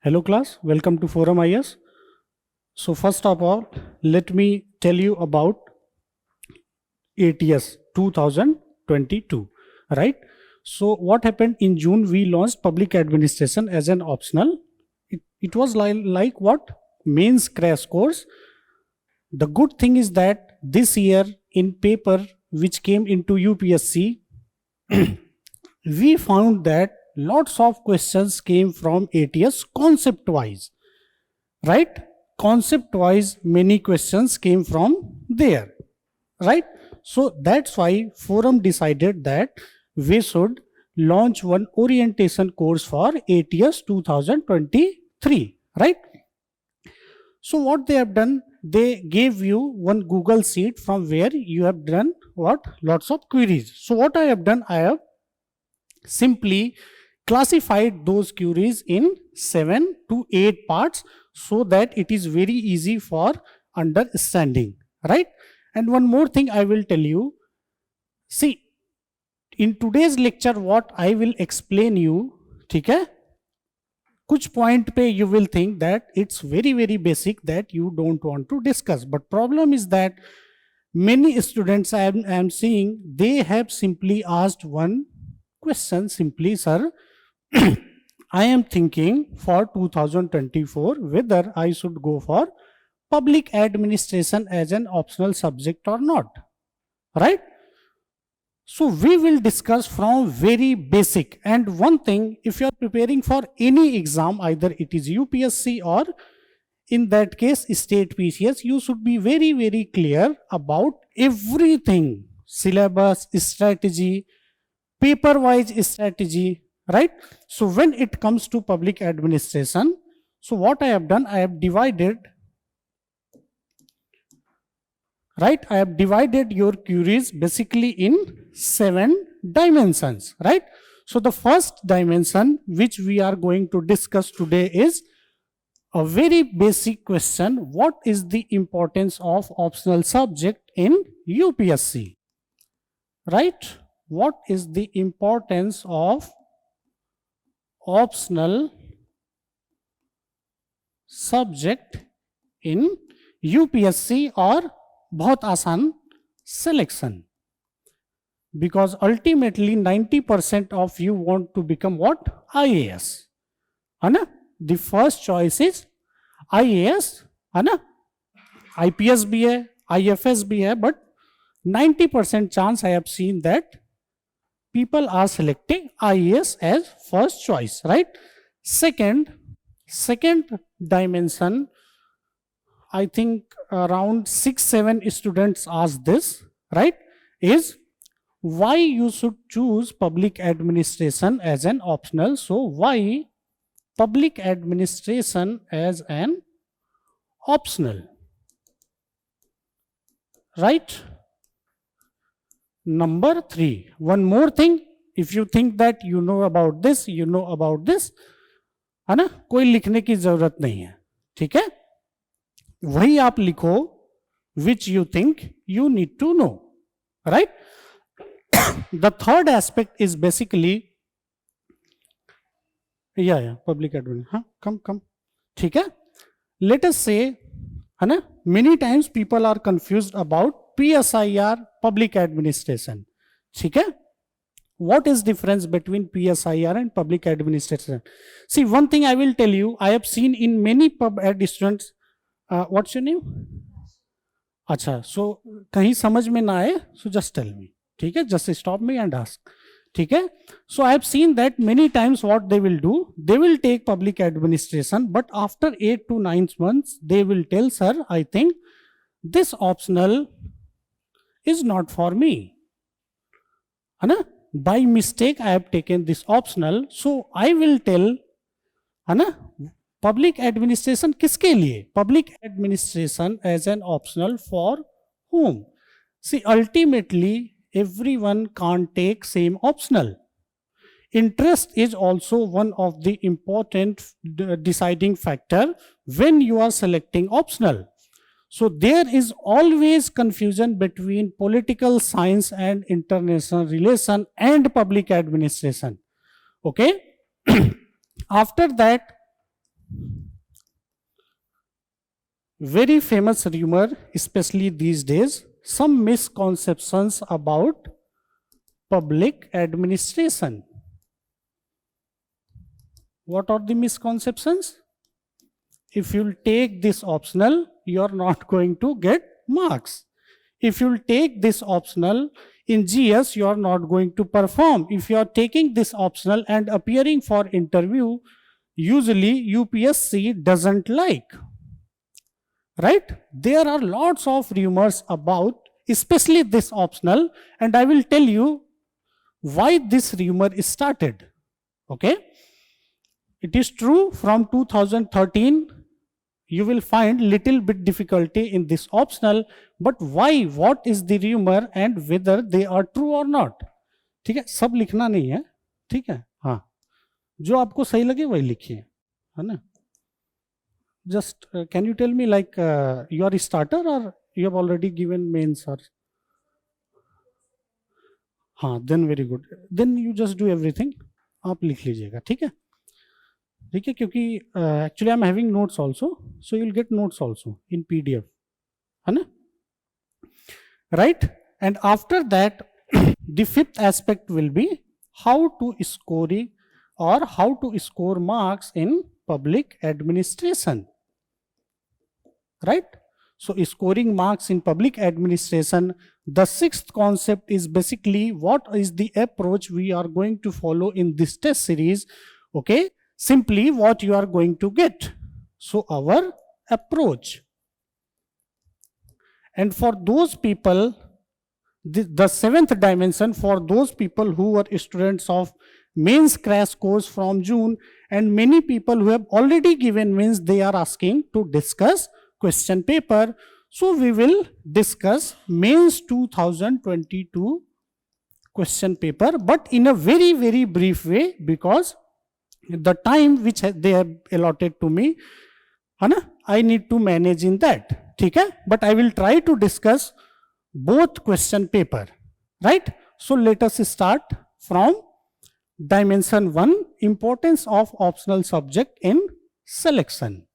Hello class, welcome to ForumIAS. So first of all, let me tell you about ATS 2022, right? So what happened in June, we launched public administration as an optional. It was like what? Mains crash course. The good thing is that this year in paper which came into UPSC, we found that lots of questions came from ATS concept wise, right? Concept wise many questions came from there, right? So that's why forum decided that we should launch one orientation course for ATS 2023, right? So what they have done, they gave you one Google Sheet from where you have done what? Lots of queries. So what I have done, I have simply classified those queries in 7 to 8 parts so that it is very easy for understanding, right? And one more thing I will tell you, see, in today's lecture what I will explain you, ठीक है, कुछ point पे you will think that it's very basic that you don't want to discuss, but problem is that many students I am seeing, they have simply asked one question simply, sir, I am thinking for 2024 whether I should go for public administration as an optional subject or not, right? So we will discuss from very basic. And one thing, if you are preparing for any exam, either it is UPSC or in that case state PCS, you should be very clear about everything, syllabus, strategy, paper wise strategy, right? So when it comes to public administration, so what I have done, I have divided, right? I have divided your queries basically in 7 dimensions, right? So the first dimension which we are going to discuss today is a very basic question: what is the importance of optional subject in UPSC, right? What is the importance of optional subject in UPSC or बहुत आसान selection? Because ultimately 90% of you want to become what? IAS, है ना? The first choice is IAS, है ना? IPS भी है, IFS भी है, but 90% chance I have seen that people are selecting IAS as first choice, right? Second dimension, I think around 6-7 students asked this, right? Is why you should choose public administration as an optional. So why public administration as an optional, right? Number 3, one more thing, if you think that you know about this, you know about this, है ना? कोई लिखने की जरूरत नहीं है, ठीक है? वही आप लिखो which you think you need to know, right? The third aspect is basically public admin. हाँ, come, ठीक है? Let us say, है ना? Many times people are confused about PSIR, public administration, ठीक है? What is difference between PSIR and public administration? See, one thing I will tell you, I have seen in many pub ed students, what's your name? अच्छा, so कहीं समझ में ना आए, so just tell me, ठीक है? Just stop me and ask, ठीक है? So I have seen that many times what they will do, they will take public administration, but after 8 to 9 months, they will tell, sir, I think this optional is not for me, है ना? By mistake I have taken this optional, so I will tell, है ना? Public administration किसके लिए? Public administration as an optional for whom? See, ultimately everyone can't take same optional. Interest is also one of the important deciding factor when you are selecting optional. So there is always confusion between political science and international relation and public administration. Okay. After that, very famous rumor, especially these days, some misconceptions about public administration. What are the misconceptions? If you'll take this optional, you're not going to get marks. If you'll take this optional in GS, you're not going to perform. If you're taking this optional and appearing for interview, usually UPSC doesn't like. Right? There are lots of rumors about, especially this optional, and I will tell you why this rumor is started. Okay? It is true from 2013, you will find little bit difficulty in this optional, but why, what is the rumor and whether they are true or not. ठीक है, सब लिखना नहीं है, ठीक है, हाँ, जो आपको सही लगे वही लिखिए, है ना. Just can you tell me, like, you are a starter or you have already given mains or? हाँ, then very good. Then you just do everything. आप लिख लीजिएगा, ठीक है, ठीक है, क्योंकि actually I am having notes also, so you will get notes also in PDF, है ना? Right? And after that, the fifth aspect will be how to scoring or how to score marks in public administration. Right? So scoring marks in public administration, the sixth concept is basically what is the approach we are going to follow in this test series. Okay, simply what you are going to get. So our approach. And for those people, the seventh dimension, for those people who are students of mains crash course from June, and many people who have already given mains, they are asking to discuss question paper. So we will discuss mains 2022 question paper, but in a very, very brief way, because the time which they have allotted to me, I need to manage in that. Okay? But I will try to discuss both question paper. Right? So let us start from dimension 1, importance of optional subject in selection.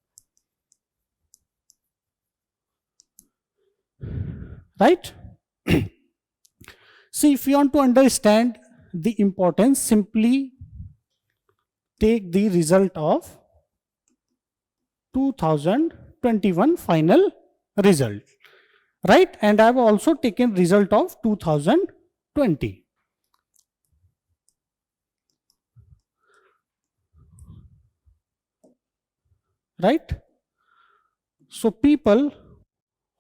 Right? See, if you want to understand the importance, simply take the result of 2021 final result. Right? And I have also taken result of 2020. Right? So people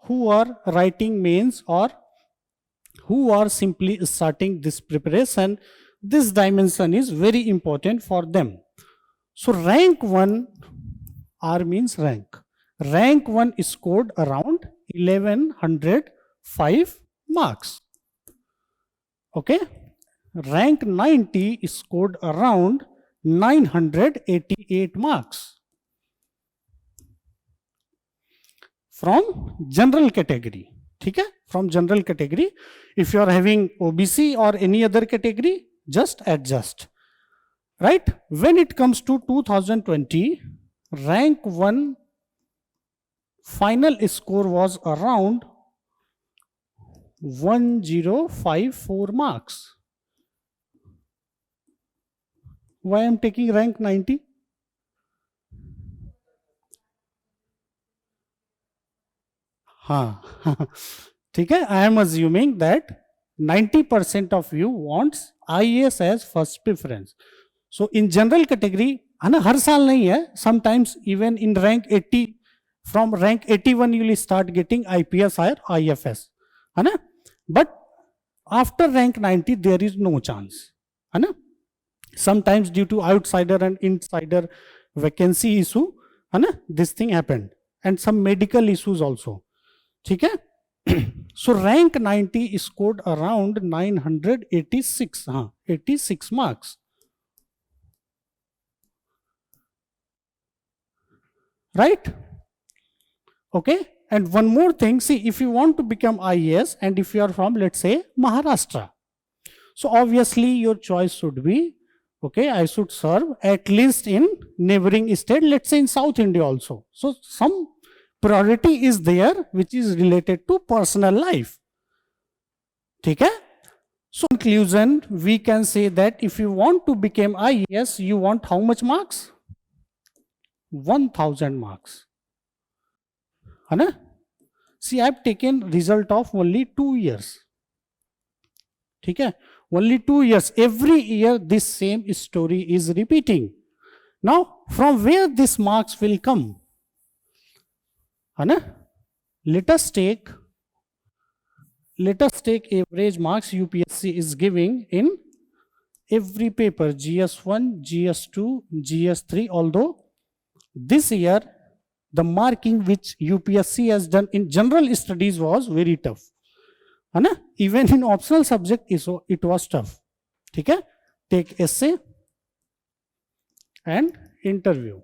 who are writing mains or who are simply starting this preparation, this dimension is very important for them. So rank 1, R means rank. Rank 1 scored around 1105 marks. Okay. Rank 90 scored around 988 marks. From general category. Okay? From general category. If you are having OBC or any other category, just adjust. Right? When it comes to 2020, rank 1 final score was around 1054 marks. Why I am taking rank 90? ठीक है, I am assuming that 90% of you wants IAS as first preference. So in general category, है ना, हर साल नहीं है, sometimes even in rank 80, from rank 81 you will start getting IPS or IFS, है ना, but after rank 90 there is no chance, है ना, sometimes due to outsider and insider vacancy issue, है ना, this thing happened, and some medical issues also. ठीक है. So rank 90 scored around 986, 86 marks. right? Okay. And one more thing, see, if you want to become IAS and if you are from, let's say, Maharashtra, so obviously your choice should be, okay, I should serve at least in neighboring state, let's say in South India also. So some priority is there which is related to personal life. Okay? So in conclusion, we can say that if you want to become IAS, you want how much marks? 1000 marks. Hai? See, I have taken result of only 2 years. Okay? Only 2 years. Every year this same story is repeating. Now, from where these marks will come? Hai? Let us take average marks UPSC is giving in every paper, GS1, GS2, GS3, although this year the marking which UPSC has done in general studies was very tough. Even in optional subject it was tough. Okay? Take essay and interview.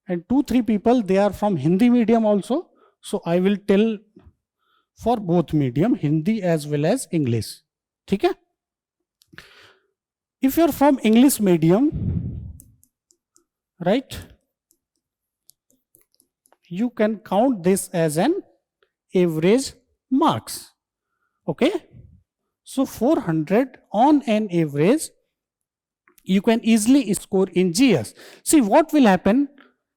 And 2-3 people, they are from Hindi medium also. So I will tell for both medium, Hindi as well as English. Okay? If you are from English medium, right, you can count this as an average marks. Okay? So 400 on an average, you can easily score in GS. See what will happen?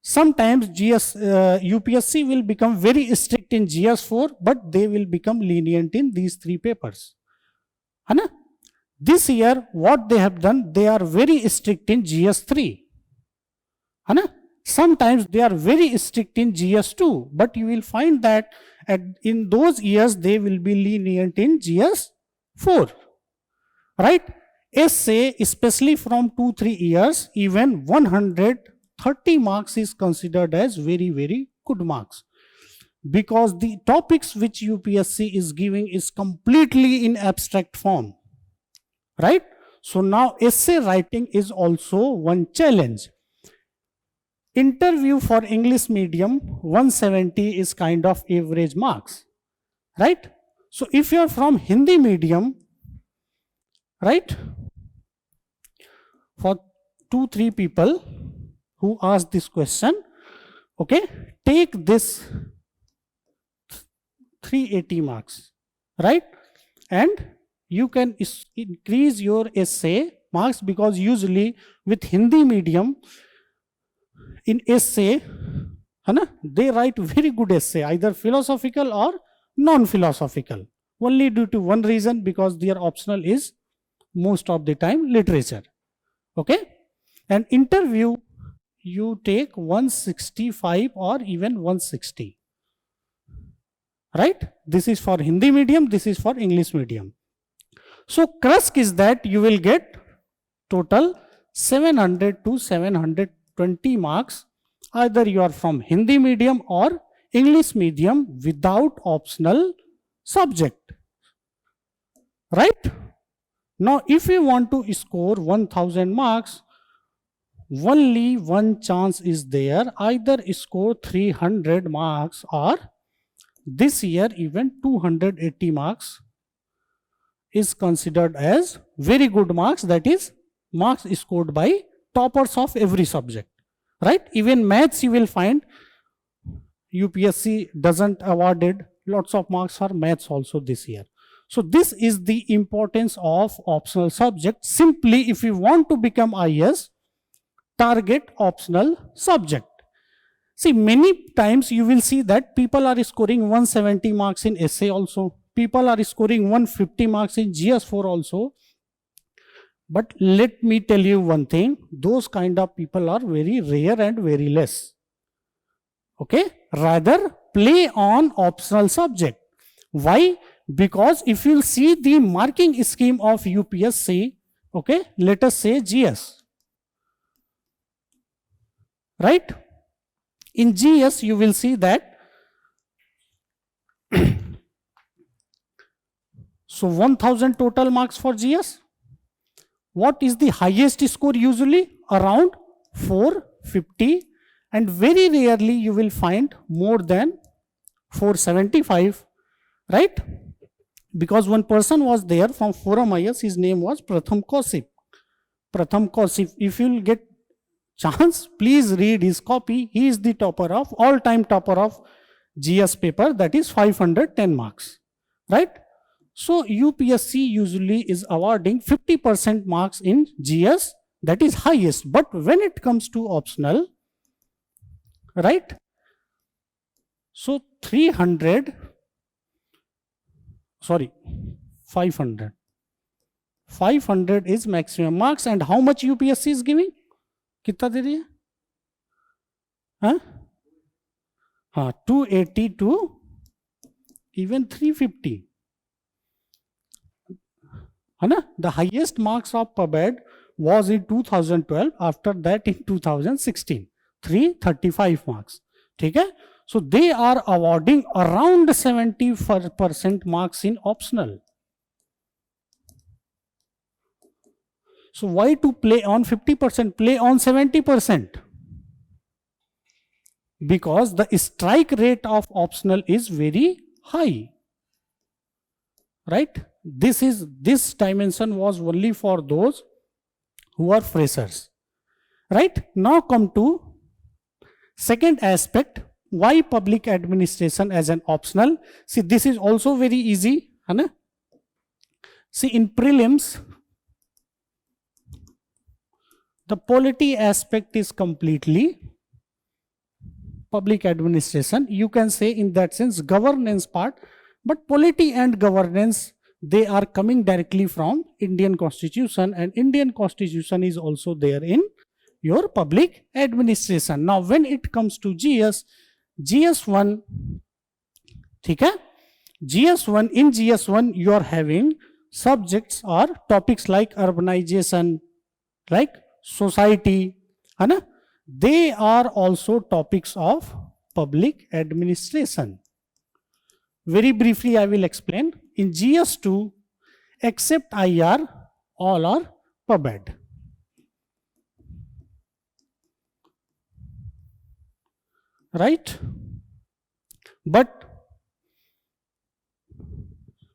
Sometimes UPSC will become very strict in GS4, but they will become lenient in these 3 papers. Hai? This year, what they have done, they are very strict in GS3. Hai? Sometimes they are very strict in GS2, but you will find that in those years, they will be lenient in GS4. Right? Essay, especially from 2-3 years, even 130 marks is considered as very, very good marks. Because the topics which UPSC is giving is completely in abstract form. Right? So now essay writing is also one challenge. Interview for English medium, 170 is kind of average marks. Right? So if you are from Hindi medium, right, for 2-3 people who ask this question, okay, take this 380 marks, right, and you can increase your essay marks, because usually with Hindi medium in essay, they write very good essay, either philosophical or non-philosophical, only due to one reason, because their optional is most of the time literature. Okay? And interview, you take 165 or even 160. Right? This is for Hindi medium, this is for English medium. So crux is that you will get total 700 to 720 marks, either you are from Hindi medium or English medium without optional subject. Right? Now, if you want to score 1000 marks, only one chance is there, either score 300 marks or this year even 280 marks is considered as very good marks, that is marks scored by toppers of every subject. Right? Even maths you will find UPSC doesn't awarded lots of marks for maths also this year. So this is the importance of optional subject. Simply, if you want to become IAS, target optional subject. See, many times you will see that people are scoring 170 marks in essay also. People are scoring 150 marks in GS4 also. But let me tell you one thing, those kind of people are very rare and very less. Okay? Rather, play on optional subject. Why? Because if you see the marking scheme of UPSC, okay, let us say GS. Right? In GS, you will see that so 1000 total marks for GS. What is the highest score usually? Around 450, and very rarely you will find more than 475, right? Because one person was there from ForumIAS, his name was Pratham Kausik. If you'll get chance, please read his copy. He is the topper of, all-time topper of GS paper, that is 510 marks, right? So UPSC usually is awarding 50% marks in GS, that is highest. But when it comes to optional, right? So 500 is maximum marks. And how much UPSC is giving? कितना दे रही है? हाँ 280 to even 350. है ना? The highest marks of PubEd was in 2012. After that in 2016, 335 marks. ठीक है? So they are awarding around 70% marks in optional. So why to play on 50%? Play on 70%. Because the strike rate of optional is very high. Right? This dimension was only for those who are freshers. Right? Now come to second aspect. Why public administration as an optional? See, this is also very easy. Hai? See, in prelims, the polity aspect is completely public administration. You can say in that sense governance part, but polity and governance, they are coming directly from Indian Constitution, and Indian Constitution is also there in your public administration. Now when it comes to GS1, ठीक है? In GS1 you are having subjects or topics like urbanization, like society, है ना? They are also topics of public administration. Very briefly I will explain. In GS2, except IR, all are PubEd. Right? But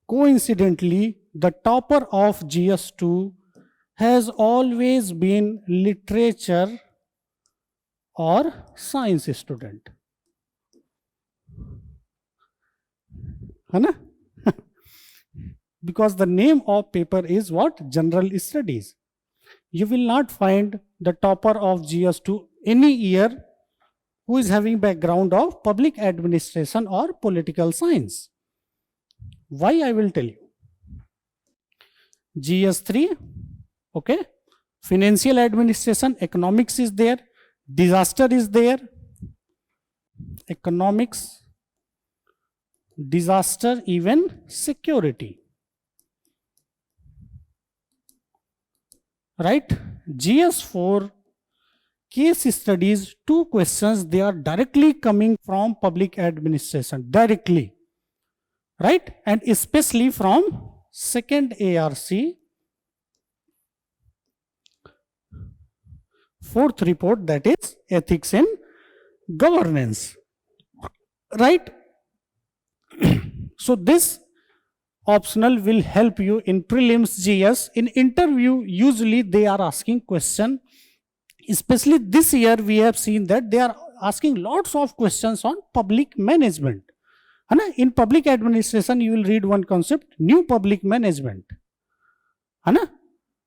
coincidentally, the topper of GS2 has always been literature or science student. है ना? Because the name of paper is what? General Studies. You will not find the topper of GS2 any year who is having background of public administration or political science. Why? I will tell you. GS3, okay, financial administration, economics is there, disaster is there, economics, disaster, even security. Right? GS4, case studies, 2 questions, they are directly coming from public administration, directly. Right? And especially from second ARC, 4th report, that is ethics in governance. Right? So this optional will help you in prelims GS. In interview, usually they are asking question. Especially this year, we have seen that they are asking lots of questions on public management. In public administration, you will read one concept, new public management.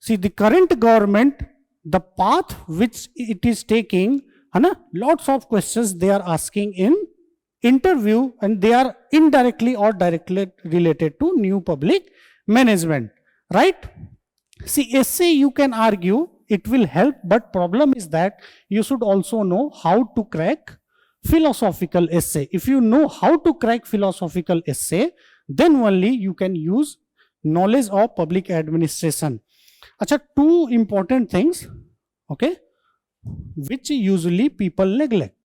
See, the current government, the path which it is taking, lots of questions they are asking in interview, and they are indirectly or directly related to new public management. Right? See, essay you can argue, it will help, but problem is that you should also know how to crack philosophical essay. If you know how to crack philosophical essay, then only you can use knowledge of public administration. Acha, 2 important things, okay, which usually people neglect.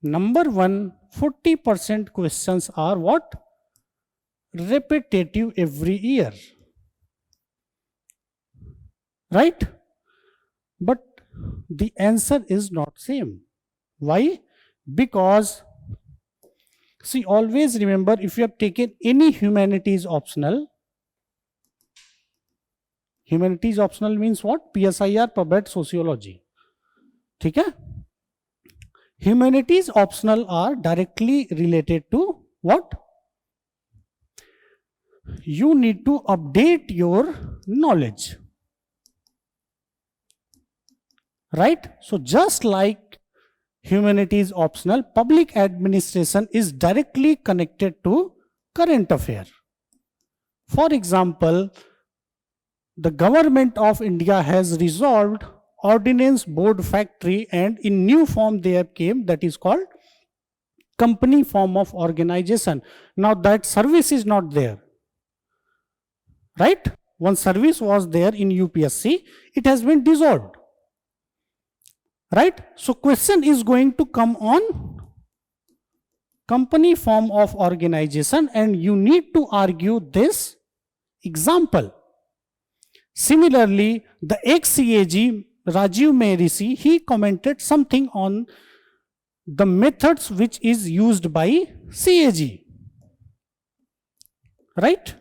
Number 1, 40% questions are what? Repetitive every year. Right? But the answer is not same. Why? Because, see, always remember, if you have taken any humanities optional means what? PSIR, PubEd, Sociology. ठीक है? Humanities optional are directly related to what? You need to update your knowledge. Right? So just like humanities optional, public administration is directly connected to current affair. For example, the government of India has resolved ordnance board factory, and in new form they have came, that is called company form of organization. Now that service is not there. Right? One service was there in UPSC, it has been dissolved. Right? So question is going to come on company form of organization, and you need to argue this example. Similarly, the ex-CAG Rajiv Maharishi, he commented something on the methods which is used by CAG, right,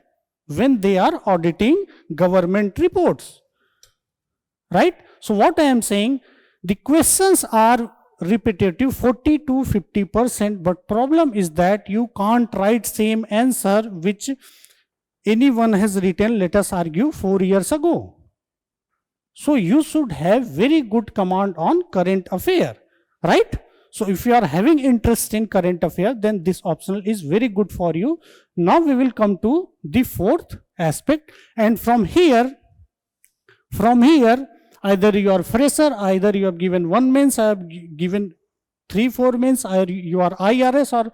when they are auditing government reports. Right? So what I am saying, the questions are repetitive 40 to 50%, but problem is that you can't write same answer which anyone has written, let us argue, 4 years ago. So you should have very good command on current affair, right? So if you are having interest in current affair, then this optional is very good for you. Now we will come to the fourth aspect, and from here, either you are fresher, either you have given 1 mains, I have given 3-4 mains, or you are IRS, or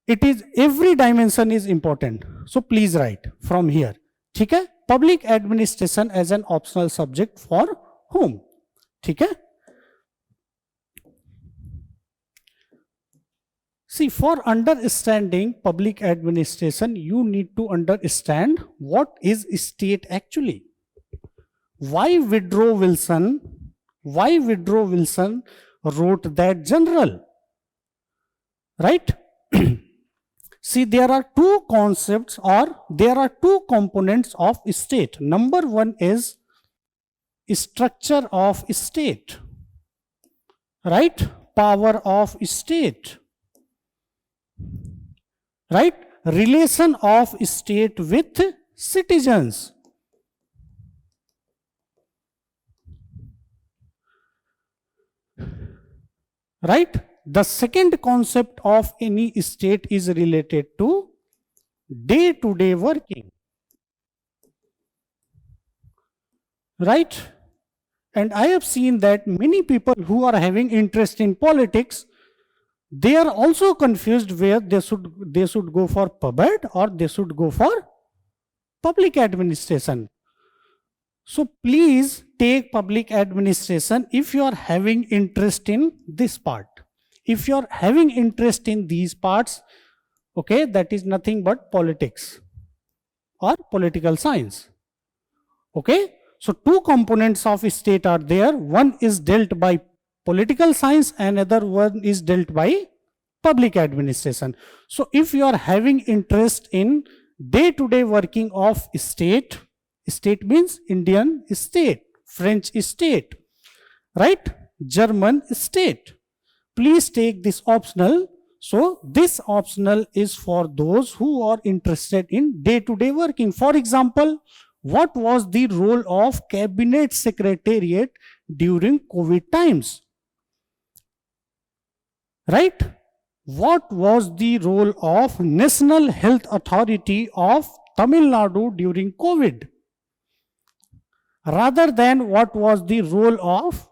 it is, every dimension is important. So please write from here. ठीक है? Public administration as an optional subject for whom? ठीक है? See, for understanding public administration, you need to understand what is state actually. Why Woodrow Wilson wrote that general? Right? See, there are two concepts, or there are two components of state. Number one is structure of state, right? Power of state, right? Relation of state with citizens. Right? The second concept of any state is related to day-to-day working. Right? And I have seen that many people who are having interest in politics, they are also confused where they should go for PubEd or they should go for public administration. So please take public administration if you are having interest in this part. If you are having interest in these parts, okay, that is nothing but politics or political science. Okay, so two components of state are there. One is dealt by political science, another one is dealt by public administration. So if you are having interest in day-to-day working of state, state means Indian state, French state, right? German state. Please take this optional. So this optional is for those who are interested in day-to-day working. For example, what was the role of cabinet secretariat during COVID times? Right? What was the role of National Health Authority of Tamil Nadu during COVID? Rather than what was the role of,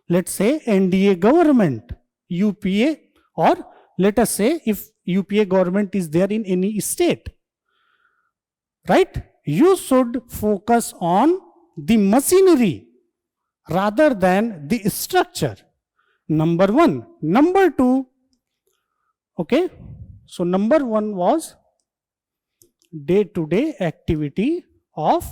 let's say, NDA government, UPA, or let us say if UPA government is there in any state. Right? You should focus on the machinery rather than the structure. Number one. Number two, okay, so number one was day-to-day activity of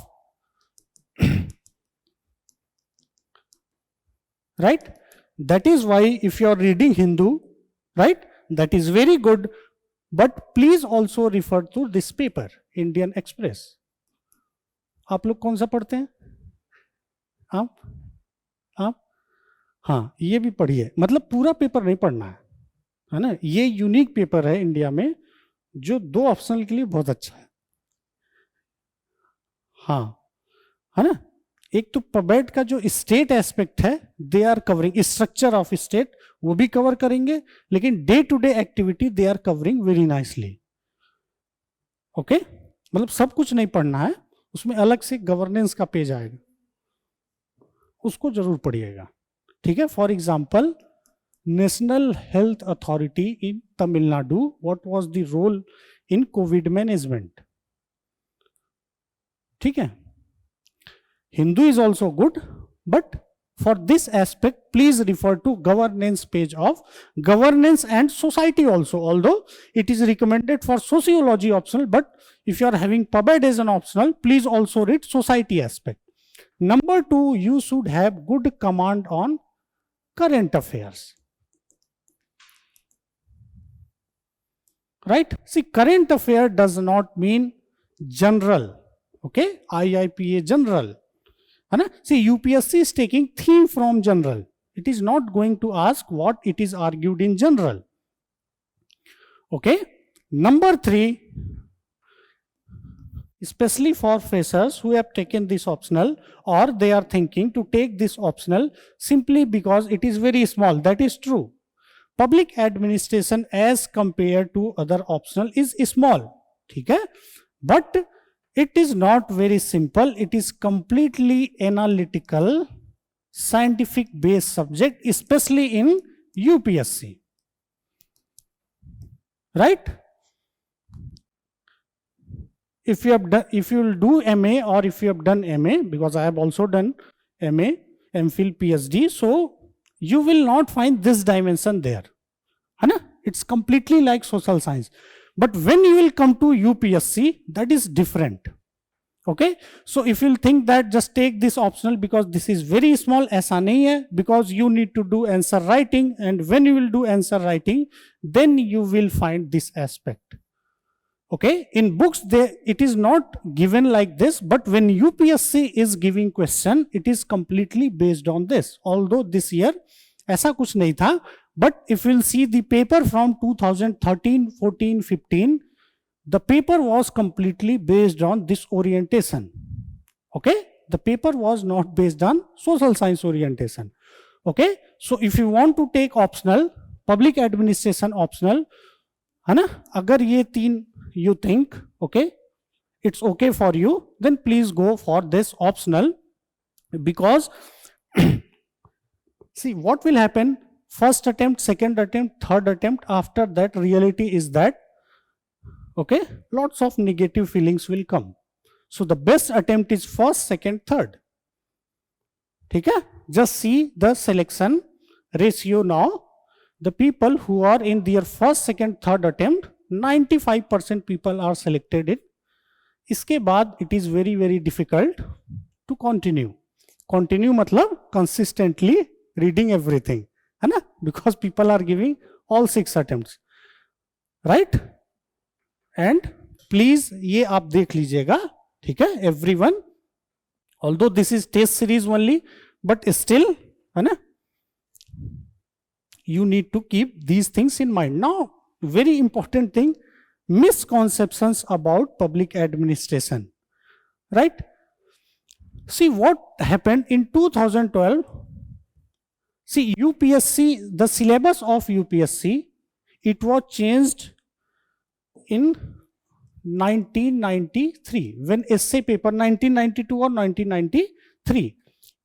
right. That is why if you are reading Hindu, right, that is very good, but please also refer to this paper, Indian Express. आप लोग कौन सा पढ़ते हैं? आप हाँ, ये भी पढ़िए, मतलब पूरा पेपर नहीं पढ़ना है ना. ये यूनिक पेपर है इंडिया में जो 2 ऑप्शनल के लिए बहुत अच्छा है. हाँ, है ना. एक तो पबेट का जो स्टेट एस्पेक्ट है, they are covering structure of state, वो भी कवर करेंगे, लेकिन day to day activity they are covering very nicely. Okay, मतलब सब कुछ नहीं पढ़ना है, उसमें अलग से गवर्नेंस का पेज आएगा, उसको जरूर पढ़िएगा. ठीक है. For example, national health authority in Tamil Nadu, what was the role in COVID management. ठीक है. Hindu is also good, but for this aspect, please refer to governance page of governance and society also, although it is recommended for sociology optional, but if you are having PubEd as an optional, please also read society aspect. Number 2, you should have good command on current affairs. Right? See, current affair does not mean general. Okay? IIPA general. See, UPSC is taking theme from general. It is not going to ask what it is argued in general. Okay. Number 3, especially for freshers who have taken this optional, or they are thinking to take this optional simply because it is very small. That is true. Public administration as compared to other optional is small. Okay? But it is not very simple. It is completely analytical, scientific based subject, especially in UPSC. Right? If you will do MA, or if you have done MA, because I have also done MA, MPhil, PhD, so you will not find this dimension there. It's completely like social science. But when you will come to UPSC, that is different. Okay, so if you think that just take this optional because this is very small, ऐसा नहीं है, because you need to do answer writing, and when you will do answer writing, then you will find this aspect. Okay, in books it is not given like this, but when UPSC is giving question, it is completely based on this. Although this year ऐसा कुछ नहीं था, but if you will see the paper from 2013, 14, 15, the paper was completely based on this orientation. Okay, the paper was not based on social science orientation. Okay, so if you want to take optional, public administration optional, है ना, अगर ये 3 you think okay, it's okay for you, then please go for this optional, because see what will happen, first attempt, second attempt, third attempt, after that reality is that okay, lots of negative feelings will come. So the best attempt is first, second, third. Okay, just see the selection ratio now. The people who are in their first, second, third attempt, 95% people are selected in. इसके बाद it is very very difficult to continue. Continue मतलब consistently reading everything, है ना? Because people are giving all 6 attempts, right? And please ये आप देख लीजिएगा, ठीक है? Everyone, although this is test series only, but still, है ना? You need to keep these things in mind. Now, very important thing, misconceptions about public administration, right? See what happened in 2012. See, UPSC, the syllabus of UPSC, it was changed in 1993, when essay paper, 1992 or 1993,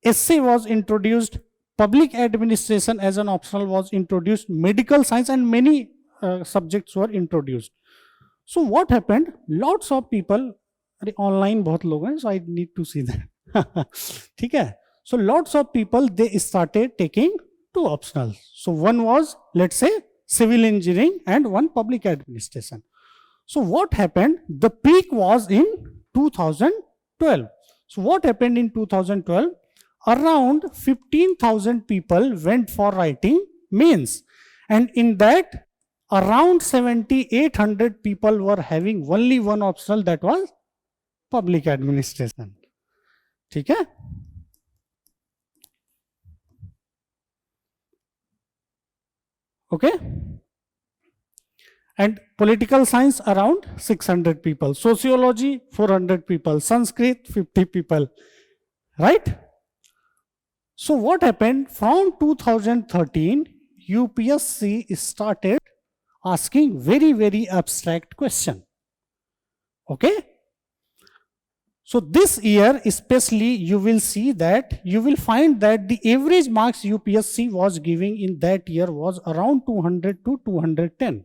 essay was introduced, public administration as an optional was introduced, medical science and many subjects were introduced. So what happened, lots of people, online बहुत लोग हैं, so I need to see that. ठीक है? So lots of people, they started taking 2 optionals. So one was, let's say, civil engineering, and one public administration. So what happened, the peak was in 2012. So what happened in 2012, around 15,000 people went for writing mains, and in that around 7,800 people were having only one optional, that was public administration. ठीक है? Okay, and political science around 600 people, sociology 400 people, Sanskrit 50 people, right? So what happened from 2013, UPSC started asking very abstract question. Okay, so this year especially you will see that, you will find that the average marks UPSC was giving in that year was around 200 to 210.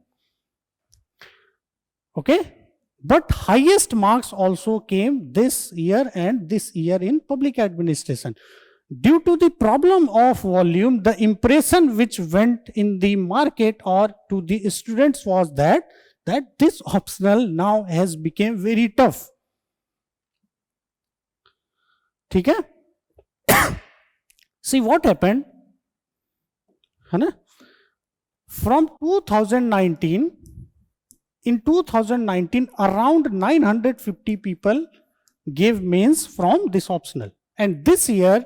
Okay, but highest marks also came this year and this year in public administration. Due to the problem of volume, the impression which went in the market or to the students was that this optional now has become very tough. ठीक है? See what happened, है ना? From 2019, in 2019 around 950 people gave mains from this optional, and this year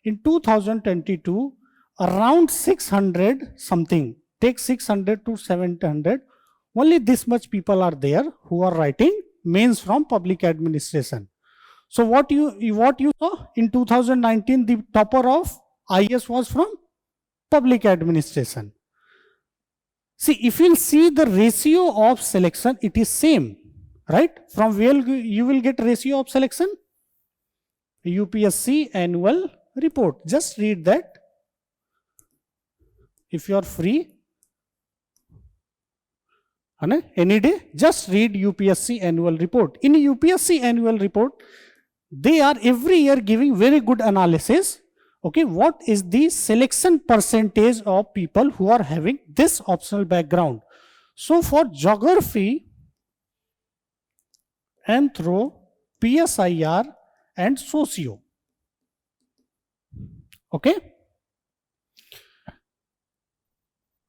in 2022 around 600 something, take 600 to 700, only this much people are there who are writing mains from public administration. So what you saw in 2019, the topper of IAS was from public administration. See, if you see the ratio of selection, it is same, right? From where you will get ratio of selection? UPSC annual report. Just read that. If you are free, any day, just read UPSC annual report. In UPSC annual report, they are every year giving very good analysis. Okay, what is the selection percentage of people who are having this optional background? So for geography, anthro, PSIR and socio. Okay,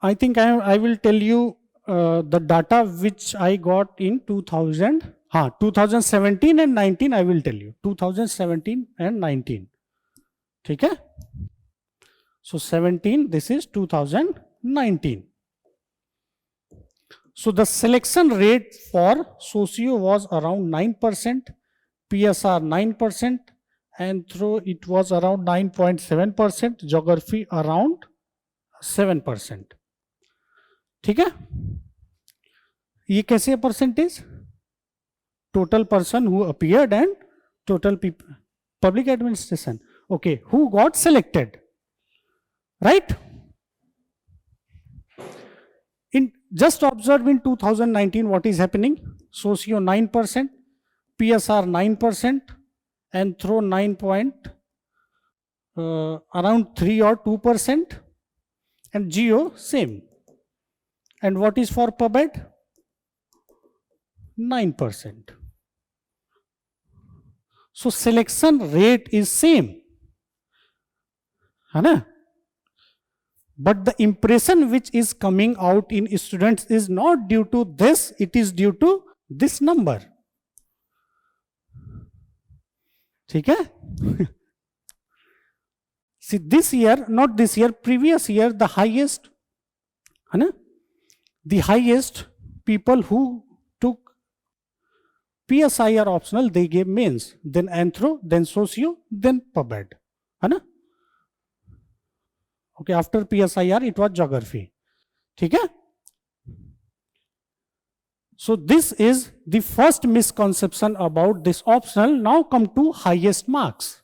I think I will tell you the data which I got in 2017 and 19. I will tell you 2017 and 19. ठीक है? So 17, this is 2019. So the selection rate for socio was around 9%, PSR 9%, anthro it was around 9.7%, geography around 7%. ठीक है? ये कैसे percentage? Total person who appeared and total people, public administration. Okay, who got selected, right? Just observe in 2019 what is happening. Socio 9%, PSR 9%, anthro 9 around 3 or 2%, and geo same. And what is for PubEd? 9%. So selection rate is same, है ना? But the impression which is coming out in students is not due to this, it is due to this number. ठीक है? See, this year, not this year, previous year, the highest, है ना? The highest people who took PSIR optional, they gave mains, then anthro, then socio, then PubEd, है ना? Okay, after PSIR it was geography. ठीक है? So this is the first misconception about this optional. Now come to highest marks.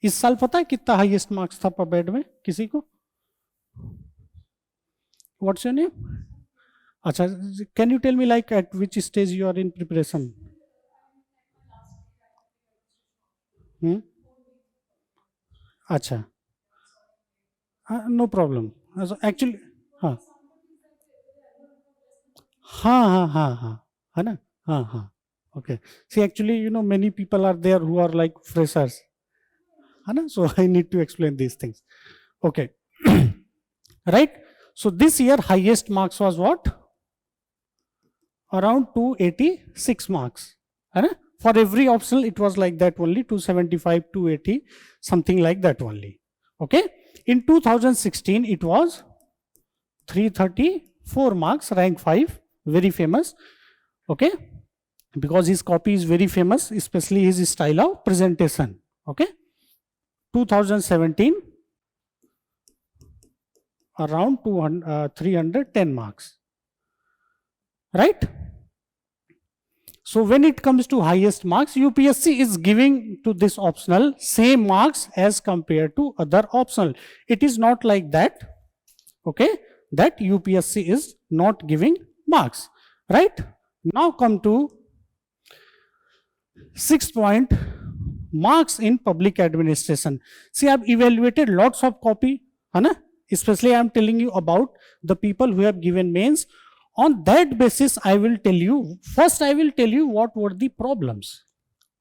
इस साल पता है कितना highest marks था PubEd में किसी को? What's your name? अच्छा, can you tell me like at which stage you are in preparation? अच्छा, no problem. So actually, हाँ है ना? हाँ. Okay. See, actually, you know, many people are there who are like freshers. है ना? So I need to explain these things. Okay. Right? So this year highest marks was what? Around 286 marks. है ना? For every optional it was like that only, 275, 280, something like that only. Okay. In 2016 it was 334 marks, rank 5, very famous. Okay. Because his copy is very famous, especially his style of presentation. Okay. 2017 around 310 marks. Right? So when it comes to highest marks, UPSC is giving to this optional same marks as compared to other optional. It is not like that, okay, that UPSC is not giving marks. Right? Now come to 6th point, marks in public administration. See, I have evaluated lots of copy, है ना? Especially I am telling you about the people who have given mains. On that basis, I will tell you, first I will tell you what were the problems,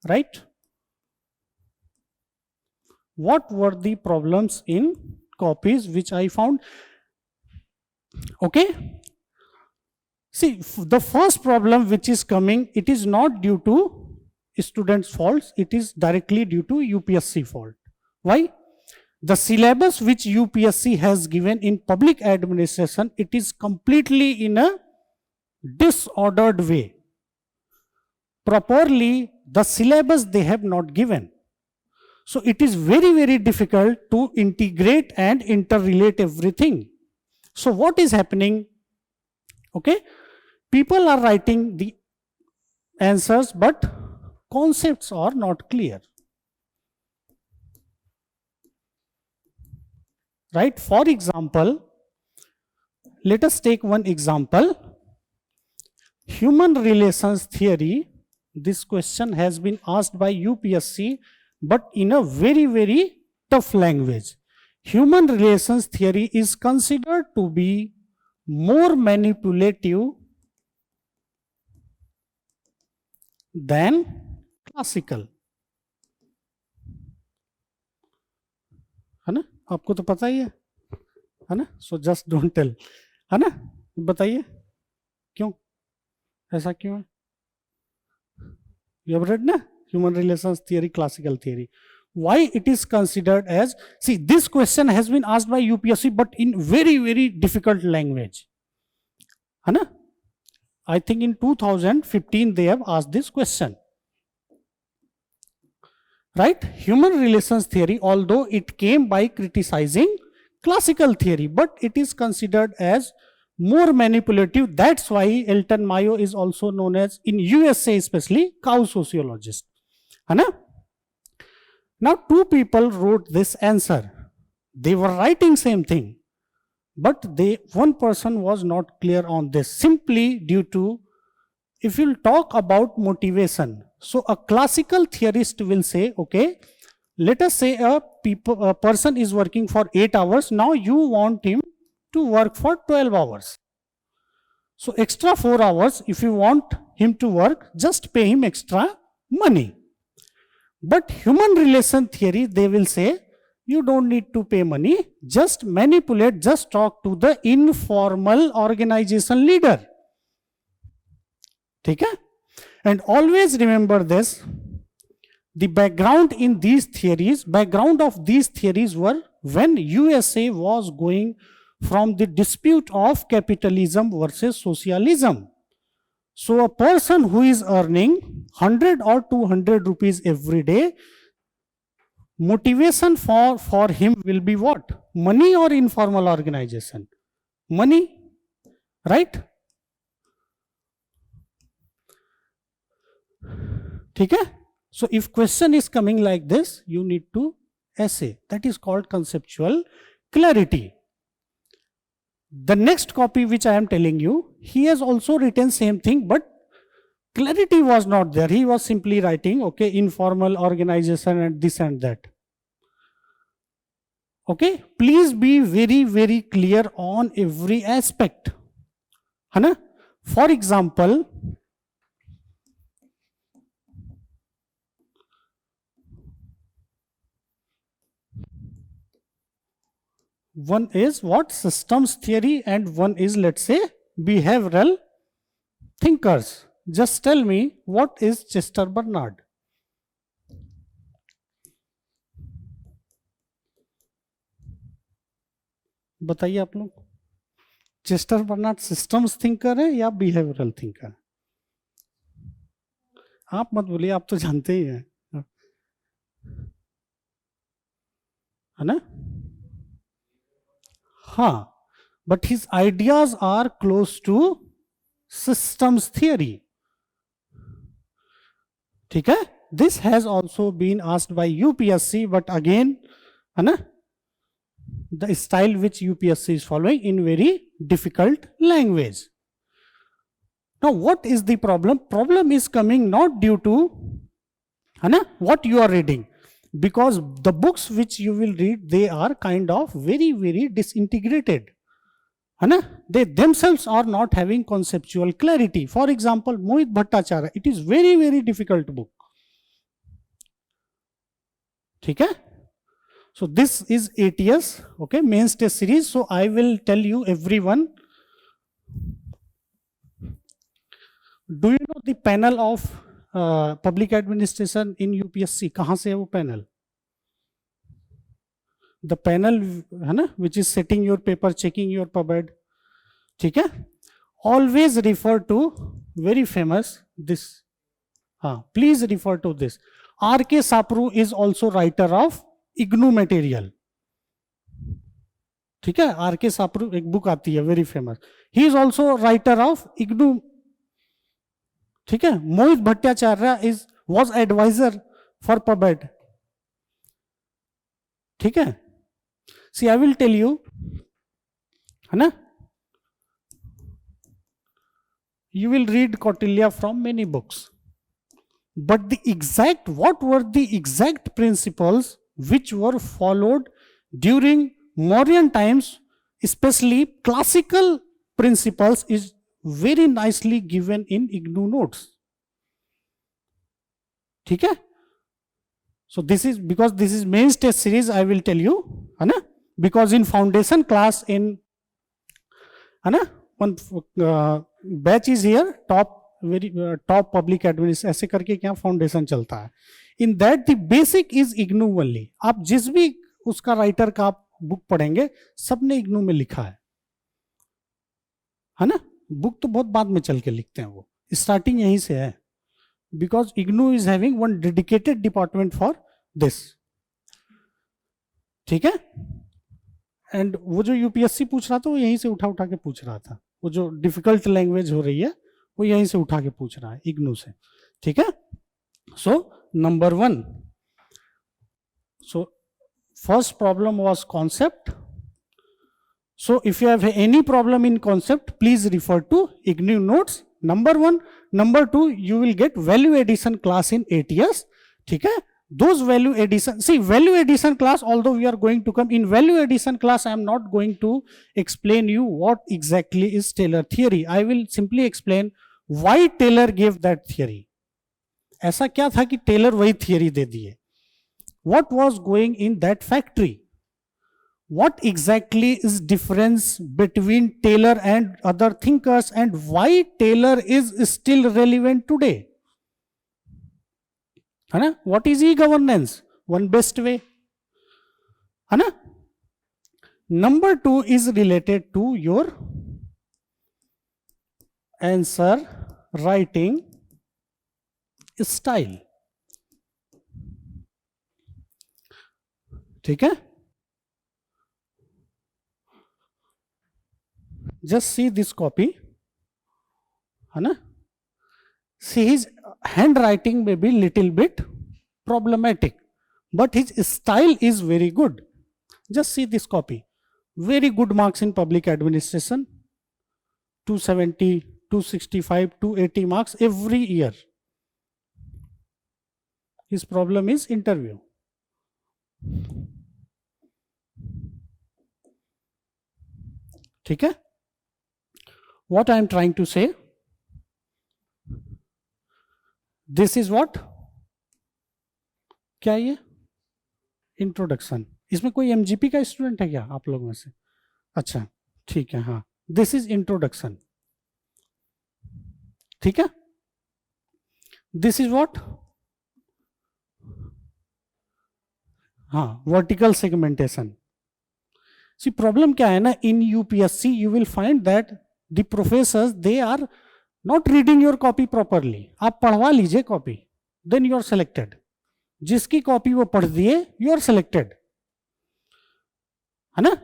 right? What were the problems in copies which I found? Okay. See, the first problem which is coming, it is not due to students' faults, it is directly due to UPSC fault. Why? The syllabus which UPSC has given in public administration, it is completely in a disordered way. Properly, the syllabus they have not given. So it is very, very difficult to integrate and interrelate everything. So what is happening? Okay, people are writing the answers, but concepts are not clear. Right? For example, let us take one example. Human relations theory, this question has been asked by UPSC, but in a very, very tough language. Human relations theory is considered to be more manipulative than classical. है ना? आपको तो पता ही है ना? So just don't tell, है ना? बताइए क्यों, ऐसा क्यों है? You have read ना, human relations theory, classical theory. Why it is considered as, see, this question has been asked by UPSC, but in very, very difficult language. है ना? I think in 2015 they have asked this question. Right? Human relations theory, although it came by criticizing classical theory, but it is considered as more manipulative. That's why Elton Mayo is also known as, in USA especially, cow sociologist. है ना? Now two people wrote this answer. They were writing same thing, but one person was not clear on this, simply due to, if you'll talk about motivation. So a classical theorist will say, okay, let us say a person is working for 8 hours. Now you want him to work for 12 hours. So extra 4 hours, if you want him to work, just pay him extra money. But human relation theory, they will say, you don't need to pay money, just manipulate, just talk to the informal organization leader. ठीक है? And always remember this, the background in these theories, background of these theories were when USA was going from the dispute of capitalism versus socialism. So a person who is earning 100 or 200 rupees every day, motivation for him will be what? Money or informal organization? Money, right? ठीक है? So if question is coming like this, you need to essay. That is called conceptual clarity. The next copy which I am telling you, he has also written same thing, but clarity was not there. He was simply writing, okay, informal organization and this and that. Okay, please be very, very clear on every aspect. है ना? For example, one is what? Systems theory, and one is, let's say, behavioral thinkers. Just tell me, what is Chester Bernard? बताइए आप लोग, Chester Barnard systems thinker है या behavioural thinker? आप मत बोलिए, आप तो जानते ही हैं, है ना? हाँ, but his ideas are close to systems theory. ठीक है? This has also been asked by UPSC, but again, है ना, the style which UPSC is following in very difficult language. Now, what is the problem? Problem is coming not due to, है ना, what you are reading, because the books which you will read, they are kind of very disintegrated, है ना? They themselves are not having conceptual clarity. For example, Mohit Bhattacharya, it is very difficult book. ठीक है? So this is ATS, okay, mains test series. So I will tell you everyone. Do you know the panel of public administration in UPSC? कहाँ से है वो panel? The panel, है ना, which is setting your paper, checking your pubed. ठीक है? Always refer to very famous this. हाँ, please refer to this. R.K. Sapru is also writer of IGNU material. ठीक है? R.K. Sapru एक book आती है very famous. He is also writer of IGNU. ठीक है? मोहित Bhattacharya was advisor for PubEd. ठीक है? See, I will tell you, है ना? You will read Kautilya from many books, but what were the exact principles which were followed during Mauryan times, especially classical principles, is very nicely given in IGNU notes. ठीक है? So this is, because this is mains test series, I will tell you, है ना? Because in foundation class, in, है ना, one batch is here, top public administration, ऐसे करके क्या foundation चलता है. In that the basic is IGNU only. आप जिस भी उसका राइटर का आप बुक पढ़ेंगे, सबने IGNU में लिखा है ना? बुक तो बहुत बाद में चल के लिखते हैं, वो स्टार्टिंग यहीं से है, because IGNU is having one dedicated department for this. ठीक है? एंड वो जो यूपीएससी पूछ रहा था, वो यहीं से उठा के पूछ रहा था. वो जो डिफिकल्ट लैंग्वेज हो रही है, वो यहीं से उठा के पूछ रहा है IGNU से. ठीक है? So number 1. So first problem was concept. So if you have any problem in concept, please refer to IGNU notes. Number 1. Number 2, you will get value addition class in ATS. ठीक है? Those value addition, see, value addition class, although we are going to come in value addition class, I am not going to explain you what exactly is Taylor theory. I will simply explain why Taylor gave that theory. ऐसा क्या था कि Taylor वही theory दे दिए? What was going in that factory? What exactly is difference between Taylor and other thinkers, and why Taylor is still relevant today? है ना? What is e-governance? One best way. है ना? Number 2 is related to your answer writing style. ठीक है? Just see this copy, है ना? See, his handwriting may be little bit problematic, but his style is very good. Just see this copy. Very good marks in public administration. 270, 265, 280 marks every year. His problem is interview. ठीक है? What I am trying to say, this is what, क्या ये? Introduction. इसमें कोई MGP का student है क्या आप लोगों में से? अच्छा ठीक है, हाँ, दिस इज इंट्रोडक्शन, ठीक है। दिस इज व्हाट, हाँ, वर्टिकल सेगमेंटेशन। सी प्रॉब्लम क्या है ना, in UPSC you will find that the professors they are not reading your copy properly. आप पढ़वा लीजिए copy, then you are selected. जिसकी कॉपी वो पढ़ दिए यू आर सेलेक्टेड, है ना।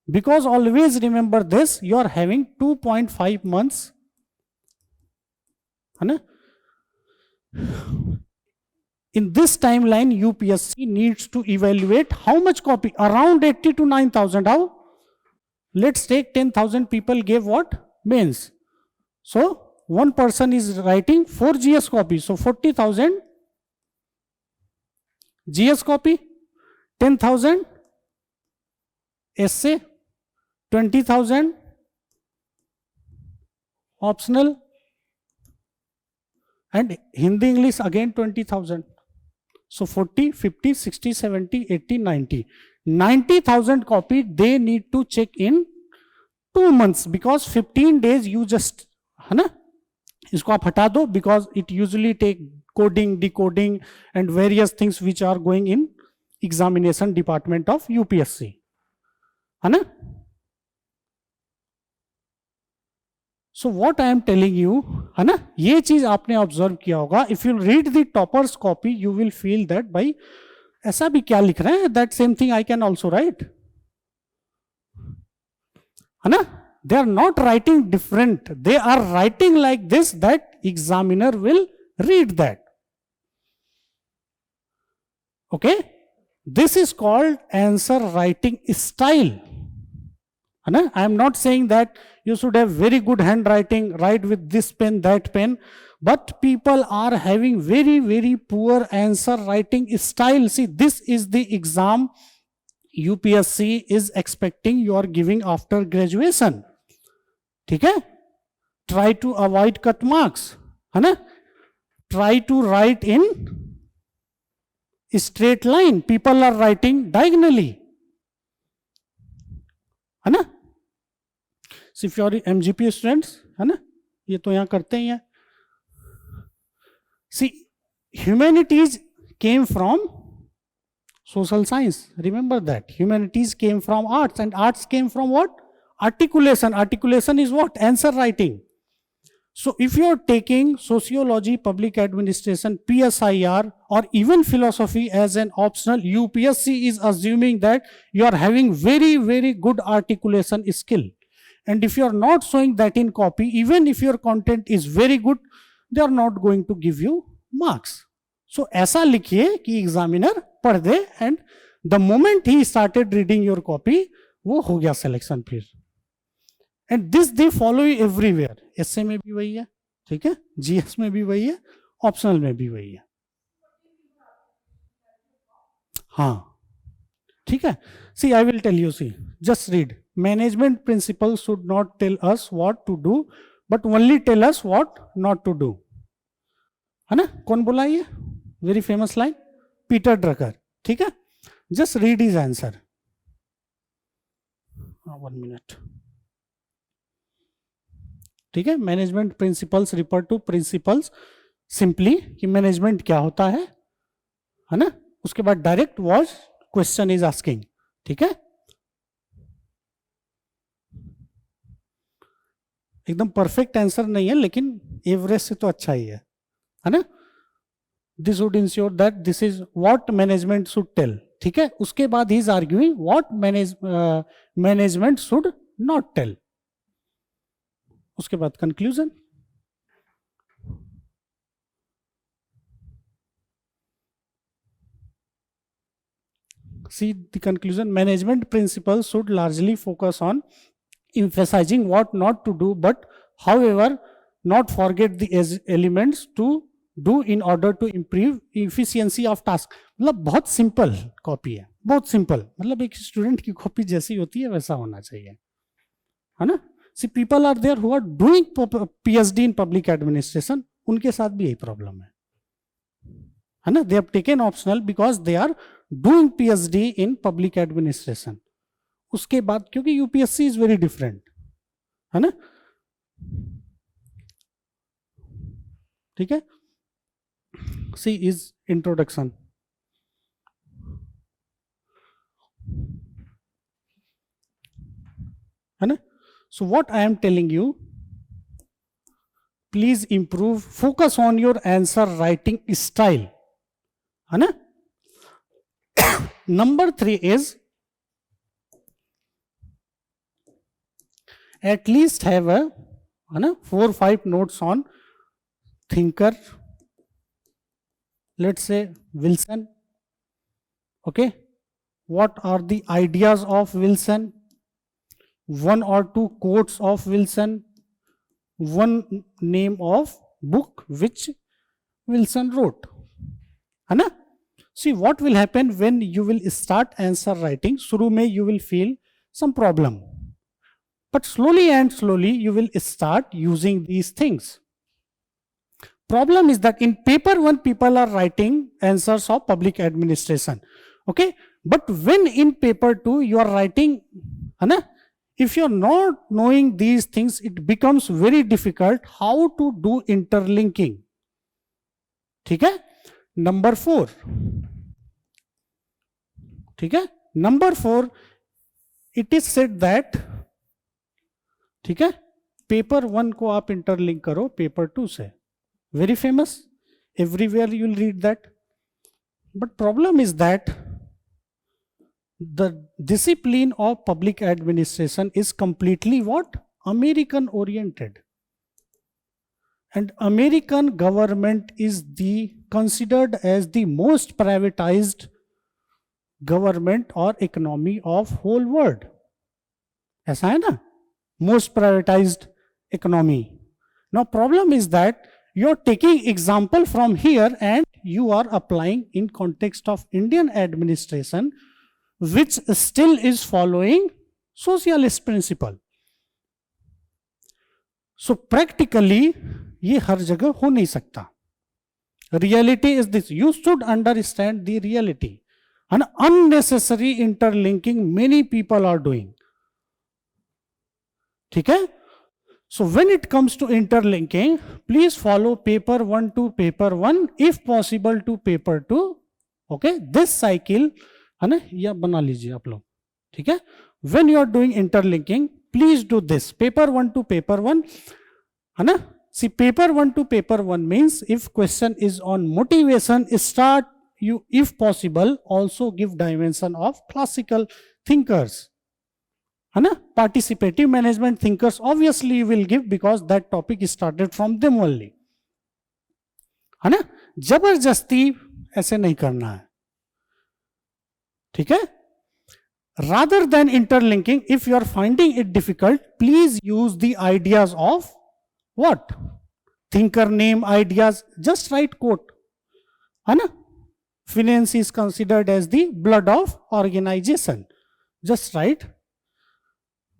Because always remember this, you are having 2.5 months, है ना। In this timeline, UPSC needs to evaluate how much copy, around 80 to 9,000. How? Let's take 10,000 people gave what? Mains. So one person is writing 4 GS copies. So 40,000 GS copy, 10,000 essay, 20,000 optional, and Hindi English again 20,000. So 40, 50, 60, 70, 80, 90. 90,000 copy they need to check in 2 months, because 15 days you just, है ना, इसको आप हटा दो, because it usually take coding, decoding and various things which are going in examination department of UPSC, है ना. So what I am telling you, है ना, ये चीज आपने ऑब्जर्व किया होगा. If you read the topper's copy, you will feel that भाई ऐसा भी क्या लिख रहे हैं, that same thing I can also write, है ना. They are not writing different, they are writing like this, that examiner will read that. Okay, this is called answer writing style, है ना. I am not saying that you should have very good handwriting, write with this pen, that pen, but people are having very, very poor answer writing style. See, this is the exam UPSC is expecting you are giving after graduation. ठीक है. Try to avoid cut marks, है ना. Try to write in straight line. People are writing diagonally, है ना. So if you are MGP students, है ना, ये तो यहाँ करते ही हैं. See, humanities came from social science. Remember that. Humanities came from arts, and arts came from what? Articulation. Articulation is what? Answer writing. So if you are taking sociology, public administration, PSIR, or even philosophy as an optional, UPSC is assuming that you are having very, very good articulation skill. And if you are not showing that in copy, even if your content is very good, they are not going to give you marks. So ऐसा लिखिए कि examiner पढ़ दे, and the moment he started reading your copy, वो हो गया selection फिर. And this they follow you everywhere. essay में भी वही है, ठीक है, GS में भी वही है, optional में भी वही है. हाँ, ठीक है. See, I will tell you, see, just read. Management principles should not tell us what to do, but only tell us what not to do. है ना. कौन बोला ये very famous line? Peter Drucker. ठीक है. Just read his answer. 1 minute. ठीक है. Management principles refer to principles simply, कि मैनेजमेंट क्या होता है ना. उसके बाद direct was question is asking. ठीक है. एकदम परफेक्ट आंसर नहीं है, लेकिन एवरेज से तो अच्छा ही है ना. This would ensure that this is what management should tell. ठीक है. उसके बाद ही is arguing what management should not tell. उसके बाद conclusion. See the conclusion. Management principles should largely focus on emphasizing what not to do, but however not forget the elements to do in order to improve efficiency of task. मतलब बहुत simple copy है, बहुत simple. मतलब एक student की copy जैसी होती है वैसा होना चाहिए, है ना. See, people are there who are doing PhD in public administration. उनके साथ भी यही प्रॉब्लम है ना. They have taken optional because they are doing PhD in public administration. उसके बाद क्योंकि यूपीएससी इज वेरी डिफरेंट, है ना, ठीक है। सी इज इंट्रोडक्शन, है ना। So what I am telling you, please improve, focus on your answer writing style, है ना। Number 3 is at least have a 4-5 notes on thinker, let's say Wilson. Okay, what are the ideas of Wilson, 1 or 2 quotes of Wilson, 1 name of book which Wilson wrote, है ना। See what will happen when you will start answer writing, शुरू में you will feel some problem, but slowly and slowly you will start using these things. Problem is that in paper 1 people are writing answers of public administration, okay, but when in paper 2 you are writing, है ना, if you are not knowing these things it becomes very difficult how to do interlinking, ठीक है। Number 4, ठीक है, number 4 it is said that, ठीक है, paper 1 को आप इंटरलिंक करो पेपर 2 से, very famous, everywhere you will read that, but problem is that the discipline of public administration is completely what, American oriented, and American government is the considered as the most privatised government और economy of whole world, ऐसा है ना, most privatized economy. Now problem is that you are taking example from here and you are applying in context of Indian administration which still is following socialist principle. So practically ये हर जगह हो नहीं सकता. Reality is this, you should understand the reality. An unnecessary interlinking many people are doing. ठीक है, so when it comes to interlinking please follow paper 1 to paper 1, if possible to paper 2, okay, this cycle, है ना, या बना लीजिए आप लोग, ठीक है। when you are doing interlinking please do this, paper 1 to paper 1, है ना। see paper 1 to paper 1 means if question is on motivation, start you if possible also give dimension of classical thinkers, है ना, participative management thinkers obviously you will give because that topic started from them only, है ना। जबरदस्ती ऐसे नहीं करना है, ठीक है। rather than interlinking, if you are finding it difficult please use the ideas of what, thinker name ideas, just write quote, है ना, finance is considered as the blood of organization, just write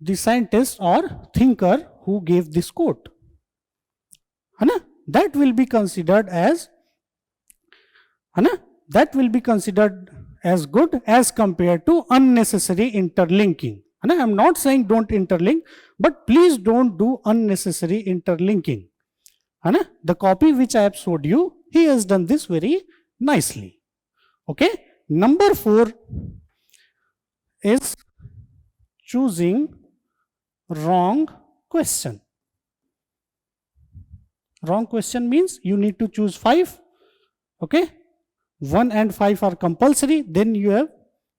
the scientist or thinker who gave this quote, है ना, that will be considered as, है ना, that will be considered as good as compared to unnecessary interlinking, है ना। I am not saying don't interlink, but please don't do unnecessary interlinking, है ना। the copy which I have showed you, he has done this very nicely, okay। number 4 is choosing wrong question. Wrong question means you need to choose 5, okay, 1 and 5 are compulsory, then you have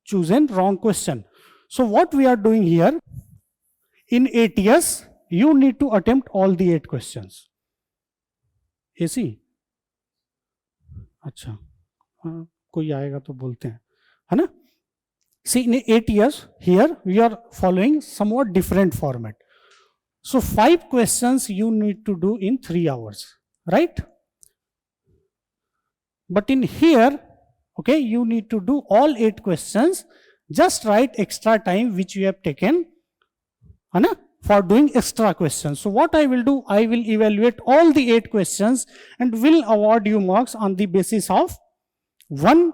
chosen wrong question. So what we are doing here in ATS, you need to attempt all the 8 questions. AC, अच्छा, हाँ, कोई आएगा तो बोलते हैं, है ना। See in ATS here we are following somewhat different format. So 5 questions you need to do in 3 hours, right? But in here, okay, you need to do all 8 questions, just write extra time which you have taken, है ना, for doing extra questions. So what I will do, I will evaluate all the 8 questions and will award you marks on the basis of 1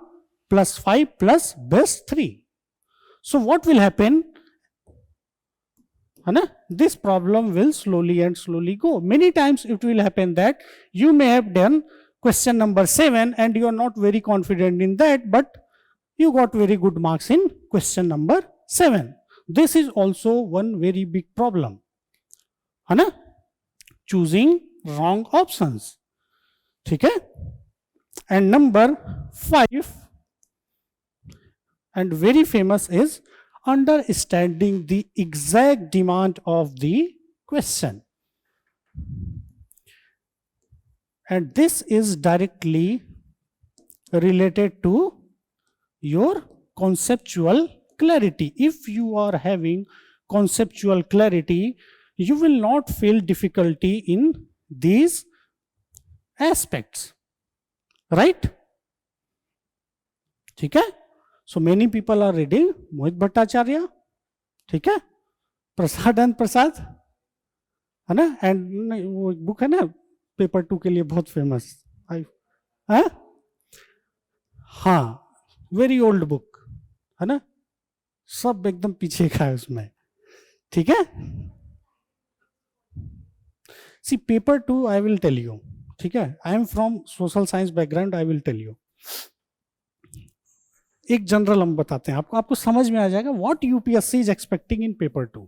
plus 5 plus base 3. So what will happen? This problem will slowly and slowly go. Many times it will happen that you may have done question number 7 and you are not very confident in that, but you got very good marks in question number 7. This is also one very big problem. Choosing wrong options. Okay? And number 5 and very famous is understanding the exact demand of the question. And this is directly related to your conceptual clarity. If you are having conceptual clarity, you will not feel difficulty in these aspects. Right? Okay? So many people are reading Mohit Bhattacharya, ठीक है, प्रसाद and प्रसाद, है ना, and वो book है ना paper 2 के लिए बहुत फेमस, हाँ, वेरी ओल्ड बुक है ना, सब एकदम पीछे का है उसमें, ठीक है. See paper 2 I will tell you, ठीक है, I am from social science background, I will tell you. एक जनरल हम बताते हैं आपको समझ में आ जाएगा what UPSC is expecting in paper 2.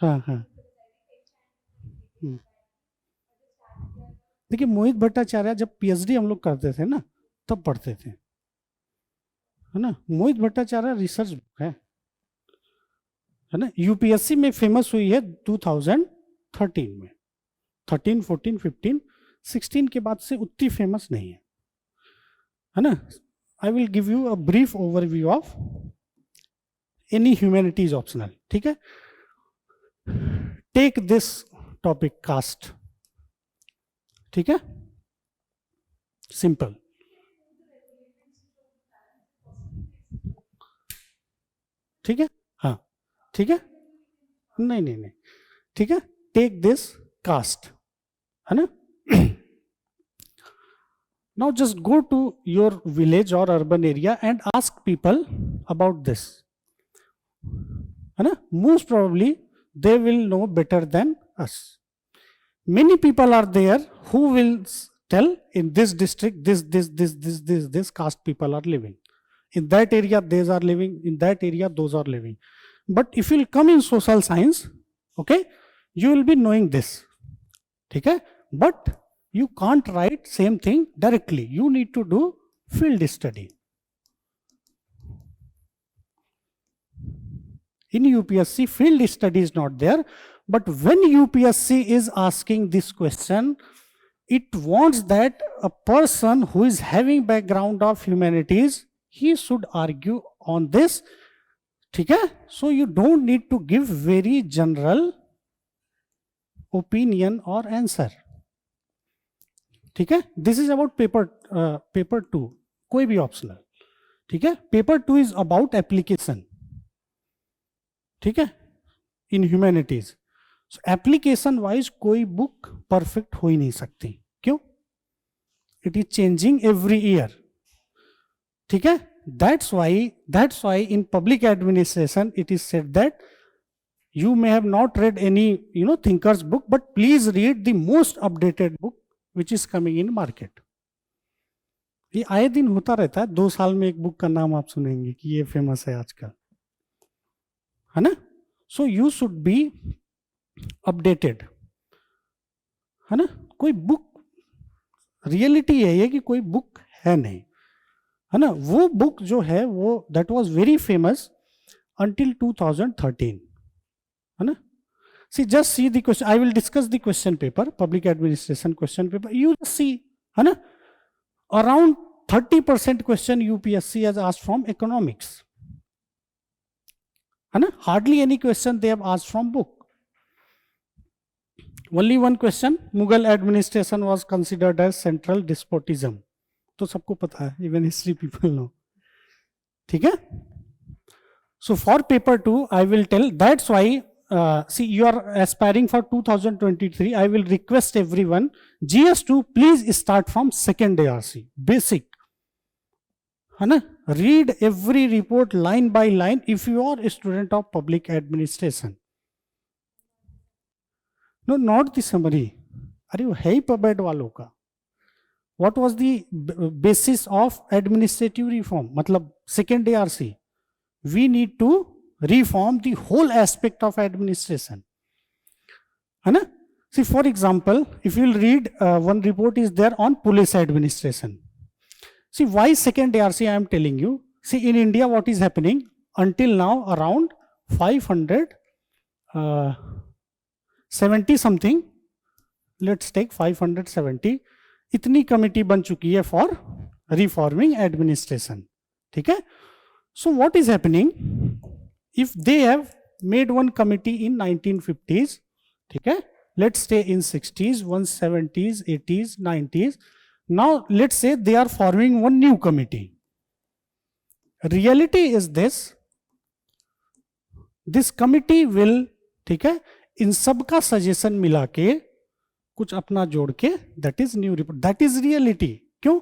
हाँ. देखिए मोहित भट्टाचार्य जब पीएचडी हम लोग करते थे ना तब पढ़ते थे, है ना. मोहित भट्टाचार्य रिसर्च बुक है ना. यूपीएससी में फेमस हुई है 2013 में. 13, 14, 15, 16 के बाद से उतनी फेमस नहीं है ना. I will give you a brief overview of any humanities optional. ठीक है, टेक दिस टॉपिक कास्ट. ठीक है, सिंपल. ठीक है, हाँ ठीक है, नहीं, ठीक है, टेक दिस कास्ट, है ना. Now just go to your village or urban area and ask people about this, है ना. Most probably they will know better than us. Many people are there who will tell in this district this caste people are living. In that area these are living, in that area those are living. But if you'll come in social science, okay, you will be knowing this. ठीक है, but you can't write same thing directly. You need to do field study. In UPSC, field study is not there, but when UPSC is asking this question, it wants that a person who is having background of humanities, he should argue on this. ठीक है, so you don't need to give very general opinion or answer. ठीक है, this is about paper 2, कोई भी optional. ठीक है, paper 2 is about application. ठीक है, इन ह्यूमैनिटीज. एप्लीकेशन वाइज कोई बुक परफेक्ट हो ही नहीं सकती. क्यों? It is changing every year. ठीक है, that's why in public administration it is said that you may have not read any thinkers book, but please read the most updated book which is coming in market. ये आए दिन होता रहता है. 2 साल में एक बुक का नाम आप सुनेंगे कि ये फेमस है आजकल, है ना. So you should be updated, है ना. कोई बुक, रियलिटी है ये कि कोई बुक है नहीं, है ना. वो बुक जो है वो that was very famous until 2013, है ना. See, just see the question. I will discuss the question paper, public administration question paper. You just see, है ना, around 30% question UPSC has asked from economics, है ना. Hardly any question they have asked from book. Only one question, Mughal administration was considered as central despotism. तो सबको पता है, even history people know. ठीक है. So for paper 2, I will tell. That's why see, you are aspiring for 2023. I will request everyone, GS2, please start from second ARC, basic. है ना? Read every report line by line if you are a student of public administration. No, not the summary. अरे वो है ही पबेड वालों का. What was the basis of administrative reform? मतलब second ARC. We need to reform the whole aspect of administration. है ना? See, for example, if you will read one report is there on police administration. See, why second ARC I am telling you. See, in India, what is happening? Until now, around 570 something, let's take 570, इतनी committee बन चुकी है for reforming administration. ठीक है? So what is happening? If they have made one committee in 1950s, ठीक है? Let's stay in 60s, 170s, 80s, 90s. Now let's say they are forming one new committee. Reality is this committee will, ठीक है, इन सब का suggestion मिला के कुछ अपना जोड़ के, that is new report. That is reality. क्यों?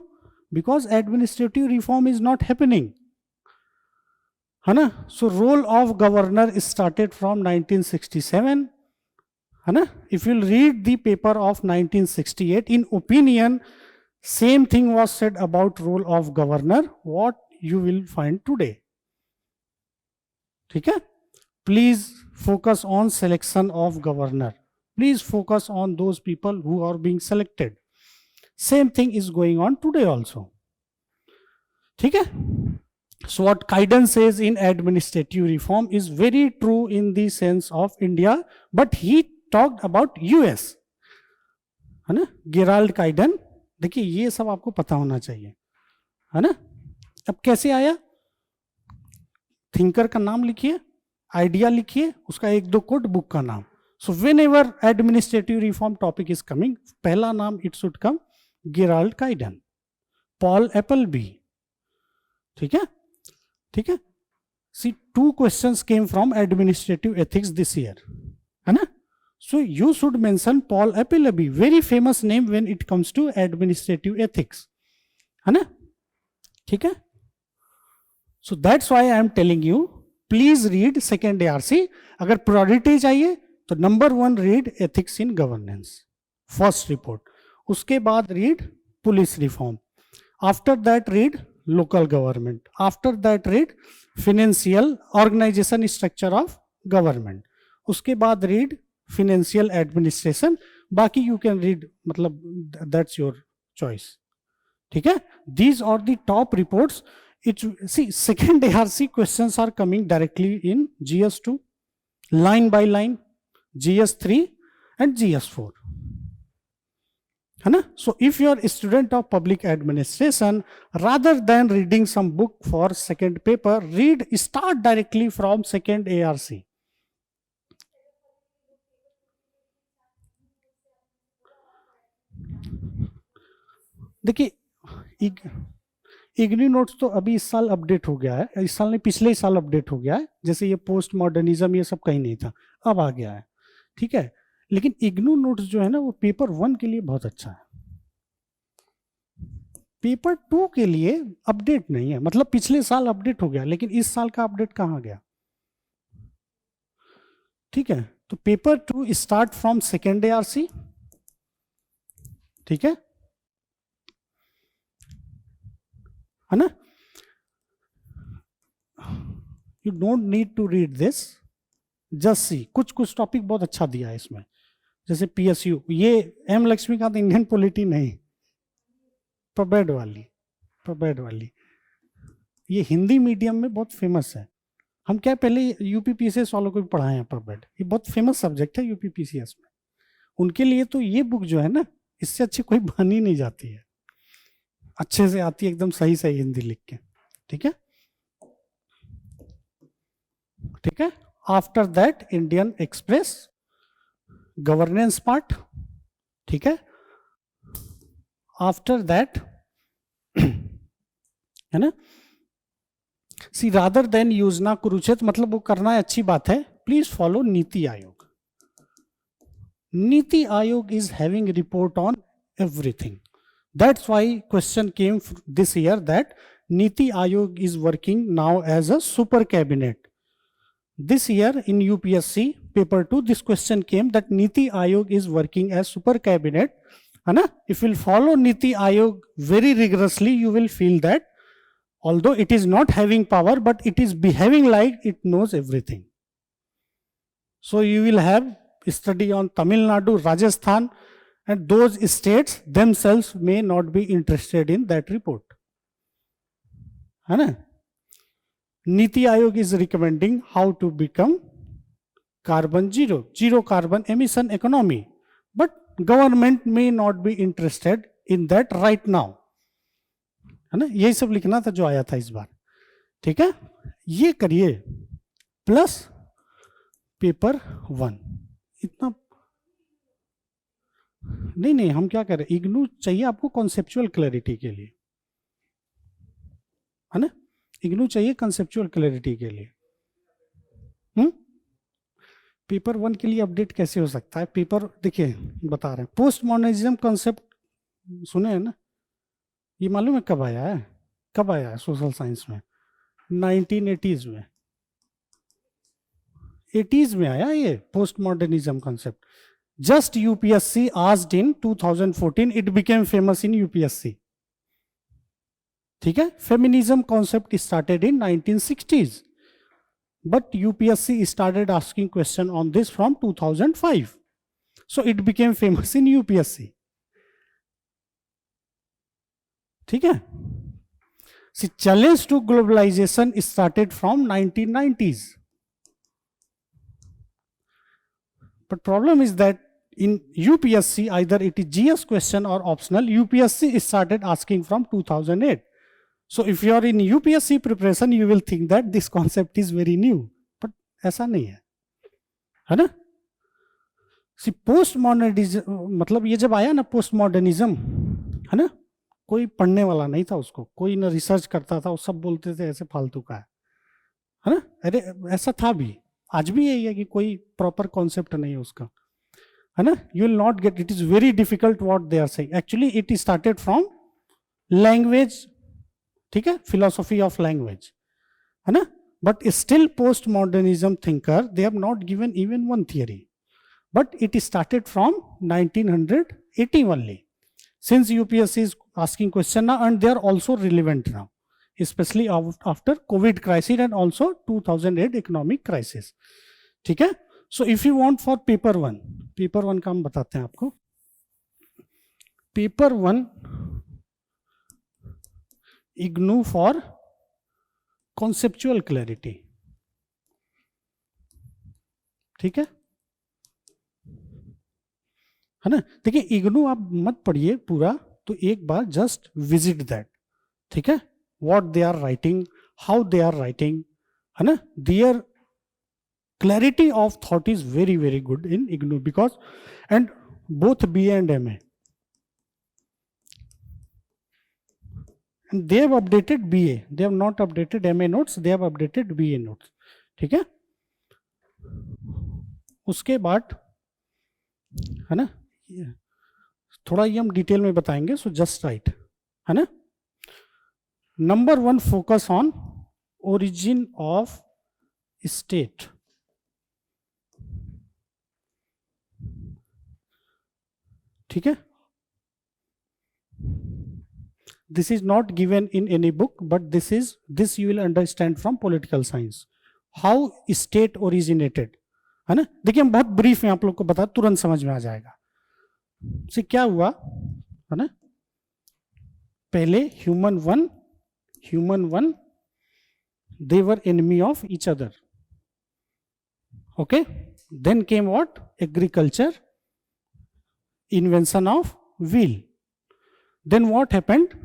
Because administrative reform is not happening. है ना? So role of governor is started from 1967. है ना? If you read the paper of 1968, in opinion, same thing was said about role of governor, what you will find today. ठीक है? Please focus on selection of governor. Please focus on those people who are being selected. Same thing is going on today also. ठीक है? So what Kaiden says in administrative reform is very true in the sense of India, but he talked about US. है ना? Gerald Kaiden. देखिए ये सब आपको पता होना चाहिए, है ना? अब कैसे आया? थिंकर का नाम लिखिए, आइडिया लिखिए, उसका एक दो कोट, बुक का नाम. So whenever administrative reform topic is coming, पहला नाम it should come Gerald Caiden, Paul Appleby. ठीक है? ठीक है? See 2 questions came from administrative ethics this year, है ना? So you should mention Paul Appleby, very famous name when it comes to administrative ethics, है ना? ठीक है? So that's why I am telling you, please read second ARC. अगर priority चाहिए तो number 1 read ethics in governance, first report. उसके बाद read police reform. After that read local government. After that read financial organization structure of government. उसके बाद read financial administration. बाकी you can read, मतलब that's your choice. ठीक है? These are the top reports. See, second ARC questions are coming directly in GS2, line by line, GS3 and GS4. है ना? So if you are a student of public administration, rather than reading some book for second paper, start directly from second ARC. देखिए इग्नी notes तो अभी इस साल update हो गया है, इस साल नहीं पिछले ही साल अपडेट हो गया है. जैसे ये पोस्ट मॉडर्निज्म ये सब कहीं नहीं था, अब आ गया है. ठीक है? लेकिन इग्नू नोट्स जो है ना वो पेपर 1 के लिए बहुत अच्छा है, पेपर 2 के लिए अपडेट नहीं है. मतलब पिछले साल अपडेट हो गया, लेकिन इस साल का अपडेट कहाँ गया? ठीक है? तो paper 2 start from second ARC. ठीक है? है ना? You don't need to read this, just see. कुछ टॉपिक बहुत अच्छा दिया है इसमें, जैसे PSU, ये M लक्ष्मीकांत इंडियन पॉलिटी नहीं, पबेड वाली ये हिंदी मीडियम में बहुत फेमस है. हम क्या पहले UPPCS वालों को भी पढ़ाए हैं पबेड, ये बहुत फेमस सब्जेक्ट है UPPCS में. उनके लिए तो ये बुक जो है ना, इससे अच्छी कोई बन ही नहीं जाती है, अच्छे से आती है, एकदम सही हिंदी लिख के. ठीक है? ठीक है? After that Indian express, governance part. ठीक है? आफ्टर दैट, है ना? सी रादर देन योजना कुरुक्षेत्र, मतलब वो करना है, अच्छी बात है, please follow NITI Aayog. Niti Ayog is having a report on everything. That's why question came this year that Niti Ayog is working now as a super cabinet. This year in UPSC paper 2 this question came that Niti Ayog is working as super cabinet. If you will follow Niti Ayog very rigorously, you will feel that although it is not having power, but it is behaving like it knows everything. So you will have study on Tamil Nadu, Rajasthan, and those states themselves may not be interested in that report. Niti Ayog is recommending how to become carbon zero carbon emission economy. But government may not be interested in that right now. है ना, यही सब लिखना था जो आया था इस बार. ठीक है, ये करिए प्लस पेपर 1. इतना नहीं, हम क्या करें, इग्नू चाहिए आपको कॉन्सेप्चुअल क्लैरिटी के लिए, है ना, इग्नू चाहिए कॉन्सेप्चुअल क्लैरिटी के लिए. पेपर 1 के लिए अपडेट कैसे हो सकता है? पेपर देखिए बता रहे हैं, पोस्ट मॉडर्निज्म कॉन्सेप्ट सुने हैं ना, ये मालूम है कब आया है? कब आया है सोशल साइंस में? 1980s में, 80s में आया ये post modernism concept. Just UPSC asked in 2014, it became famous in UPSC. ठीक है, feminism concept started in 1960s, but UPSC started asking question on this from 2005, so it became famous in UPSC. ठीक है, see, challenge to globalization started from 1990s, but problem is that in UPSC either it is GS question or optional. UPSC started asking from 2008. So if you are in UPSC preparation, you will think that this concept is very new, but ऐसा नहीं है ना. सी post modernism मतलब ये जब आया ना post modernism, है ना, कोई पढ़ने वाला नहीं था उसको, कोई ना रिसर्च करता था, वो सब बोलते थे ऐसे फालतू का है ना. अरे ऐसा था भी, आज भी यही है कि कोई प्रॉपर कॉन्सेप्ट नहीं है उसका, है ना. You will not get, it is very difficult what they are saying. Actually it started from language, ठीक है, फिलोसॉफी ऑफ लैंग्वेज, है ना. But still post modernism thinker they have not given even one theory, but it started from 1980 only. Since UPSC is asking question now, and they are also relevant now, especially after COVID crisis and also 2008 economic crisis. ठीक है. So if you want for paper 1 का हम बताते हैं आपको. Paper 1 IGNOU for conceptual clarity. ठीक है ना. देखिए इग्नू आप मत पढ़िए पूरा, तो एक बार जस्ट विजिट दैट. ठीक है, what they are writing, how they are writing, है ना. There clarity of thought is very very good in IGNOU, because and both BA and MA. They have updated BA, they have not updated MA notes, they have updated BA notes. ठीक है, उसके बाद है ना, थोड़ा ये हम डिटेल में बताएंगे, सो जस्ट राइट, है ना. Number 1 focus on origin of state. ठीक है, this is not given in any book, but this you will understand from political science, how state originated, है ना. देखिए हम बहुत ब्रीफ में आप लोग को बता, तुरंत समझ में आ जाएगा. से क्या हुआ, है ना, पहले human one they were enemy of each other. Okay, then came what? Agriculture, invention of wheel. Then what happened?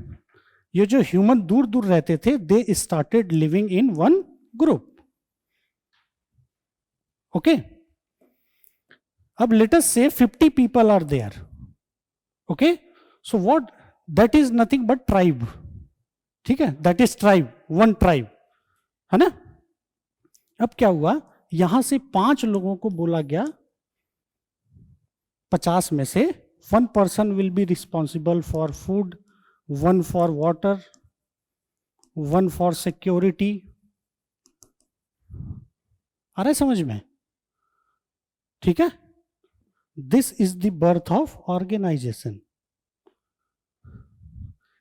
ये जो ह्यूमन दूर दूर रहते थे, they started living in one group. Okay, अब let us say 50 people are there. Okay, so what, that is nothing but tribe. ठीक है, that is tribe, one tribe, है ना. अब क्या हुआ, यहां से 5 लोगों को बोला गया 50 में से 1 person will be responsible for food, 1 for water, 1 for security. आ रहा है समझ में? ठीक है, this is the birth of organization.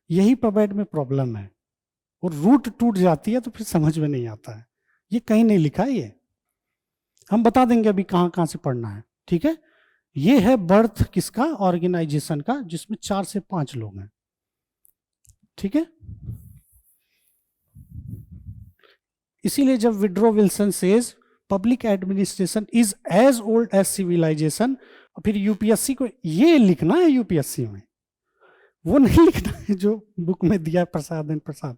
यही पबेड में प्रॉब्लम है, और रूट टूट जाती है तो फिर समझ में नहीं आता है। ये कहीं नहीं लिखा है, ये हम बता देंगे अभी कहां कहां से पढ़ना है। ठीक है, ये है बर्थ किसका? ऑर्गेनाइजेशन का, जिसमें 4 से 5 लोग हैं। ठीक है, इसीलिए जब Woodrow Wilson says public administration is as old as civilisation, फिर यूपीएससी को ये लिखना है, यूपीएससी में वो नहीं लिखना है जो बुक में दिया है प्रसाद एंड प्रसाद।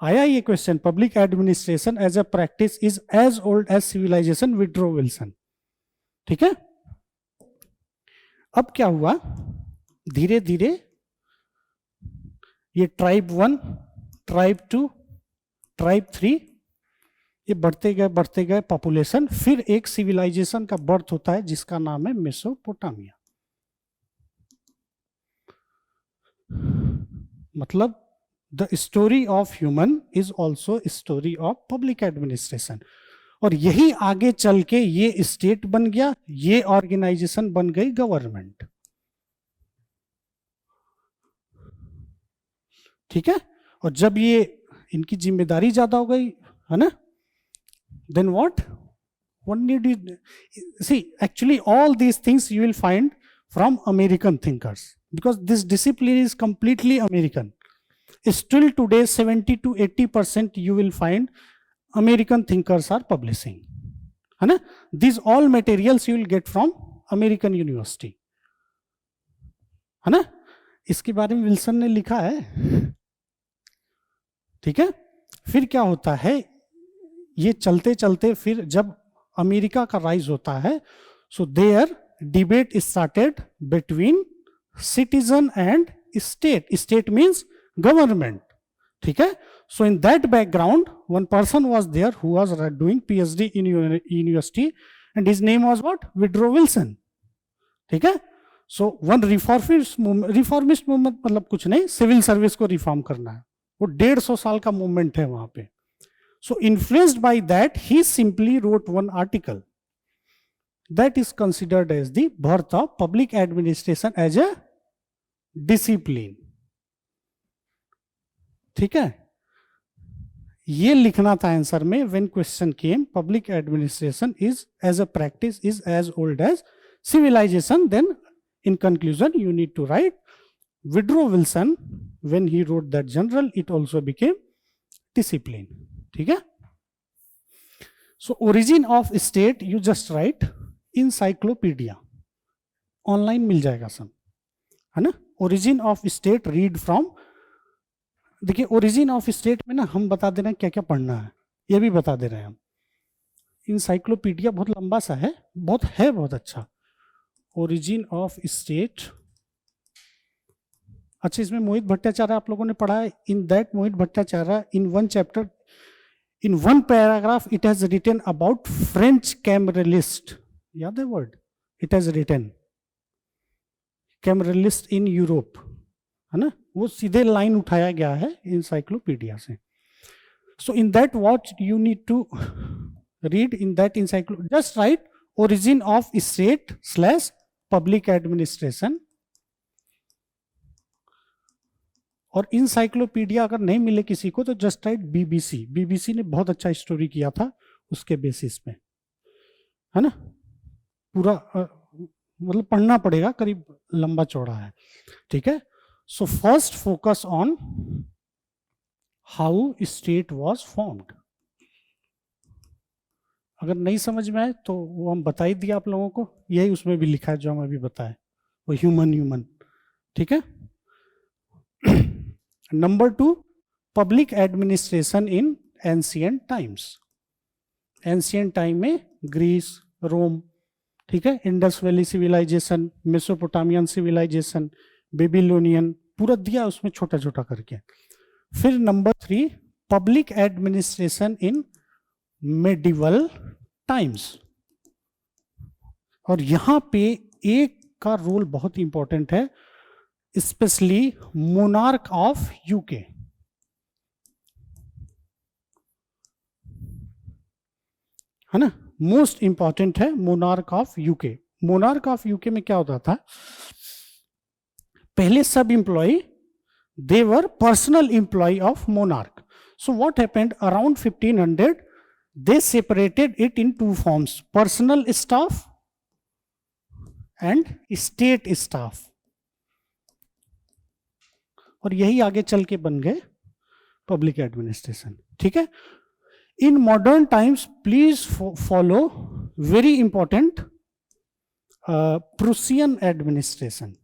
आया ये question, public administration as a practice is as old as civilisation, Woodrow Wilson. ठीक है, अब क्या हुआ, धीरे धीरे ये ट्राइब 1, ट्राइब 2, ट्राइब 3, ये बढ़ते गए पॉपुलेशन, फिर एक सिविलाइजेशन का बर्थ होता है जिसका नाम है मेसोपोटामिया। मतलब the story of human is also story of public administration. और यही आगे चल के ये स्टेट बन गया, ये ऑर्गेनाइजेशन बन गई गवर्नमेंट। ठीक है, और जब ये इनकी जिम्मेदारी ज्यादा हो गई है ना, then what need you see? Actually all these things you will find from American thinkers, because this discipline is completely American. Still today 70 to 80% you will find American thinkers are publishing, है ना? These all materials you will get from American University, है ना? इसके बारे में Wilson ने लिखा है। ठीक है, फिर क्या होता है, ये चलते चलते फिर जब अमेरिका का राइज होता है, so there debate started between citizen and state. State means government. ठीक है, so in that background one person was there who was doing PhD in university and his name was what? Woodrow Wilson. ठीक है, so one reformist movement मतलब कुछ नहीं, civil service को reform करना है, वो 150 साल का मूवमेंट है वहां पे। So influenced by that, he simply wrote one article that is considered as the birth of public administration as a discipline. ठीक है, ये लिखना था आंसर में when question came, public administration is as a practice is as old as civilization. Then in conclusion you need to write Woodrow Wilson, when he wrote that general, it also became discipline. ठीक है, so origin of state you just write encyclopedia, online मिल जाएगा सब, है ना? Origin of state read from, देखिए origin of state में ना हम बता दे रहे हैं क्या क्या पढ़ना है, ये भी बता दे रहे हैं हम। इंसाइक्लोपीडिया बहुत लंबा सा है, बहुत अच्छा। ओरिजिन ऑफ स्टेट, अच्छा इसमें मोहित भट्टाचार्य आप लोगों ने पढ़ा है। In that Mohit Bhattacharya in one chapter, in one paragraph it has written about French cameralist, याद है word? it has written cameralist in Europe, है ना? वो सीधे लाइन उठाया गया है इंसाइक्लोपीडिया से। so in that what you need to read in that encyclopedia, just write origin of state / public administration। और इंसाइक्लोपीडिया अगर नहीं मिले किसी को तो जस्ट राइट बीबीसी। बीबीसी ने बहुत अच्छा स्टोरी किया था उसके बेसिस पे, है ना? पूरा मतलब पढ़ना पड़ेगा, करीब लंबा चौड़ा है। ठीक है, so first focus on how state was formed. अगर नहीं समझ में आए तो वो हम बता ही दिया आप लोगों को, यही उसमें भी लिखा है जो हम अभी बताए, वो ह्यूमन। ठीक है, number 2, public administration in ancient times. Ancient time में ग्रीस, रोम, ठीक है, Indus valley civilisation, Mesopotamian civilisation, Babylonian, पूरा दिया उसमें छोटा छोटा करके। फिर number 3, public administration in medieval times. और यहां पे एक का रोल बहुत इंपॉर्टेंट है, स्पेशली मोनार्क ऑफ यूके। है ना, मोस्ट इंपॉर्टेंट है monarch of UK. Monarch of UK में क्या होता था, पहले सब employ they were personal employ of monarch. So what happened around 1500 they separated it in two forms, personal staff and state staff, और यही आगे चल के बन गए पब्लिक एडमिनिस्ट्रेशन। ठीक है, in modern times please follow very important Prussian administration.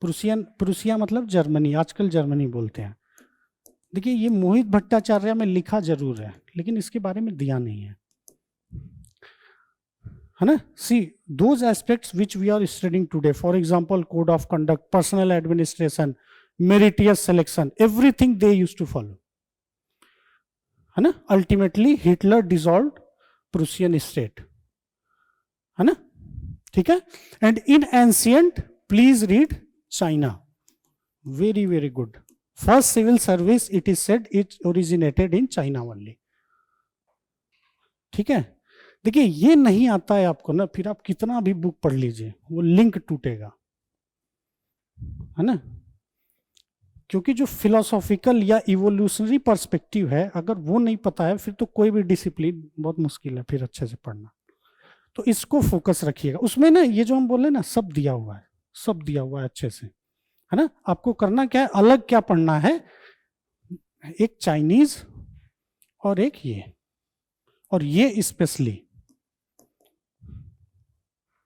Prussia मतलब जर्मनी, आजकल जर्मनी बोलते हैं। देखिए ये मोहित भट्टाचार्य में लिखा जरूर है लेकिन इसके बारे में दिया नहीं है ना। See those aspects which we are studying today, for example code of conduct, personal administration, meritorious selection, everything they used to follow, है ना। Ultimately Hitler dissolved Prussian state, है ना। ठीक है, and in ancient please read China, very very good. First civil service it is said it originated in China only. ठीक है, देखिए ये नहीं आता है आपको ना, फिर आप कितना भी बुक पढ़ लीजिए वो लिंक टूटेगा, है ना। क्योंकि जो फिलोसॉफिकल या इवोल्यूशनरी पर्सपेक्टिव है अगर वो नहीं पता है फिर तो कोई भी डिसिप्लिन बहुत मुश्किल है फिर अच्छे से पढ़ना। तो इसको फोकस रखिएगा। उसमें ना ये जो हम बोले ना सब दिया हुआ है, सब दिया हुआ है अच्छे से, है ना। आपको करना क्या है, अलग क्या पढ़ना है, एक चाइनीज और एक ये, और ये स्पेशली,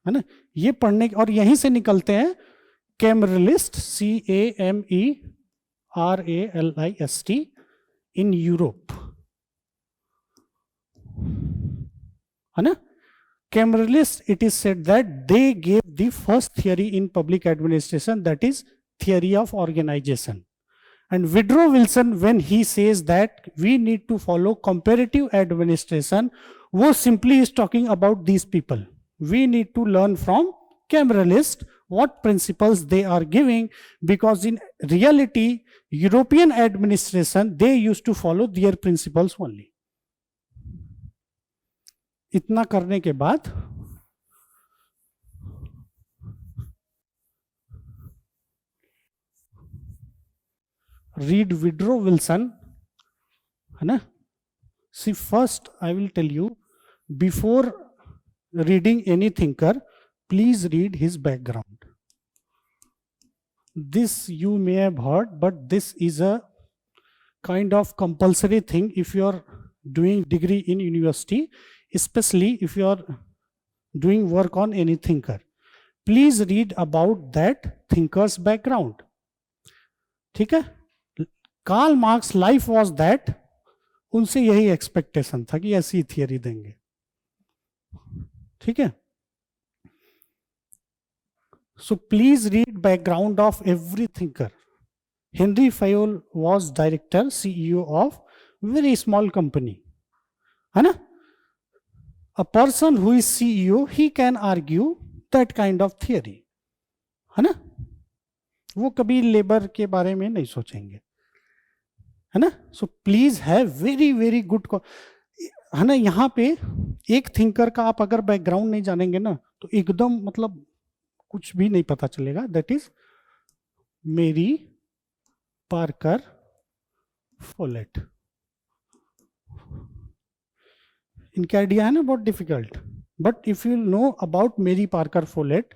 है ना, ये पढ़ने। और यहीं से निकलते हैं कैमरलिस्ट, CAMERALIST इन यूरोप, है ना। Cameralists, it is said that they gave the first theory in public administration, that is theory of organization. And Woodrow Wilson, when he says that we need to follow comparative administration, वो simply is talking about these people. We need to learn from Cameralists what principles they are giving, because in reality, European administration, they used to follow their principles only. इतना करने के बाद read withdraw Wilson, है ना। See first I will tell you, before reading any thinker please read his background. This you may have heard but this is a kind of compulsory thing if you are doing degree in university, especially if you are doing work on any thinker. Please read about that thinker's background. ठीक है, Karl Marx life was that, उनसे यही expectation था कि ऐसी theory देंगे। ठीक है, so please read background of every thinker. Henry Fayol was director CEO of very small company, है ना। A person who is CEO, he can argue that kind of theory, है ना। वो कभी लेबर के बारे में नहीं सोचेंगे, है ना। So please have very very good, है ना। यहाँ पे एक थिंकर का आप अगर बैकग्राउंड नहीं जानेंगे ना तो एकदम मतलब कुछ भी नहीं पता चलेगा। दैट इज मेरी पार्कर फोलेट। इनका आइडिया है ना बहुत difficult, but if you know about मेरी Parker folate,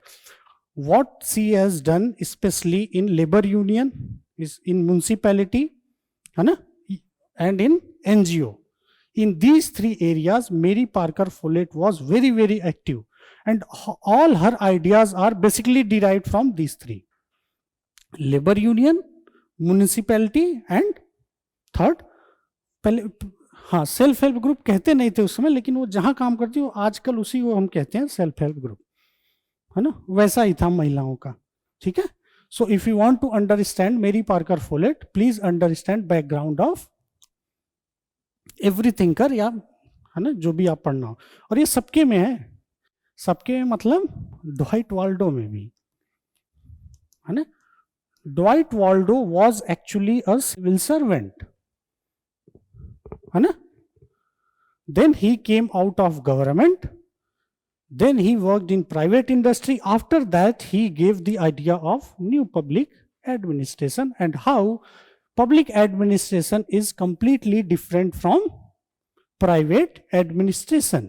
what she has done especially in labor union, is in municipality, है ना, and in NGO. In these three areas, Mary Parker Follett was very, very active, and all her ideas are basically derived from these three: labor union, municipality, and third, हाँ self help group कहते नहीं थे उस समय, लेकिन वो जहाँ काम करती वो आजकल उसी को हम कहते हैं सेल्फ हेल्प ग्रुप, है ना। वैसा ही था महिलाओं का। ठीक है, so if you want to understand Mary Parker Follett, please understand background of every thinker, या है ना, जो भी आप पढ़ना हो। और ये सबके में है, सबके में मतलब ड्वाइट वाल्डो में भी है ना। Dwight Waldo was actually a civil servant, है ना। Then he came out of government, then he worked in private industry. After that he gave the idea of new public administration and how public administration is completely different from private administration.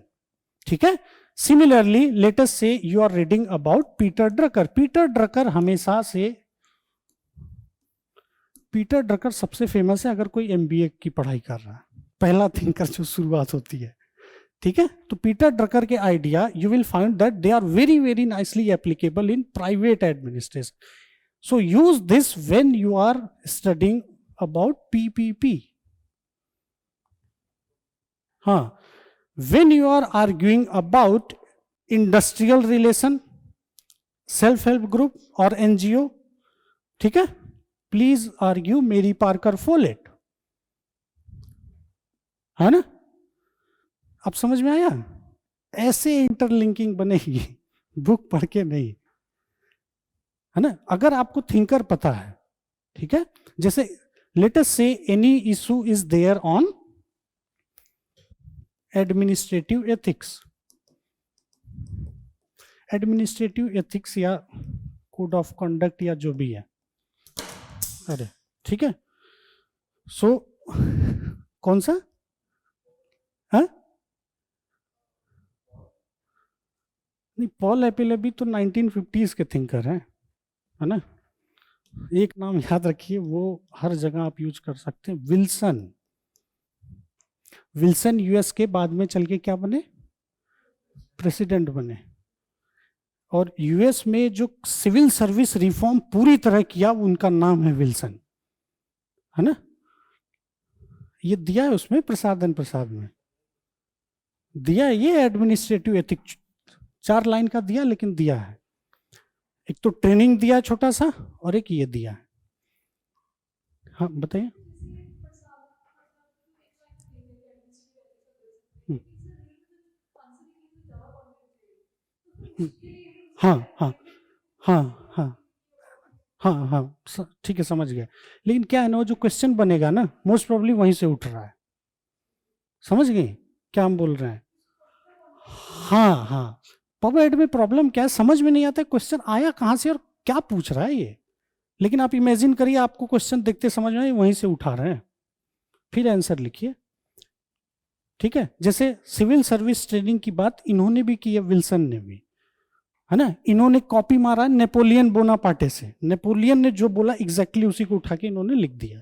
ठीक है। Similarly, let us say you are reading about Peter Drucker. Peter Drucker हमेशा से, Peter Drucker सबसे famous है अगर कोई MBA की पढ़ाई कर रहा है, पहला थिंकर जो शुरुआत होती है, ठीक है। तो पीटर ड्रकर के idea you will find that they are very very nicely applicable in private administration. So use this when you are studying about PPP. हाँ, when you are arguing about industrial relation, self help group और NGO, ठीक है, please argue Mary Parker Follett, है ना. अब समझ में आया? ऐसे इंटरलिंकिंग बनेगी, बुक पढ़ के नहीं, है ना. अगर आपको थिंकर पता है, ठीक है, जैसे let us say any issue is there on administrative ethics, administrative ethics या कोड ऑफ कंडक्ट या जो भी है, अरे ठीक है. सो कौन सा है? नहीं, पॉल एपिलेबी तो 1950s के थिंकर हैं, है ना. एक नाम याद रखिए, वो हर जगह आप यूज कर सकते हैं, विल्सन. विल्सन यूएस के बाद में चल के क्या बने? प्रेसिडेंट बने. और यूएस में जो सिविल सर्विस रिफॉर्म पूरी तरह किया, उनका नाम है विल्सन, है ना. ये दिया है उसमें, प्रसाद एंड प्रसाद में दिया है ये एडमिनिस्ट्रेटिव एथिक्स, 4 लाइन का दिया, लेकिन दिया है. एक तो ट्रेनिंग दिया छोटा सा, और एक ये दिया है. हाँ बताइए. हाँ हाँ हाँ हाँ हाँ हाँ, ठीक है, समझ गए. लेकिन क्या है ना, जो क्वेश्चन बनेगा ना, मोस्ट प्रोबेबली वहीं से उठ रहा है. समझ गए क्या हम बोल रहे हैं? हाँ हाँ. पबएड में प्रॉब्लम क्या है, समझ में नहीं आता क्वेश्चन आया कहाँ से और क्या पूछ रहा है ये. लेकिन आप इमेजिन करिए, आपको क्वेश्चन देखते समझ में, वहीं से उठा रहे हैं, फिर आंसर लिखिए. ठीक है. जैसे सिविल सर्विस ट्रेनिंग की बात इन्होंने भी की है, विल्सन ने भी, है ना. इन्होंने कॉपी मारा नेपोलियन बोनापार्टे से, नेपोलियन ने जो बोला एग्जैक्टली उसी को उठा के इन्होंने लिख दिया,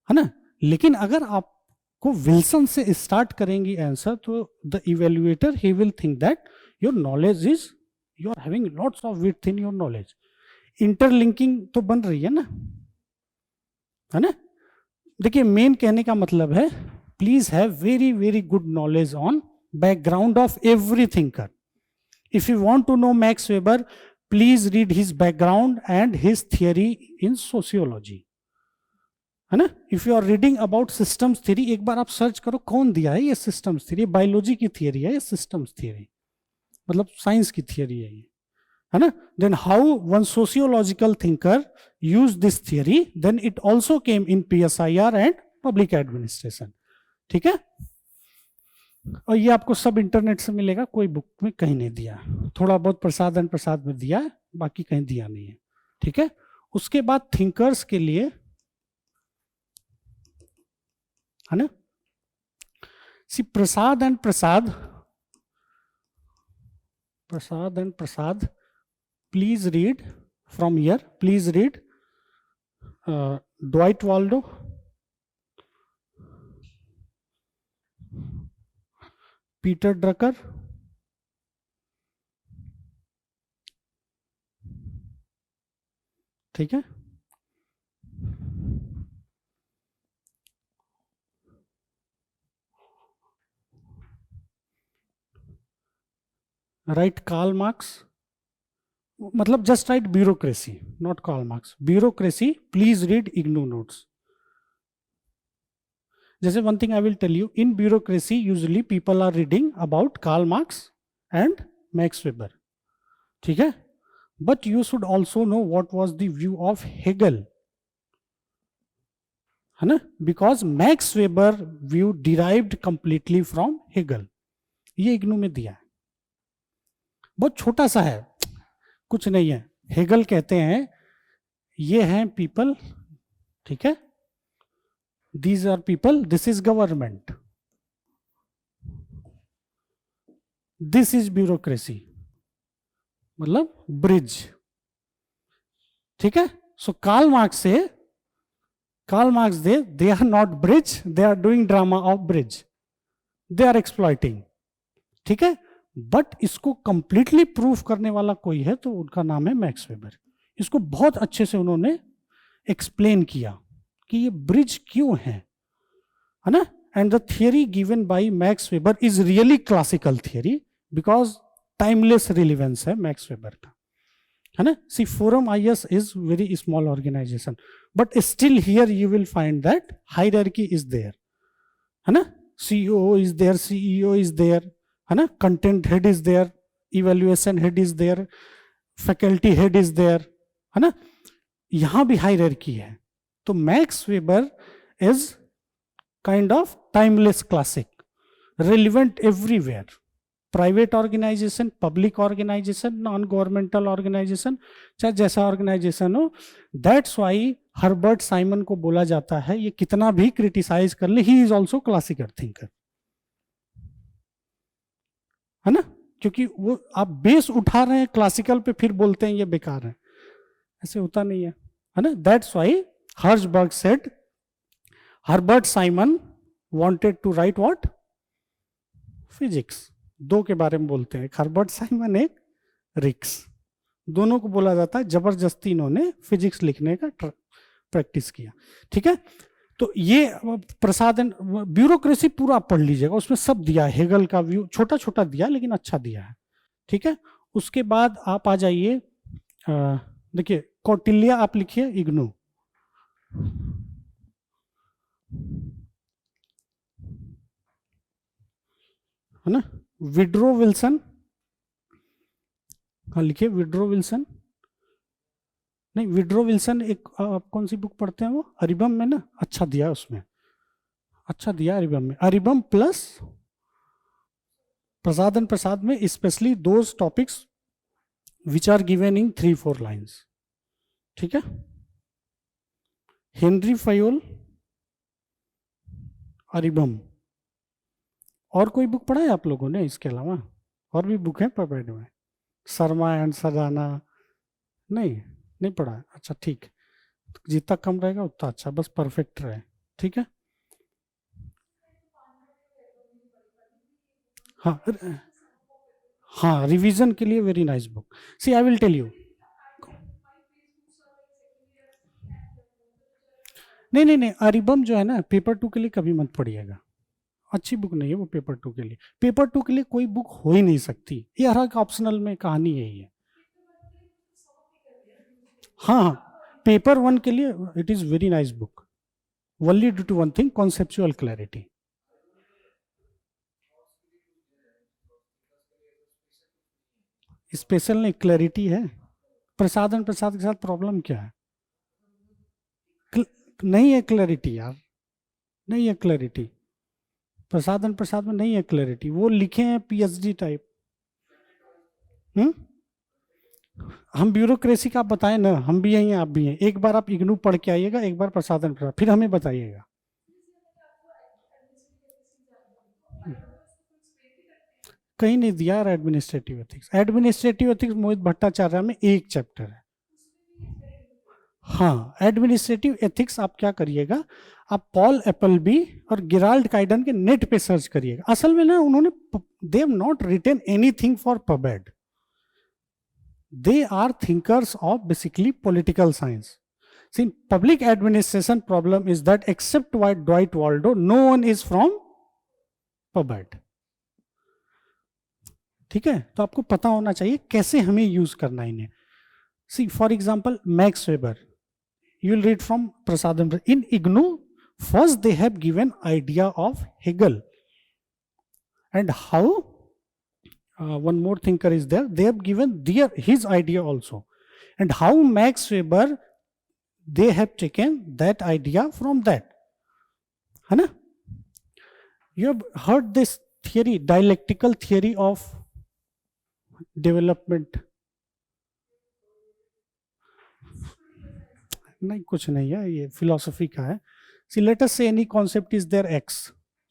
है ना. लेकिन अगर आपको विल्सन से स्टार्ट करेंगी आंसर, तो the evaluator he will think that your knowledge is, you are having lots of width in your knowledge. Interlinking तो बन रही है ना, है ना. देखिए, मेन कहने का मतलब है, please have very very good knowledge on background of every thinker. If you want to know Max Weber, please read his background and his theory in sociology, है ना. If you are reading about systems theory, एक बार आप search करो कौन दिया है ये systems theory. Biology की थियरी है ये systems theory, मतलब साइंस की थियरी है ये, है ना. Then how one sociological thinker used this theory, then it also came in PSIR and public administration. ठीक है. और ये आपको सब इंटरनेट से मिलेगा, कोई बुक में कहीं नहीं दिया. थोड़ा बहुत प्रसाद एंड प्रसाद में दिया है, बाकी कहीं दिया नहीं है. ठीक है. उसके बाद थिंकर्स के लिए, है ना, see Prasad and Prasad, Prasad and Prasad, please read from here, please read Dwight Waldo, Peter Drucker, ठीक है. राइट कार्ल मार्क्स, मतलब just write bureaucracy, not Karl Marx, bureaucracy. Please read IGNOU notes. जैसे one thing I will tell you, in bureaucracy usually people are reading about Karl Marx and Max Weber, ठीक है, but you should also know what was the view of Hegel, है ना, because max weber view derived completely from Hegel. ये इग्नू में दिया है, बहुत छोटा सा है, कुछ नहीं है। हेगल कहते हैं ये हैं पीपल, ठीक है, these are people, this is government, this is bureaucracy, मतलब ब्रिज, ठीक है। So Karl Marx they are not bridge, they are doing drama of bridge, they are exploiting, ठीक है। बट इसको कंप्लीटली प्रूफ करने वाला कोई है तो उनका नाम है मैक्स वेबर। इसको बहुत अच्छे से उन्होंने एक्सप्लेन किया कि ये ब्रिज क्यों है ना। And the theory given by Max Weber is really classical theory, because timeless relevance है मैक्स वेबर का, है ना। See ForumIAS is very small organisation, but still here you will find that hierarchy is there, है ना। CEO is there, CEO is there, है ना, content head is there, evaluation head is there, faculty head is there, है ना। यहां भी hierarchy है। तो max Weber is kind of timeless classic, relevant everywhere, private organisation, public organisation, non governmental organisation, चाहे जैसा ऑर्गेनाइजेशन हो। दैट्स वाई हर्बर्ट साइमन को बोला जाता है ये कितना भी क्रिटिसाइज कर ले, ही इज ऑल्सो क्लासिकल थिंकर, है ना, क्योंकि वो आप बेस उठा रहे हैं क्लासिकल पे फिर बोलते हैं ये बेकार है, ऐसे होता नहीं है ना। That's why Herzberg said Herbert Simon wanted to write what, physics. दो के बारे में बोलते हैं, एक हर्बर्ट साइमन, एक रिक्स, दोनों को बोला जाता है जबरदस्ती इन्होंने फिजिक्स लिखने का प्रैक्टिस किया, ठीक है। तो ये प्रसादन ब्यूरोक्रेसी पूरा पढ़ लीजिएगा, उसमें सब दिया है, हेगल का व्यू छोटा छोटा दिया लेकिन अच्छा दिया है, ठीक है। उसके बाद आप आ जाइए, देखिए कौटिल्य आप लिखिए, इग्नू, है ना। विड्रो विल्सन, हाँ लिखिए विड्रो विल्सन, नहीं विड्रो विल्सन एक आप कौन सी बुक पढ़ते हैं वो, अरिबम में ना, अच्छा दिया उसमें, अच्छा दिया अरिबम में, अरिबम प्लस प्रसाद में, specially those topics which are given in 3-4 lines, ठीक है। Henri Fayol, Aribam. और कोई बुक पढ़ा है आप लोगों ने इसके अलावा? और भी बुक है पढ़ने में, शर्मा एंड सजाना, नहीं पढ़ा है, अच्छा ठीक, जितना कम रहेगा उतना अच्छा, बस परफेक्ट रहे, ठीक है। हाँ रिवीजन के लिए very nice book. See I will tell you, नहीं अरिबम जो है ना पेपर 2 के लिए कभी मत पढ़िएगा, अच्छी बुक नहीं है वो पेपर 2 के लिए। पेपर 2 के लिए कोई बुक हो ही नहीं सकती, ये हर एक ऑप्शनल में कहानी यही है। हाँ पेपर 1 के लिए it is very nice book, only due to one thing, conceptual clarity. Special नहीं, क्लैरिटी है। प्रसाद के साथ प्रॉब्लम क्या है? नहीं है क्लैरिटी यार, नहीं है क्लैरिटी, प्रसाद में नहीं है क्लैरिटी, वो लिखे हैं PhD टाइप। हम ब्यूरोक्रेसी का बताएं ना, हम भी हैं आप भी हैं, एक बार आप इग्नू पढ़ के आइएगा, एक बार प्रसाद फिर हमें बताइएगा। कहीं नहीं दिया यार एडमिनिस्ट्रेटिव एथिक्स मोहित भट्टाचार्य में एक चैप्टर है। हाँ एडमिनिस्ट्रेटिव एथिक्स आप क्या करिएगा, आप पॉल एप्पलबी और गिराल्ड काइडन के नेट पे सर्च करिएगा। असल में ना उन्होंने they have not written anything for PubAd, they are thinkers of basically political science. See, public administration problem is that except Dwight Waldo, no one is from PubMed. ठीक है, तो आपको पता होना चाहिए कैसे हमें यूज करना है इन्हें। See, for example, Max Weber, you will read from Prasadam in IGNU First, they have given idea of Hegel and how one more thinker is there. They have given his idea also, and how Max Weber they have taken that idea from that. है ना? You have heard this theory, dialectical theory of development. नहीं, कुछ नहीं है, ये philosophy का है. See, let us say any concept is there X.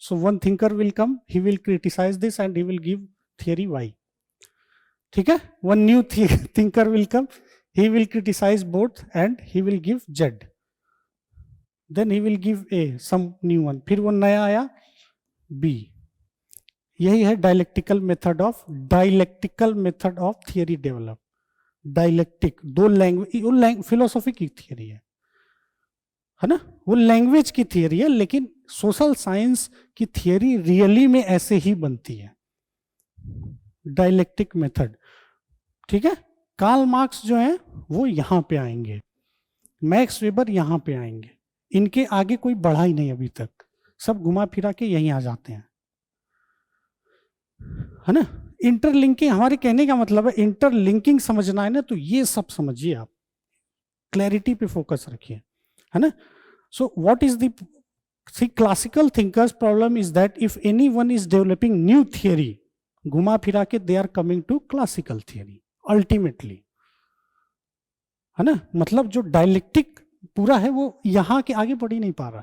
So one thinker will come, he will criticize this and he will give theory Y. ठीक है? One new thinker will come, he will criticize both and he will give Z. Then he will give A, some new one. फिर वो नया आया B. यही है dialectical method of theory develop. Dialectic, दो language, philosophy की theory है ना? वो लैंग्वेज की थियरी है, लेकिन सोशल साइंस की थियरी रियली में ऐसे ही बनती है, डायलेक्टिक मेथड. ठीक है? कार्ल मार्क्स जो है वो यहां पे आएंगे, मैक्स वेबर यहां पे आएंगे, इनके आगे कोई बढ़ा ही नहीं अभी तक, सब घुमा फिरा के यहीं आ जाते हैं, है ना? इंटरलिंकिंग, हमारे कहने का मतलब है इंटरलिंकिंग समझना है ना, तो ये सब समझिए आप, क्लैरिटी पे फोकस रखिए, है ना? So what is the classical thinkers problem is that if any one is developing new theory, घुमा फिरा के they are coming to classical theory ultimately, है ना? मतलब जो डायलेक्टिक पूरा है वो यहां के आगे बढ़ ही नहीं पा रहा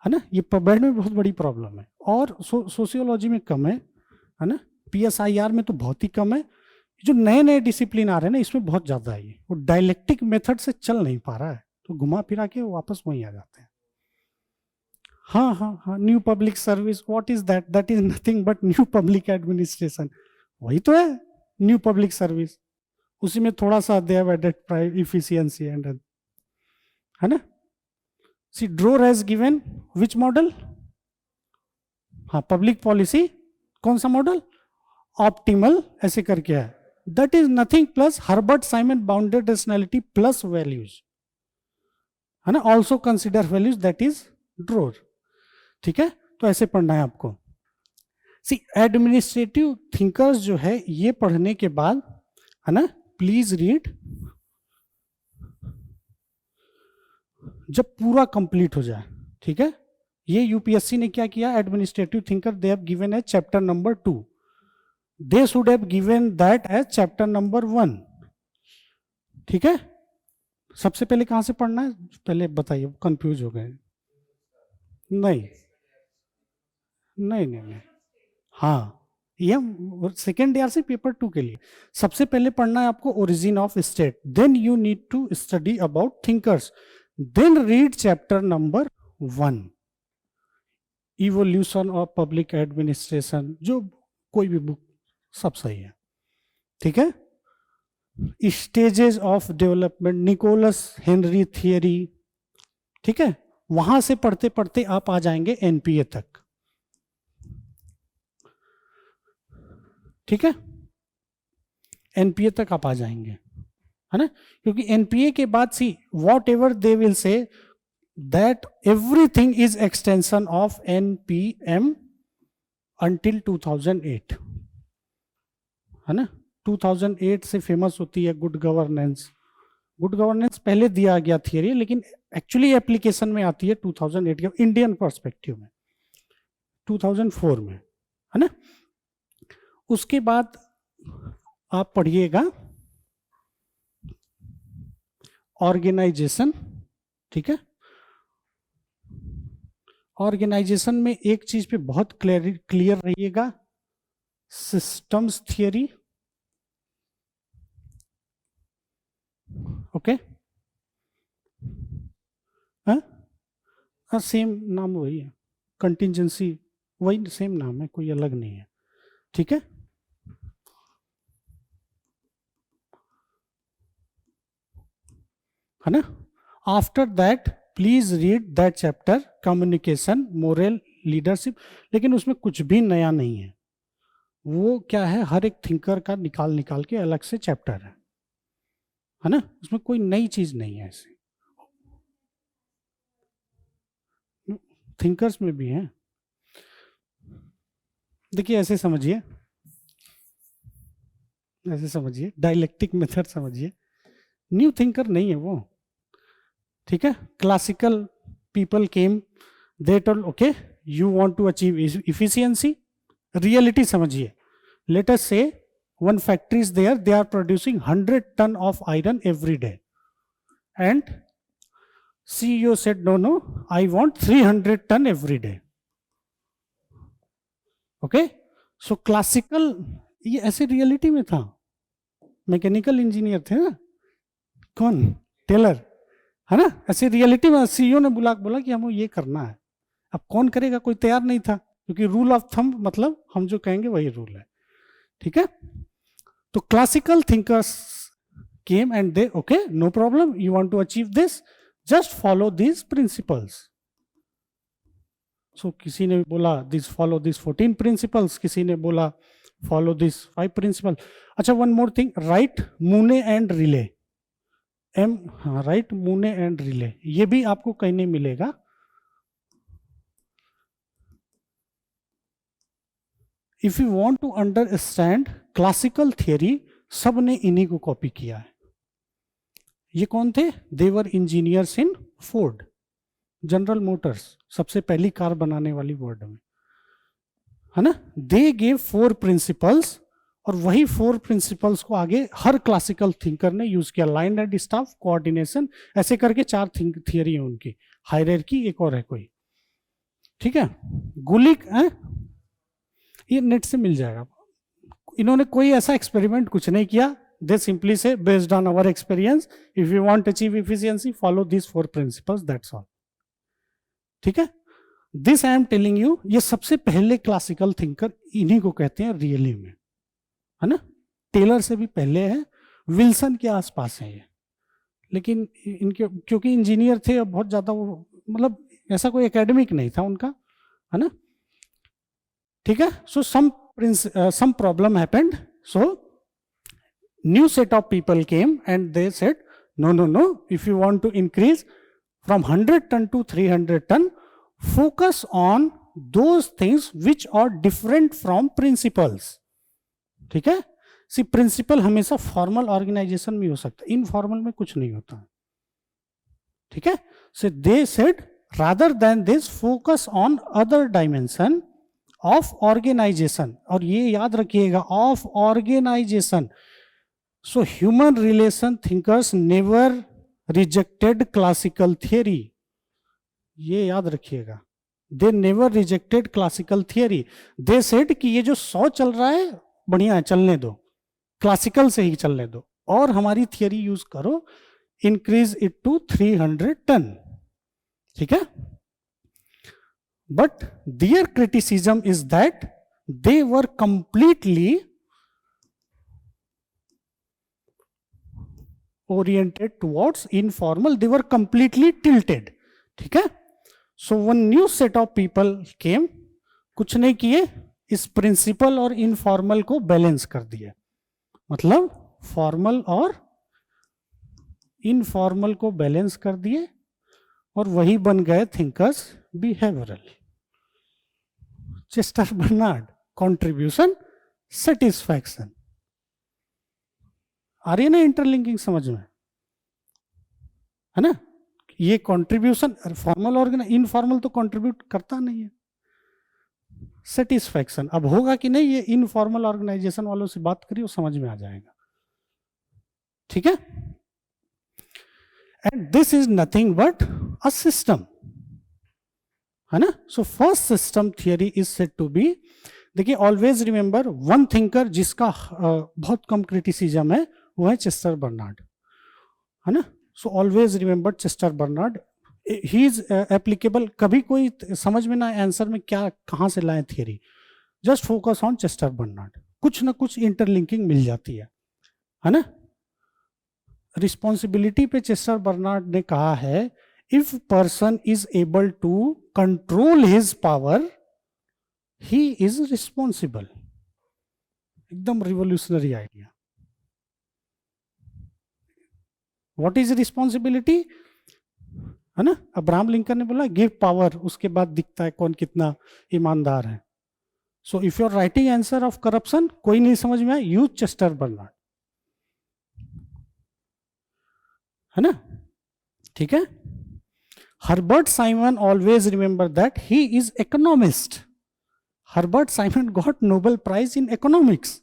है ना? ये पबेड में बहुत बड़ी प्रॉब्लम है, और सोशियोलॉजी में कम है ना? PSIR में तो बहुत ही कम है. जो नए नए डिसिप्लिन आ रहे हैं ना, इसमें बहुत ज्यादा है. वो डायलेक्टिक मेथड से चल नहीं पा रहा है, तो घुमा फिरा के वापस वहीं आ जाते हैं. हाँ हाँ हाँ, new public service, what is that? That is nothing but new public administration. वही तो है न्यू पब्लिक सर्विस, उसी में थोड़ा सा they have added efficiency and, है ना? See Dror has given which model? हाँ, पब्लिक पॉलिसी. कौन सा मॉडल? ऑप्टिमल, ऐसे करके है. That is nothing plus Herbert Simon bounded rationality plus values, है ना? Also consider values, that is Dror. ठीक है? तो ऐसे पढ़ना है आपको. सी एडमिनिस्ट्रेटिव थिंकर्स जो है, ये पढ़ने के बाद, है ना, प्लीज रीड, जब पूरा कंप्लीट हो जाए. ठीक है? ये यूपीएससी ने क्या किया, administrative thinker they have given as chapter number 2, they should have given that as chapter number 1. ठीक है? सबसे पहले कहां से पढ़ना है पहले बताइए, कंफ्यूज हो गए. नहीं नहीं नहीं नहीं, हाँ, ये सेकेंड ईयर से पेपर 2 के लिए सबसे पहले पढ़ना है आपको origin of state. Then you need to study about thinkers, then read chapter number 1, evolution of public administration, जो कोई भी बुक सब सही है. ठीक है? Stages of development, Nicholas Henry theory. ठीक है? वहां से पढ़ते पढ़ते आप आ जाएंगे एनपीए तक. ठीक है? एनपीए तक आप आ जाएंगे, है ना? क्योंकि एनपीए के बाद see what ever they will say that everything is extension of NPM until 2008, है ना? 2008 से फेमस होती है गुड गवर्नेंस. गुड गवर्नेंस पहले दिया गया थियरी, लेकिन एक्चुअली एप्लीकेशन में आती है 2008 के इंडियन पर्सपेक्टिव में, 2004 में, है ना? उसके बाद आप पढ़िएगा ऑर्गेनाइजेशन. ठीक है? ऑर्गेनाइजेशन में एक चीज पे बहुत क्लियर रहिएगा, सिस्टम्स थियरी. ओके? हाँ, सेम नाम वही है, कंटिजेंसी वही सेम नाम है, कोई अलग नहीं है. ठीक है? है ना? After that please read that chapter communication, moral, leadership. लेकिन उसमें कुछ भी नया नहीं है, वो क्या है, हर एक थिंकर का निकाल के अलग से चैप्टर है ना? उसमें कोई नई चीज नहीं है ऐसे. थिंकर्स में भी हैं। देखिए ऐसे समझिए, ऐसे समझिए, डायलेक्टिक मेथड समझिए। न्यू थिंकर नहीं है वो, ठीक है। Classical people came, they told okay you want to achieve efficiency. Reality समझिए, let us say one factory is there, they are producing 100 ton of iron every day, and CEO said no, I want 300 ton every day. Okay, so classical, ये ऐसे reality में था। Mechanical engineer थे ना, कौन, Taylor, है ना। ऐसे रियलिटी में सीईओ ने बोला कि हमें ये करना है। अब कौन करेगा, कोई तैयार नहीं था, क्योंकि रूल ऑफ थंब मतलब हम जो कहेंगे वही रूल है, ठीक है। तो classical thinkers came and they okay no problem, you want to achieve this, just follow these principles. So किसी ने बोला दिस फॉलो दिस 14 प्रिंसिपल्स, किसी ने बोला फॉलो दिस 5 प्रिंसिपल। अच्छा, one more thing, write Mooney and Reiley, हाँ write Mooney and Reiley, ये भी आपको कहीं नहीं मिलेगा। If you want to understand classical theory, सब ने इन्हीं को कॉपी किया है। ये कौन थे, देवर इंजीनियर्स इन फोर्ड, जनरल मोटर्स, सबसे पहली कार बनाने वाली वर्ल्ड में, है ना। दे गेव 4 प्रिंसिपल्स, और वही 4 प्रिंसिपल्स को आगे हर क्लासिकल थिंकर ने यूज किया। लाइन एंड स्टाफ, कोऑर्डिनेशन, ऐसे करके 4 थियरी है उनकी। हायरार्की एक और है कोई, ठीक है। गुलिक है, ये नेट से मिल जाएगा। इन्होंने कोई ऐसा एक्सपेरिमेंट कुछ नहीं किया, they simply say based on our experience if you want achieve efficiency follow this 4 principles, that's all, ठीक है। This I am telling you, ये सबसे पहले क्लासिकल थिंकर इन्हीं को कहते हैं रियली में, है ना। टेलर से भी पहले है, विल्सन के आसपास है ये, लेकिन इनके क्योंकि इंजीनियर थे, बहुत ज्यादा वो मतलब ऐसा कोई एकेडमिक नहीं था उनका, है ना, ठीक है। सो some problem happened, so new set of people came and they said no, if you want to increase from 100 ton to 300 ton, focus on those things which are different from principles, ठीक है। सी principal हमेशा formal organisation में हो सकता है, informal में कुछ नहीं होता, ठीक है। So they said rather than this focus on other dimension of organization, और ये याद रखिएगा of organization. So human relation thinkers never rejected classical theory, ये याद रखिएगा, they never rejected classical theory. They said कि ये जो 100 चल रहा है बढ़िया है, चलने दो, क्लासिकल से ही चलने दो, और हमारी थियरी यूज करो, इंक्रीज इट टू 300 टन, ठीक है। But there criticism is that they were completely oriented towards informal, they were completely tilted, ठीक है। So one new set of people came, कुछ नहीं किए, इस प्रिंसिपल और इनफॉर्मल को बैलेंस कर दिया, मतलब फॉर्मल और इनफॉर्मल को बैलेंस कर दिए, और वही बन गए thinkers behavioral. Chester Barnard, contribution, satisfaction, आ रही है ना इंटरलिंकिंग समझ में, है ना। ये कंट्रीब्यूशन फॉर्मल और इनफॉर्मल तो कंट्रीब्यूट करता नहीं है। सेटिस्फैक्शन, अब होगा कि नहीं, ये इनफॉर्मल ऑर्गेनाइजेशन वालों से बात करिए, समझ में आ जाएगा, ठीक है। And this is nothing but a system, है ना। So first system theory is said to be, देखिए ऑलवेज रिमेंबर वन थिंकर जिसका बहुत कम क्रिटिसिज्म है वो है चेस्टर बर्नार्ड, है ना। So always remember Chester Barnard, he is applicable. कभी कोई समझ में ना आंसर में क्या कहां से लाए theory, just focus on Chester Barnard, कुछ ना कुछ इंटरलिंकिंग मिल जाती है ना। रिस्पॉन्सिबिलिटी पे चेस्टर बर्नार्ड ने कहा है, if person is able to control his power he is responsible. एकदम revolutionary idea. What is responsibility, है ना। अब्राहम लिंकन ने बोला गिव पावर, उसके बाद दिखता है कौन कितना ईमानदार है। So if your writing answer of corruption कोई नहीं समझ में आए, यूज चेस्टर बर्नार्ड, है ना, ठीक है। Herbert Simon always remember that he is economist. Herbert Simon got Nobel prize in economics,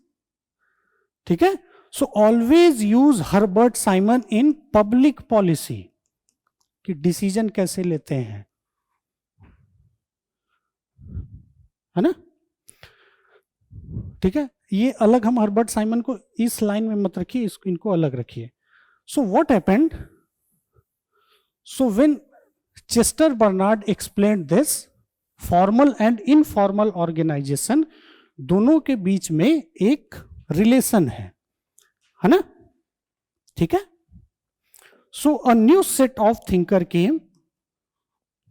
ठीक है। So always use Herbert Simon in public policy, कि डिसीजन कैसे लेते हैं, है ना, ठीक है। ये अलग, हम हर्बर्ट साइमन को इस लाइन में मत रखिए, इनको अलग रखिए। So what happened, so when Chester Barnard explained this, formal and informal organisation दोनों के बीच में एक रिलेशन है ना, ठीक है। So a new set of thinker came,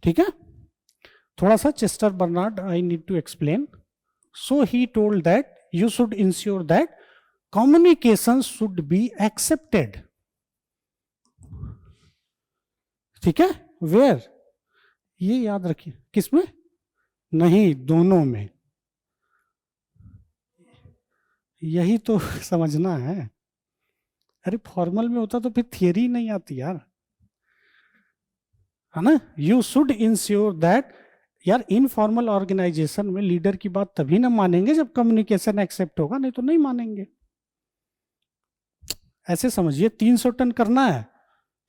ठीक है। थोड़ा सा Chester Barnard I need to explain. So he told that you should ensure that communication should be accepted, ठीक है। Where, ये याद रखिए, किसमें, नहीं, दोनों में, यही तो समझना है। अरे फॉर्मल में होता तो फिर थियरी नहीं आती यार, है ना। यू शुड इंश्योर दैट, यार इनफॉर्मल ऑर्गेनाइजेशन में लीडर की बात तभी ना मानेंगे जब कम्युनिकेशन एक्सेप्ट होगा, नहीं तो नहीं मानेंगे। ऐसे समझिए 300 टन करना है,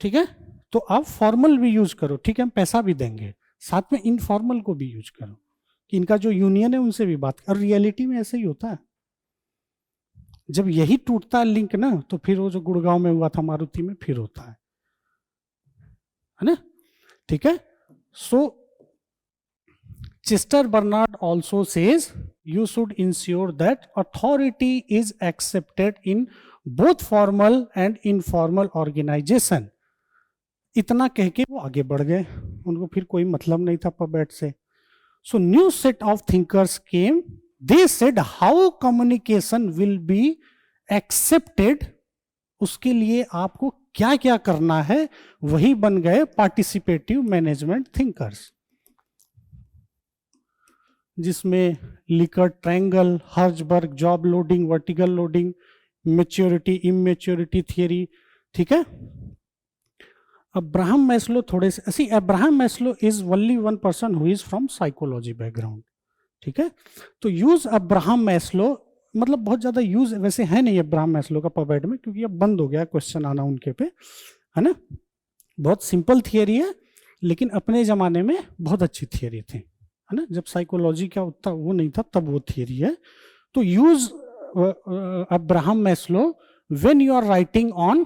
ठीक है, तो आप फॉर्मल भी यूज करो, ठीक है, हम पैसा भी देंगे, साथ में इनफॉर्मल को भी यूज करो, कि इनका जो यूनियन है उनसे भी बात करो। रियलिटी में ऐसे ही होता है, जब यही टूटता है लिंक ना, तो फिर वो जो गुड़गांव में हुआ था मारुति में, फिर होता है ना, ठीक है। सो Chester Bernard also says you should ensure that authority is accepted in both formal and informal organization. इतना कह के वो आगे बढ़ गए, उनको फिर कोई मतलब नहीं था पबैट से। So new set of thinkers came. They said how communication will be accepted. उसके लिए आपको क्या क्या करना है, वही बन गए पार्टिसिपेटिव मैनेजमेंट थिंकर्स, जिसमें Likert triangle, Herzberg, job loading, vertical loading, maturity, immaturity theory, ठीक है। अब्राहम मैस्लो थोड़े से ऐसी, Abraham Maslow is only one person who is from psychology background, ठीक है। तो यूज अब्राहम मैस्लो, मतलब बहुत ज्यादा यूज वैसे है नहीं अब्राहम मैस्लो का पबैड में, क्योंकि अब बंद हो गया क्वेश्चन आना उनके पे, है ना। बहुत सिंपल थियरी है, लेकिन अपने जमाने में बहुत अच्छी थियरी थी, है ना। जब साइकोलॉजी का उतना वो नहीं था तब वो थियरी है। तो use Abraham Maslow when you are writing on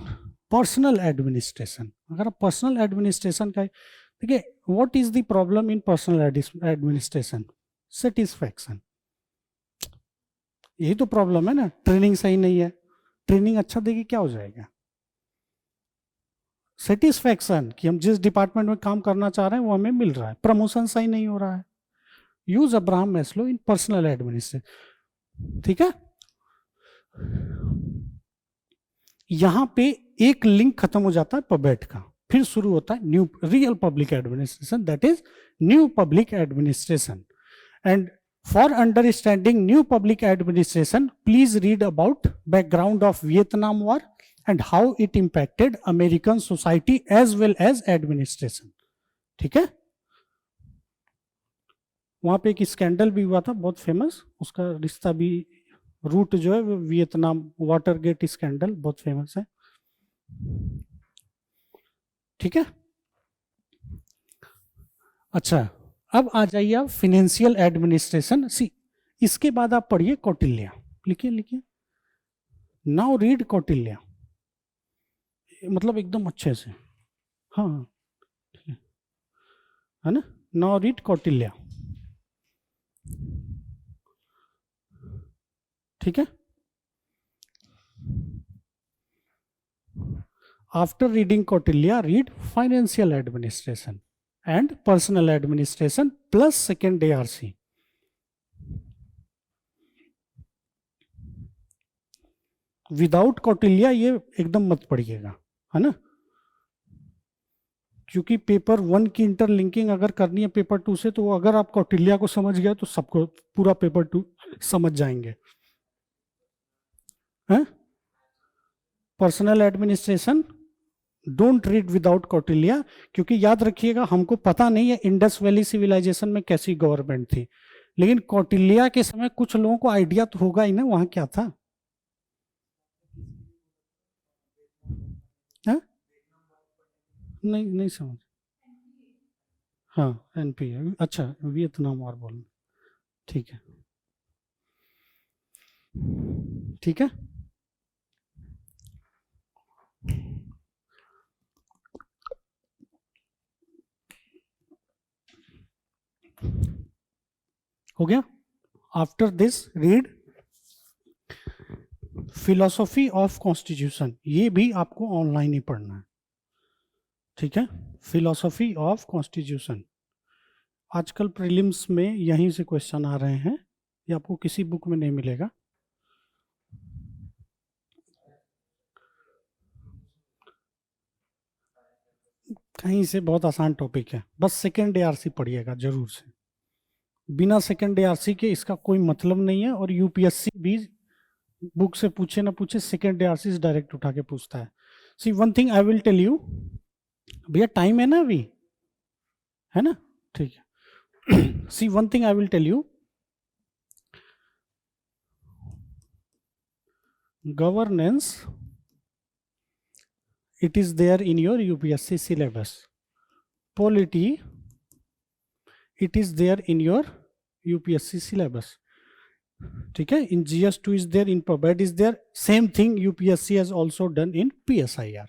personnel administration. अगर आप पर्सनल एडमिनिस्ट्रेशन का, ठीक है, what is the problem in personnel administration, satisfaction, यही तो प्रॉब्लम है ना। ट्रेनिंग सही नहीं है, ट्रेनिंग अच्छा देगी क्या हो जाएगा, सेटिस्फैक्शन, कि हम जिस डिपार्टमेंट में काम करना चाह रहे हैं वो हमें मिल रहा है, प्रमोशन सही नहीं हो रहा है। यूज अब्राहम मैस्लो इन पर्सनल एडमिनिस्ट्रेशन, ठीक है। यहां पे एक लिंक खत्म हो जाता है पबैट का, फिर शुरू होता है new real public administration, that is new public administration. And for understanding new public administration please read about background of Vietnam war and how it impacted American society as well as administration, ठीक है। वहां पे एक scandal भी हुआ था बहुत famous, उसका रिश्ता भी, रूट जो है वो वियतनाम, वाटर गेट स्कैंडल बहुत फेमस है, ठीक है। अच्छा, अब आ जाइए आप फिनेंशियल एडमिनिस्ट्रेशन। सी, इसके बाद आप पढ़िए कौटिल्य, लिखिए लिखिए, नाउ रीड कौटिल्य, मतलब एकदम अच्छे से, हाँ है ना। नाउ रीड कौटिल्य, ठीक है। After reading Kautilya, read financial administration and personal administration plus second ARC। Without Kautilya ये एकदम मत पढ़िएगा, है ना। क्योंकि पेपर 1 की इंटरलिंकिंग अगर करनी है पेपर 2 से, तो अगर आप कौटिल्य को समझ गए तो सबको पूरा पेपर 2 समझ जाएंगे। Personal administration don't read without Kautilya, क्योंकि याद रखिएगा हमको पता नहीं है इंडस वैली सिविलाइजेशन में कैसी गवर्नमेंट थी, लेकिन कौटिल्य के समय कुछ लोगों को आइडिया तो होगा ही ना वहां क्या था। है? नहीं नहीं समझ। हाँ एनपी है, अच्छा वियतनाम और बोल, ठीक है ठीक है। हो गया। After this read philosophy of constitution, ये भी आपको ऑनलाइन ही पढ़ना है, ठीक है। फिलोसॉफी ऑफ कॉन्स्टिट्यूशन आजकल प्रीलिम्स में यहीं से क्वेश्चन आ रहे हैं, ये आपको किसी बुक में नहीं मिलेगा। कहीं से बहुत आसान टॉपिक है, बस सेकेंड ARC पढ़िएगा जरूर से, बिना सेकेंड ARC के इसका कोई मतलब नहीं है। और यूपीएससी भी बुक से पूछे ना पूछे सेकेंड ARC डायरेक्ट उठा के पूछता है। See one thing I will tell you, भैया टाइम है ना अभी, है ना, ठीक है। See one thing I will tell you, governance, it is there in your UPSC syllabus. Polity, it is there in your UPSC syllabus, ठीक है। in GS2 is there, in PubEd is there, same thing UPSC has also done in PSIR.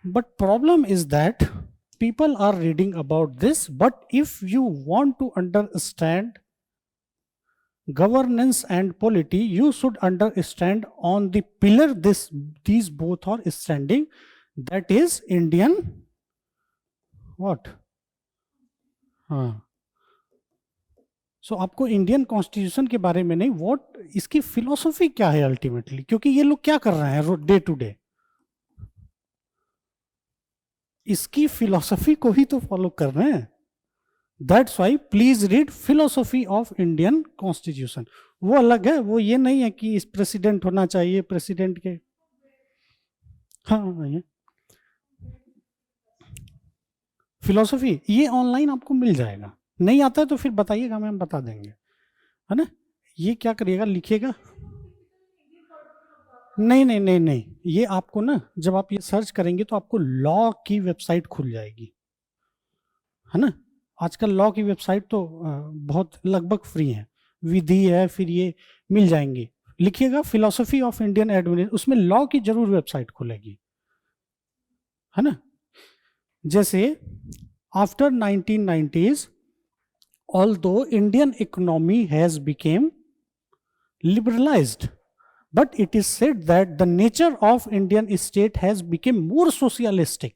But problem is that people are reading about this, but if you want to understand governance and polity, you should understand on the pillar these both are standing, that is Indian what, हाँ। सो आपको Indian constitution के बारे में नहीं, what इसकी philosophy क्या है ultimately, क्योंकि ये लोग क्या कर रहे हैं डे टू डे, इसकी फिलोसफी को ही तो फॉलो कर रहे हैं। That's why please read philosophy of Indian constitution, वो अलग है, वो ये नहीं है कि इस प्रेसिडेंट होना चाहिए, प्रेसिडेंट के, हाँ ये फिलोसफी ये ऑनलाइन आपको मिल जाएगा, नहीं आता है तो फिर बताइएगा, मैम बता देंगे, है ना। ये क्या करिएगा, लिखिएगा, नहीं नहीं नहीं नहीं, ये आपको ना जब आप ये सर्च करेंगे तो आपको लॉ की वेबसाइट खुल जाएगी, है ना। आजकल लॉ की वेबसाइट तो बहुत लगभग फ्री है, विधि है, फिर ये मिल जाएंगी, लिखिएगा फिलोसफी ऑफ इंडियन एडमिनिस्ट्रेशन, उसमें लॉ की जरूर वेबसाइट खुलेगी, है ना। जैसे after 1990s, although Indian economy has become liberalized, but it is said that the nature of Indian state has become more socialistic.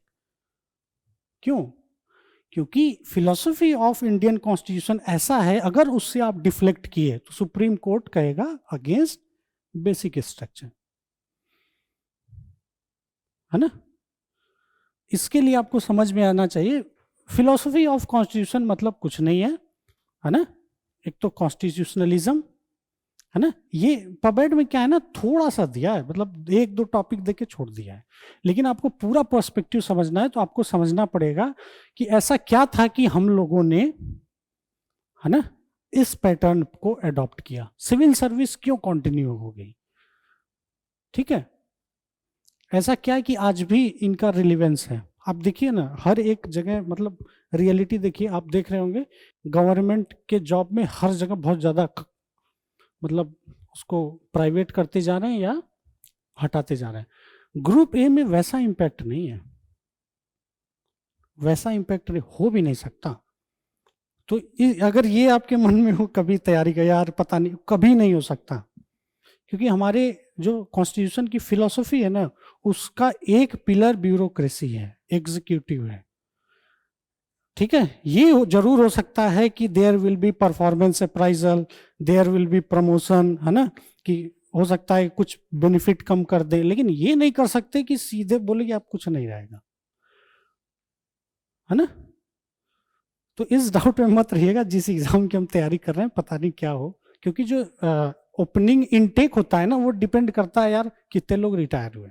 क्यों? क्योंकि फिलोसफी ऑफ इंडियन कॉन्स्टिट्यूशन ऐसा है, अगर उससे आप डिफ्लेक्ट किए तो सुप्रीम कोर्ट कहेगा अगेंस्ट बेसिक स्ट्रक्चर, है ना। इसके लिए आपको समझ में आना चाहिए फिलोसफी ऑफ कॉन्स्टिट्यूशन मतलब कुछ नहीं है ना। एक तो कॉन्स्टिट्यूशनलिज्म, है ना, ये पबेड में क्या है ना, थोड़ा सा दिया है, मतलब 1-2 टॉपिक देके छोड़ दिया है, लेकिन आपको पूरा पर्सपेक्टिव समझना है तो आपको समझना पड़ेगा कि ऐसा क्या था कि हम लोगों ने, है ना, इस पैटर्न को अडॉप्ट किया, सिविल सर्विस क्यों कंटिन्यू हो गई, ठीक है। ऐसा क्या है कि आज भी इनका रिलेवेंस है, आप देखिए ना हर एक जगह, मतलब रियलिटी देखिए, आप देख रहे होंगे गवर्नमेंट के जॉब में हर जगह बहुत ज़्यादा मतलब उसको प्राइवेट करते जा रहे हैं या हटाते जा रहे हैं। ग्रुप ए में वैसा इम्पैक्ट नहीं है, वैसा इम्पैक्ट हो भी नहीं सकता। तो अगर ये आपके मन में हो कभी तैयारी का, यार पता नहीं, कभी नहीं हो सकता, क्योंकि हमारे जो कॉन्स्टिट्यूशन की फिलॉसफी है ना, उसका एक पिलर ब्यूरोक्रेसी है, एग्जीक्यूटिव है, ठीक है। ये जरूर हो सकता है कि there will be performance appraisal, there will be promotion, है ना, कि हो सकता है कुछ बेनिफिट कम कर दे, लेकिन ये नहीं कर सकते कि सीधे बोले कि आप कुछ नहीं रहेगा। है ना। तो इस डाउट में मत रहिएगा जिस एग्जाम की हम तैयारी कर रहे हैं पता नहीं क्या हो, क्योंकि जो ओपनिंग इनटेक होता है ना वो डिपेंड करता है यार कितने लोग रिटायर हुए।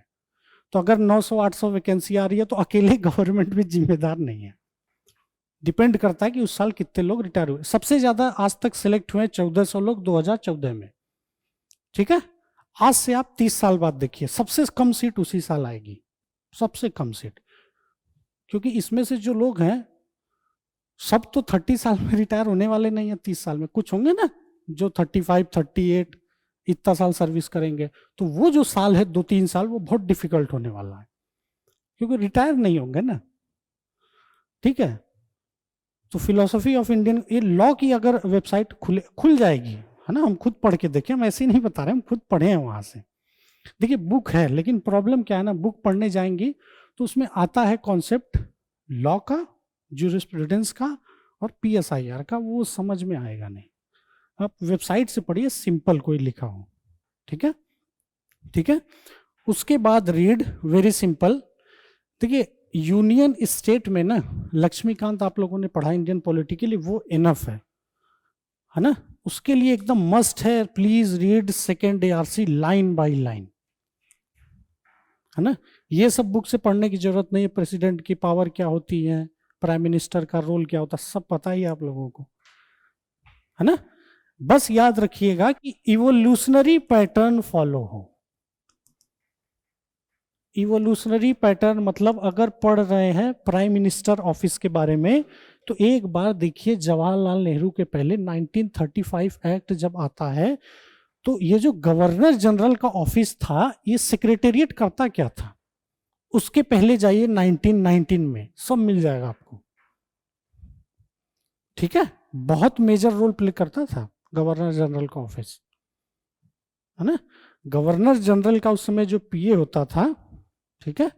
तो अगर 900-800 वैकेंसी आ रही है तो अकेले गवर्नमेंट भी जिम्मेदार नहीं है, डिपेंड करता है कि उस साल कितने लोग रिटायर हुए। सबसे ज्यादा आज तक सिलेक्ट हुए 1400 लोग 2014 में, ठीक है। आज से आप 30 साल बाद देखिए सबसे कम सीट उसी साल आएगी, सबसे कम सीट, क्योंकि इसमें से जो लोग हैं सब तो 30 साल में रिटायर होने वाले नहीं है। 30 साल में कुछ होंगे ना जो 35, 38 इतना साल सर्विस करेंगे, तो वो जो साल है 2-3 साल वो बहुत डिफिकल्ट होने वाला है, क्योंकि रिटायर नहीं होंगे ना, ठीक है। तो फिलोसफी ऑफ इंडियन, ये लॉ की अगर वेबसाइट खुल जाएगी, है ना, हम खुद पढ़ के देखें, हम ऐसे ही नहीं बता रहे, हम खुद पढ़े हैं वहां से। देखिए बुक है, लेकिन प्रॉब्लम क्या है ना, बुक पढ़ने जाएंगी तो उसमें आता है कॉन्सेप्ट लॉ का, ज्यूरिस्प्रूडेंस का और PSIR का, वो समझ में आएगा नहीं। आप वेबसाइट से पढ़िए, सिंपल कोई लिखा हो, ठीक है, ठीक है। उसके बाद रीड, वेरी सिंपल। देखिए यूनियन स्टेट में ना, लक्ष्मीकांत आप लोगों ने पढ़ा इंडियन पॉलिटी के लिए, वो इनफ है ना। उसके लिए एकदम मस्ट है, please read second ARC line by line, है ना। ये सब बुक से पढ़ने की जरूरत नहीं है। प्रेसिडेंट की पावर क्या होती है, प्राइम मिनिस्टर का रोल क्या होता है, सब पता ही है आप लोगों को, है ना। बस याद रखिएगा कि इवोल्यूशनरी पैटर्न फॉलो हो। इवोल्यूशनरी पैटर्न मतलब अगर पढ़ रहे हैं प्राइम मिनिस्टर ऑफिस के बारे में, तो एक बार देखिए जवाहरलाल नेहरू के पहले 1935 एक्ट जब आता है, तो ये जो गवर्नर जनरल का ऑफिस था, ये सेक्रेटेरिएट करता क्या था, उसके पहले जाइए 1919 में, सब मिल जाएगा आपको, ठीक है। बहुत मेजर रोल प्ले करता था गवर्नर जनरल का ऑफिस, है ना। गवर्नर जनरल का उस समय जो PA होता था, ठीक है,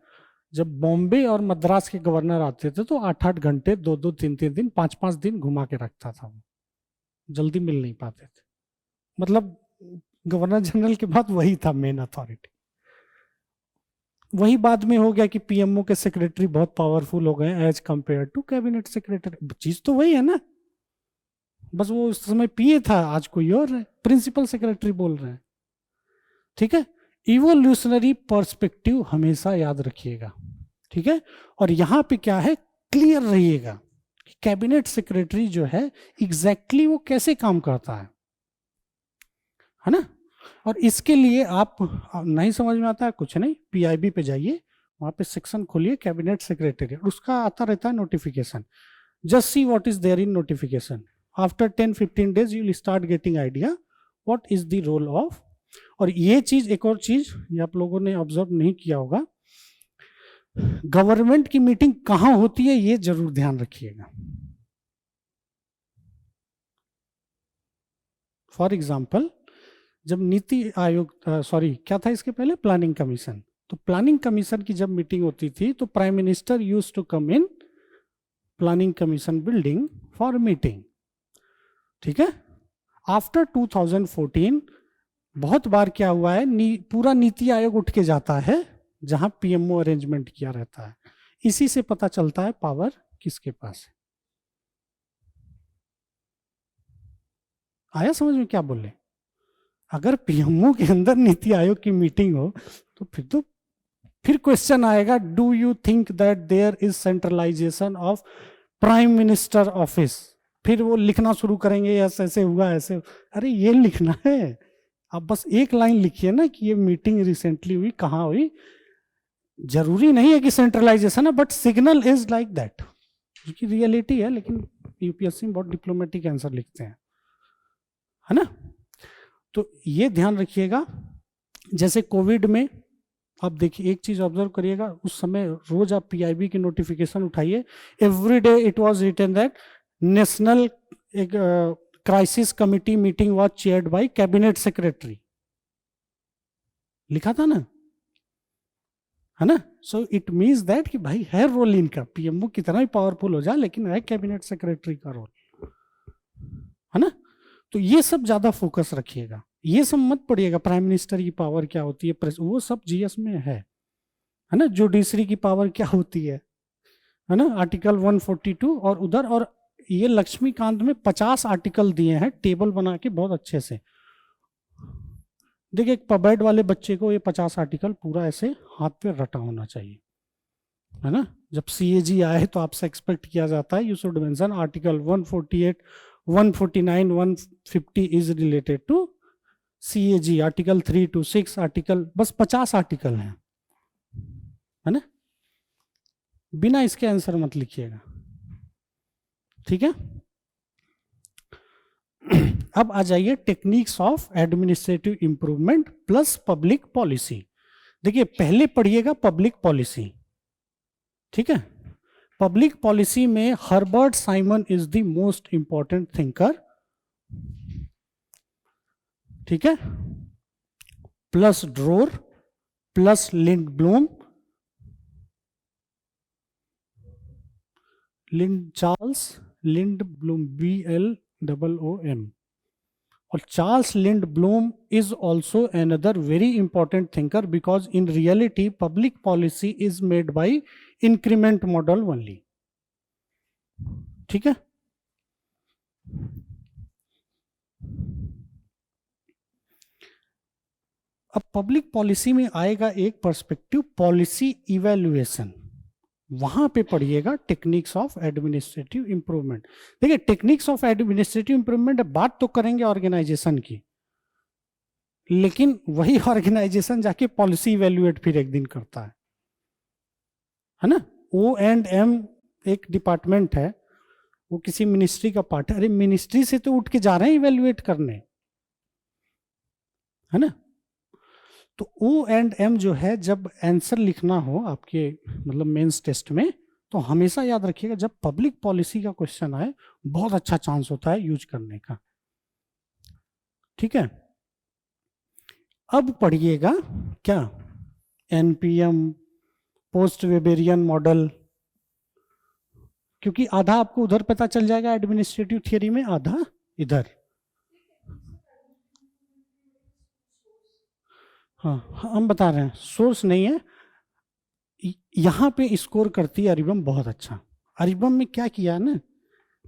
जब बॉम्बे और मद्रास के गवर्नर आते थे तो 8-8 घंटे, 2-2, 3-3 दिन, 5-5 दिन घुमा के रखता था, वो जल्दी मिल नहीं पाते थे। मतलब गवर्नर जनरल के बाद वही था मेन अथॉरिटी। वही बाद में हो गया कि PMO के सेक्रेटरी बहुत पावरफुल हो गए as compared to cabinet secretary, चीज तो वही है ना, बस वो उस समय PA था, आज कोई और है, प्रिंसिपल सेक्रेटरी बोल रहे हैं, ठीक है। इवोल्यूशनरी पर्सपेक्टिव हमेशा याद रखिएगा, ठीक है। और यहां पे क्या है, क्लियर रहिएगा कि कैबिनेट सेक्रेटरी जो है एग्जैक्टली वो कैसे काम करता है ना। और इसके लिए आप नहीं समझ में आता है कुछ नहीं, PIB पे जाइए, वहां पे सेक्शन खोलिए कैबिनेट सेक्रेटरी, उसका आता रहता है notification, just see what is there in notification. After 10-15 days you will start getting idea what is the role of. और ये चीज, एक और चीज ये आप लोगों ने ऑब्जर्व नहीं किया होगा, गवर्नमेंट की मीटिंग कहां होती है ये जरूर ध्यान रखिएगा। फॉर एग्जाम्पल, जब नीति आयोग, क्या था इसके पहले, प्लानिंग कमीशन, तो प्लानिंग कमीशन की जब मीटिंग होती थी तो prime minister used to come in planning commission building for meeting, ठीक है। आफ्टर 2014 बहुत बार क्या हुआ है, पूरा नीति आयोग उठ के जाता है जहां PMO अरेंजमेंट किया रहता है। इसी से पता चलता है पावर किसके पास है। आया समझ में क्या बोले? अगर PMO के अंदर नीति आयोग की मीटिंग हो तो फिर क्वेश्चन आएगा, do you think that there is centralisation of prime minister office. फिर वो लिखना शुरू करेंगे, यस ऐसे हुआ ऐसे, अरे ये लिखना है, आप बस एक लाइन लिखिए ना कि ये मीटिंग रिसेंटली हुई, कहाँ हुई। जरूरी नहीं है कि सेंट्रलाइजेशन है, but signal is like that, जो रियलिटी है, लेकिन UPSC में बहुत डिप्लोमेटिक आंसर लिखते हैं, है ना। तो ये ध्यान रखिएगा। जैसे कोविड में आप देखिए, एक चीज ऑब्जर्व करिएगा, उस समय रोज आप PIB की नोटिफिकेशन उठाइए, every day it was written that national crisis committee meeting was chaired by cabinet secretary, लिखा था ना, है ना। सो इट मींस दैट कि भाई है रोल इनका, PMO कितना भी पावरफुल हो जाए लेकिन है कैबिनेट सेक्रेटरी का रोल, है ना। तो ये सब ज्यादा फोकस रखिएगा, ये सब मत पढ़िएगा प्राइम मिनिस्टर की पावर क्या होती है, वो सब GS में है ना। जुडिशरी की पावर क्या होती है है ना, आर्टिकल 142, और उधर, और ये लक्ष्मीकांत में 50 आर्टिकल दिए हैं टेबल बना के बहुत अच्छे से। देखिए एक पबैड वाले बच्चे को ये 50 आर्टिकल पूरा ऐसे हाथ पे रटा होना चाहिए, है ना। जब CAG आए तो आपसे एक्सपेक्ट किया जाता है you should mention article 148, 149, 150 is related to CAG, article 3 to 6 article, बस 50 आर्टिकल हैं, है ना। बिना इसके आंसर मत लिखिएगा, ठीक है। अब आ जाइए techniques of administrative improvement plus public policy. देखिए पहले पढ़िएगा पब्लिक पॉलिसी, ठीक है। पब्लिक पॉलिसी में Herbert Simon is the most important thinker, ठीक है, प्लस ड्रोर, प्लस लिंडब्लोम, चार्ल्स लिंडब्लोम, BLOOM, और Charles लिंडब्लोम is also another very important thinker because in reality public policy is made by increment model only, ठीक है। अब public policy में आएगा एक perspective policy evaluation, वहां पे पढ़िएगा टेक्निक्स ऑफ एडमिनिस्ट्रेटिव इंप्रूवमेंट। देखिए टेक्निक्स ऑफ एडमिनिस्ट्रेटिव इंप्रूवमेंट बात तो करेंगे ऑर्गेनाइजेशन की, लेकिन वही ऑर्गेनाइजेशन जाके पॉलिसी इवैल्यूएट फिर एक दिन करता है ना। O&M एक डिपार्टमेंट है, वो किसी मिनिस्ट्री का पार्ट है, अरे मिनिस्ट्री से तो उठ के जा रहे हैं इवैल्यूएट करने, है ना। तो O&M जो है, जब आंसर लिखना हो आपके मतलब मेंस टेस्ट में, तो हमेशा याद रखिएगा जब पब्लिक पॉलिसी का क्वेश्चन आए बहुत अच्छा चांस होता है यूज करने का, ठीक है। अब पढ़िएगा क्या, NPM, पोस्ट वेबेरियन मॉडल, क्योंकि आधा आपको उधर पता चल जाएगा एडमिनिस्ट्रेटिव थियरी में, आधा इधर। हाँ हम बता रहे हैं, सोर्स नहीं है, यहां पे स्कोर करती है अरिबम बहुत अच्छा। अरिबम में क्या किया है ना,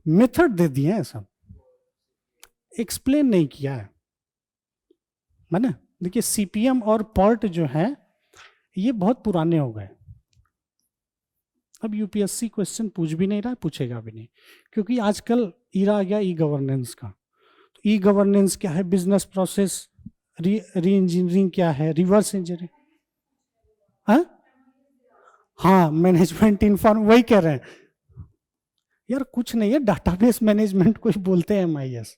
मेथड दे दिए हैं, सब एक्सप्लेन नहीं किया है ना। देखिए CPM और PERT जो है ये बहुत पुराने हो गए, अब UPSC क्वेश्चन पूछ भी नहीं रहा, पूछेगा भी नहीं, क्योंकि आजकल इरा आ गया ई गवर्नेंस का। तो ई गवर्नेंस क्या है, बिजनेस प्रोसेस री इंजीनियरिंग क्या है, रिवर्स इंजीनियरिंग, हाँ मैनेजमेंट इन्फॉर्म, वही कह रहे हैं यार, कुछ नहीं है, डाटाबेस मैनेजमेंट कुछ बोलते हैं MIS,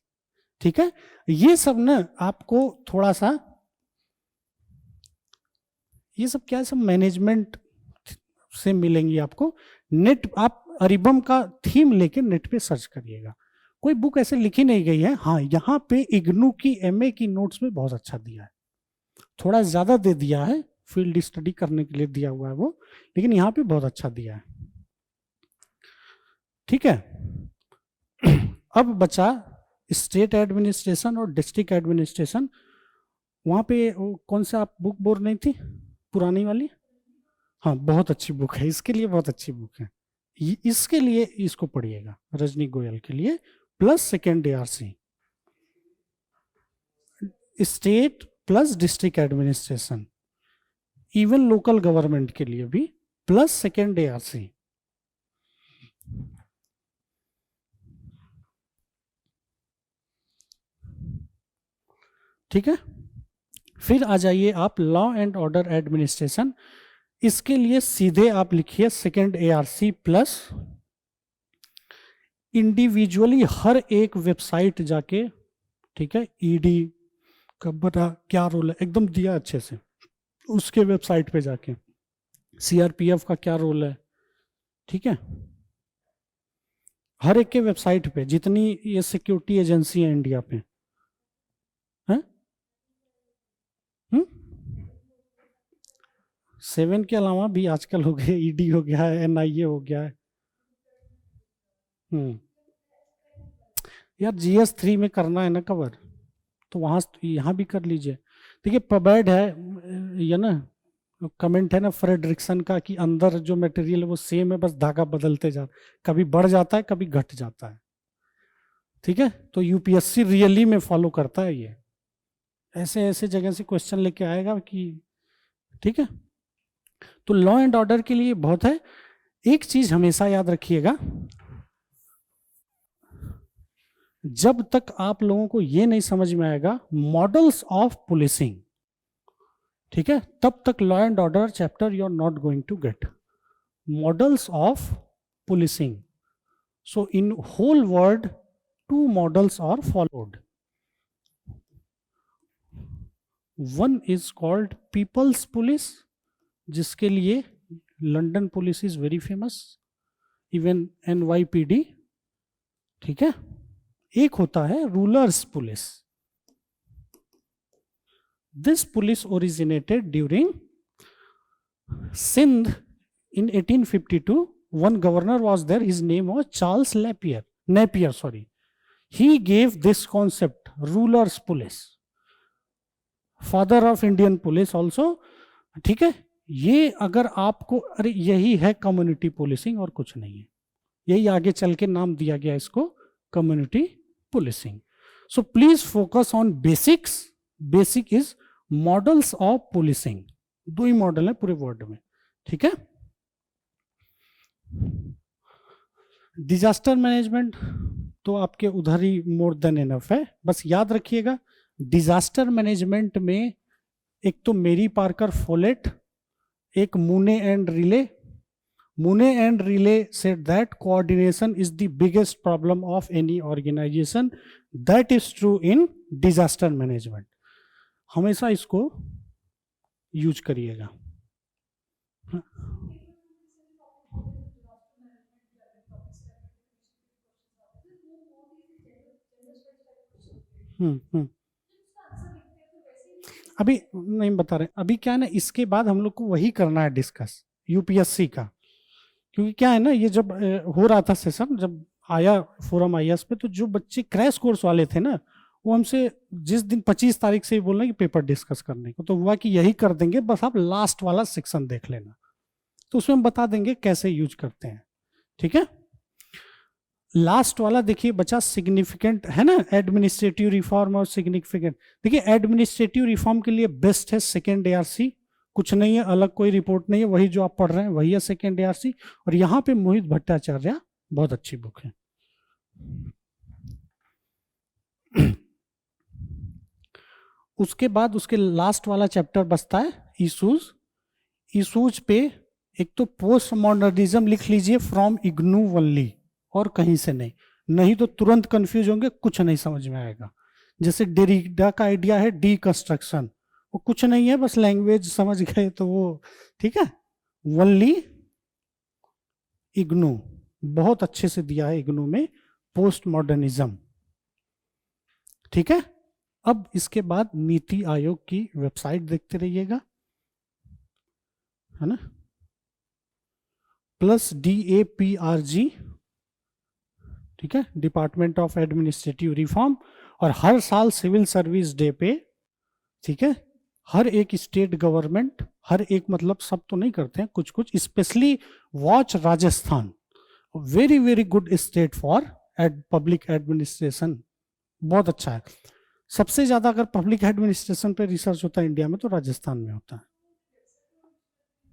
ठीक है। ये सब ना आपको थोड़ा सा, ये सब क्या है, सब मैनेजमेंट से मिलेंगी आपको। नेट आप अरिबम का थीम लेके नेट पे सर्च करिएगा, कोई बुक ऐसे लिखी नहीं गई है। हाँ यहाँ पे इग्नू की MA की नोट्स में बहुत अच्छा दिया है, थोड़ा ज्यादा दे दिया है, फील्ड स्टडी करने के लिए दिया हुआ है वो, लेकिन यहाँ पे बहुत अच्छा दिया है, ठीक है। अब बचा स्टेट एडमिनिस्ट्रेशन और डिस्ट्रिक्ट एडमिनिस्ट्रेशन। वहां पे कौन सा आप बुक बोल नहीं थी, पुरानी वाली, हाँ बहुत अच्छी बुक है, इसके लिए बहुत अच्छी बुक है, इसके लिए इसको पढ़िएगा, रजनी गोयल के लिए, plus second ARC, state plus district administration, even local government के लिए भी, प्लस सेकेंड ARC, ठीक है। फिर आ जाइए आप लॉ एंड ऑर्डर एडमिनिस्ट्रेशन, इसके लिए सीधे आप लिखिए सेकेंड ARC प्लस इंडिविजुअली हर एक वेबसाइट जाके, ठीक है, ED का बता क्या रोल है एकदम दिया अच्छे से, उसके वेबसाइट पे जाके CRPF का क्या रोल है, ठीक है, हर एक के वेबसाइट पे, जितनी ये सिक्योरिटी एजेंसी है इंडिया पे, हैं 7 के अलावा भी आजकल हो गए, ED हो गया है, NIA हो गया है। यार GS3 में करना है ना कवर, तो वहां यहाँ भी कर लीजिए। देखिए पबैड है ये ना, कमेंट है ना फ्रेडरिक्सन का कि अंदर जो मटेरियल है वो सेम है, बस धागा बदलते जा, कभी बढ़ जाता है कभी घट जाता है। ठीक है, तो यूपीएससी रियली में फॉलो करता है ये, ऐसे ऐसे जगह से क्वेश्चन लेके आएगा कि, ठीक है। तो लॉ एंड ऑर्डर के लिए बहुत है। एक चीज हमेशा याद रखिएगा, जब तक आप लोगों को ये नहीं समझ में आएगा मॉडल्स ऑफ पुलिसिंग, ठीक है, तब तक law and order chapter you are not going to get. Models of policing, so in whole world 2 models are followed. One is called People's Police, जिसके लिए London police is very famous, even NYPD, ठीक है। एक होता है rulers police. This police originated during Sindh in 1852. One governor was there, his name was Charles Napier, sorry. He gave this concept, rulers police, father of Indian police also, ठीक है। ये अगर आपको, अरे यही है कम्युनिटी पुलिसिंग और कुछ नहीं है, यही आगे चल के नाम दिया गया इसको community policing. So please focus on basics. Basic is models of policing, 2 he model है पूरे वर्ल्ड में, ठीक है। डिजास्टर मैनेजमेंट तो आपके उधर ही मोर देन इनफ है, बस याद रखिएगा डिजास्टर मैनेजमेंट में एक तो मेरी पार्कर फोलेट, एक Mooney and Reiley. Mooney and Reiley said that coordination is the biggest problem of any organization, that is true in disaster management. हमेशा इसको यूज करिएगा। अभी नहीं बता रहे, अभी क्या है ना, इसके बाद हम लोग को वही करना है डिस्कस यूपीएससी का, क्योंकि क्या है ना, ये जब हो रहा था सेशन, जब आया फोरम आईएएस पे, तो जो बच्चे क्रैश कोर्स वाले थे ना, वो हमसे जिस दिन 25 तारीख से ही बोल रहे हैं कि पेपर डिस्कस करने को, तो हुआ कि यही कर देंगे, बस आप लास्ट वाला सेक्शन देख लेना, तो उसमें हम बता देंगे कैसे यूज करते हैं, ठीक है। लास्ट वाला देखिए बचा सिग्निफिकेंट, है ना, एडमिनिस्ट्रेटिव रिफॉर्म और सिग्निफिकेंट। देखिए एडमिनिस्ट्रेटिव रिफॉर्म के लिए बेस्ट है सेकेंड ARC, कुछ नहीं है, अलग कोई रिपोर्ट नहीं है, वही जो आप पढ़ रहे हैं वही है सेकेंड ARC। और यहाँ पे मोहित भट्टाचार्य बहुत अच्छी बुक है। उसके बाद उसके लास्ट वाला चैप्टर बचता है इशूज। इशूज पे एक तो पोस्ट मॉडर्निज्म लिख लीजिए फ्रॉम इग्नू ओनली, और कहीं से नहीं, नहीं तो तुरंत कंफ्यूज होंगे, कुछ नहीं समझ में आएगा। जैसे डेरिडा का आइडिया है डीकंस्ट्रक्शन, वो कुछ नहीं है, बस लैंग्वेज समझ गए तो वो ठीक है। ओनली इग्नू बहुत अच्छे से दिया है, इग्नू में पोस्ट मॉडर्निज्म, ठीक है। अब इसके बाद नीति आयोग की वेबसाइट देखते रहिएगा, है ना, प्लस DAPRG, ठीक है, डिपार्टमेंट ऑफ एडमिनिस्ट्रेटिव रिफॉर्म। और हर साल सिविल सर्विस डे पे, ठीक है, हर एक स्टेट गवर्नमेंट, हर एक मतलब सब तो नहीं करते हैं, कुछ कुछ, specially watch Rajasthan, very very good state for public administration, बहुत अच्छा है। सबसे ज्यादा अगर पब्लिक एडमिनिस्ट्रेशन पे रिसर्च होता है इंडिया में तो राजस्थान में होता है।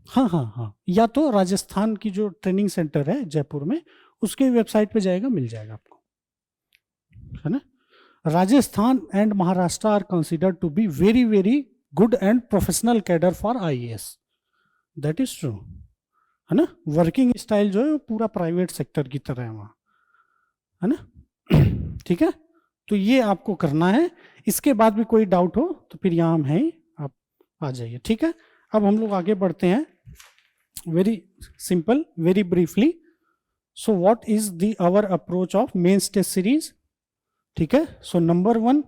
हाँ हाँ हाँ, या तो राजस्थान की जो ट्रेनिंग सेंटर है जयपुर में, उसके वेबसाइट पे जाएगा, मिल जाएगा आपको, है ना। Rajasthan and Maharashtra are considered to be very very good and professional cadre for IAS, that is true, है ना। वर्किंग स्टाइल जो है वो पूरा प्राइवेट सेक्टर की तरह है वहाँ, है ना, ठीक है। तो ये आपको करना है। इसके बाद भी कोई डाउट हो तो फिर यहाँ हम हैं, आप आ जाइए, ठीक है। अब हम लोग आगे बढ़ते हैं, very simple, very briefly. So what is the our approach of mains test series, ठीक है। So number 1,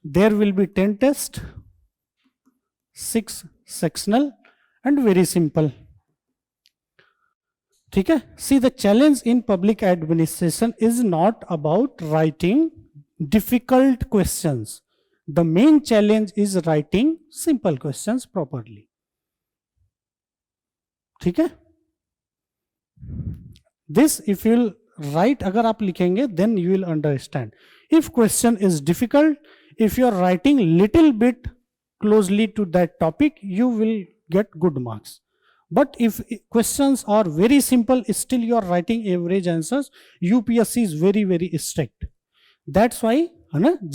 there will be 10 test, 6 sectional and very simple, ठीक है। See the challenge in public administration is not about writing difficult questions, the main challenge is writing simple questions properly. ठीक है, this if you write, अगर आप लिखेंगे then you will understand. If question is difficult, if you are writing little bit closely to that topic, you will get good marks. But if questions are very simple, still you are writing average answers, UPSC is very very strict. That's why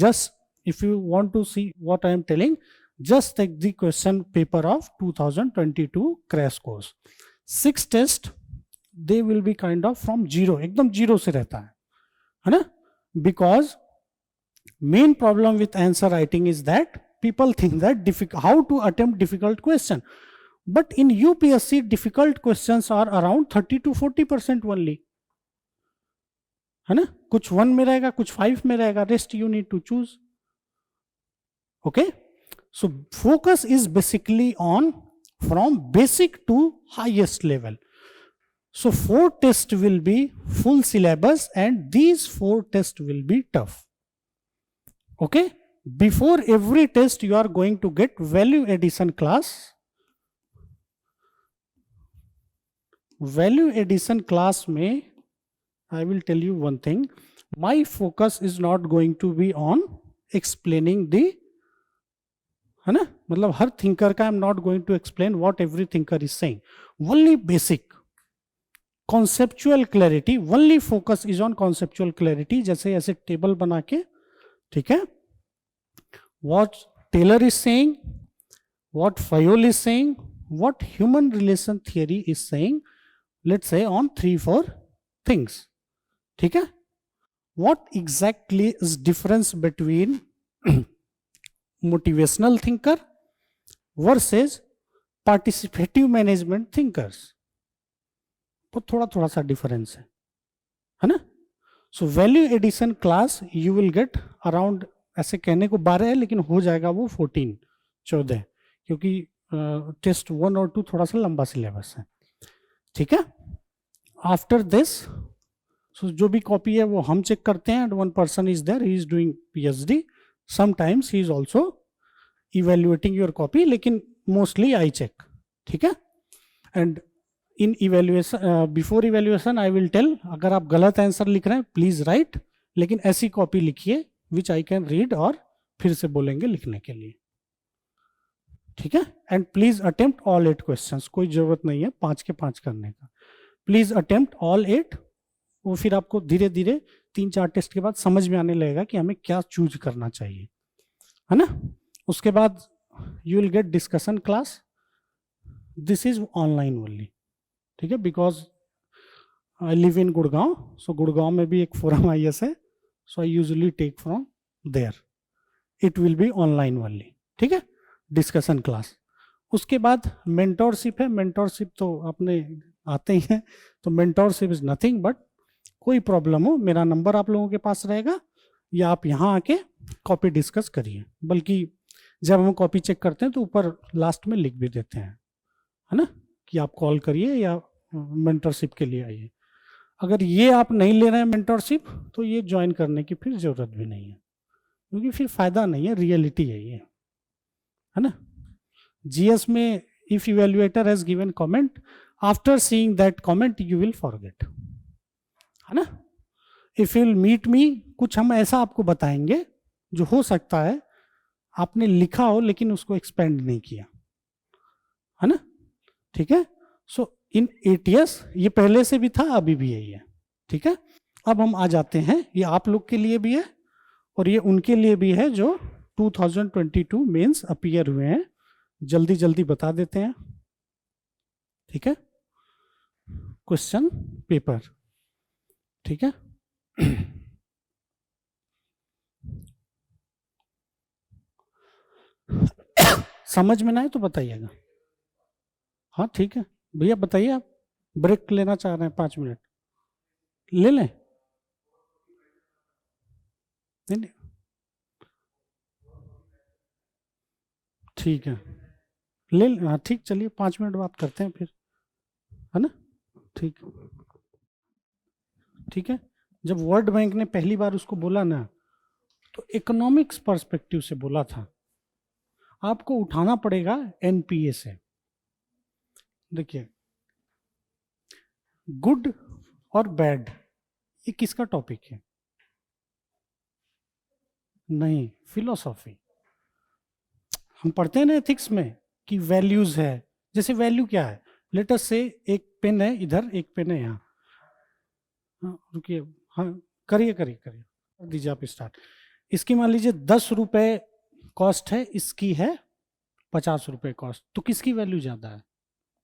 just if you want to see what I am telling, just take the question paper of 2022 crash course. 6 tests, they will be kind of from zero, एकदम zero से रहता है ना, because main problem with answer writing is that people think that how to attempt difficult question, but in UPSC difficult questions are around 30 to 40% only, है ना, कुछ 1 में रहेगा, कुछ 5 में रहेगा, rest you need to choose. Okay, so focus is basically on from basic to highest level. So 4 tests will be full syllabus and these 4 tests will be tough. Okay, before every test you are going to get value addition class. Value addition class में I will tell you one thing, my focus is not going to be on explaining the, है ना, मतलब हर thinker का I am not going to explain what every thinker is saying, only basic conceptual clarity, only focus is on conceptual clarity. जैसे ऐसे table बना के, ठीक है, what Taylor is saying, what Fayol is saying, what human relation theory is saying, let's say on 3-4 things. ठीक है, what exactly is difference between motivational thinker versus participative management thinkers, तो थोड़ा थोड़ा सा डिफरेंस है ना. So value addition class you will get around, ऐसे कहने को 12 है लेकिन हो जाएगा वो 14 क्योंकि टेस्ट 1 और 2 थोड़ा सा लंबा सिलेबस है. ठीक है, आफ्टर दिस जो भी कॉपी है वो हम चेक करते हैं. And 1 person is there, he is doing PhD, sometimes he is also evaluating your copy, लेकिन मोस्टली आई चेक. ठीक है, and in evaluation, before evaluation I will tell, अगर आप गलत आंसर लिख रहे हैं प्लीज राइट, लेकिन ऐसी कॉपी लिखिए विच आई कैन रीड, और फिर से बोलेंगे लिखने के लिए. ठीक है, and please attempt all 8 questions, कोई जरूरत नहीं है 5 के 5 करने का, प्लीज अटेम्प्ट ऑल 8. वो फिर आपको धीरे धीरे 3-4 टेस्ट के बाद समझ में आने लगेगा कि हमें क्या चूज करना चाहिए, है ना. उसके बाद you will get discussion class, this is online only. ठीक है, because I live in Gurgaon, so Gurgaon में भी एक ForumIAS है, so I usually take from there. It will be online only. ठीक है, डिस्कशन क्लास. उसके बाद मेंटोरशिप है. मेंटोरशिप तो अपने आते ही हैं, तो मेंटोरशिप इज नथिंग बट, कोई प्रॉब्लम हो मेरा नंबर आप लोगों के पास रहेगा, या आप यहाँ आके कॉपी डिस्कस करिए. बल्कि जब हम कॉपी चेक करते हैं तो ऊपर लास्ट में लिख भी देते हैं, है ना, कि आप कॉल करिए या मेंटरशिप के लिए आइए. अगर ये आप नहीं ले रहे हैं मेंटरशिप, तो ये ज्वाइन करने की फिर जरूरत भी नहीं है, क्योंकि फिर फायदा नहीं है, रियलिटी है ये, है ना. GS में if evaluator has given comment, after seeing that comment you will forget, है ना. If you will meet me, कुछ हम ऐसा आपको बताएंगे जो हो सकता है आपने लिखा हो लेकिन उसको एक्सपेंड नहीं किया, है ना. ठीक है, सो इन ATS ये पहले से भी था, अभी भी यही है. ठीक है, अब हम आ जाते हैं, ये आप लोग के लिए भी है और ये उनके लिए भी है जो 2022 मेंस अपीयर हुए हैं. जल्दी जल्दी बता देते हैं. ठीक है, क्वेश्चन पेपर. ठीक है, समझ में ना आए तो बताइएगा. हाँ ठीक है भैया, बताइए. आप ब्रेक लेना चाह रहे हैं 5 मिनट, ले लें. नहीं, ठीक है, ले. हाँ ठीक, चलिए 5 मिनट बात करते हैं फिर, है ना. ठीक, ठीक है. जब वर्ल्ड बैंक ने पहली बार उसको बोला ना, तो इकोनॉमिक्स पर्सपेक्टिव से बोला था. आपको उठाना पड़ेगा NPA से. देखिए, गुड और बैड, ये किसका टॉपिक है? नहीं, फिलोसॉफी। हम पढ़ते हैं ना एथिक्स में कि वैल्यूज है, जैसे वैल्यू क्या है, लेट अस से एक पेन है इधर, एक पेन है यहाँ। हाँ रुकिए, हाँ करिए करिए करिए, कर दीजिए आप स्टार्ट। इसकी मान लीजिए 10 रुपए कॉस्ट है, इसकी है 50 रुपए कॉस्ट, तो किसकी वैल्यू ज्यादा है?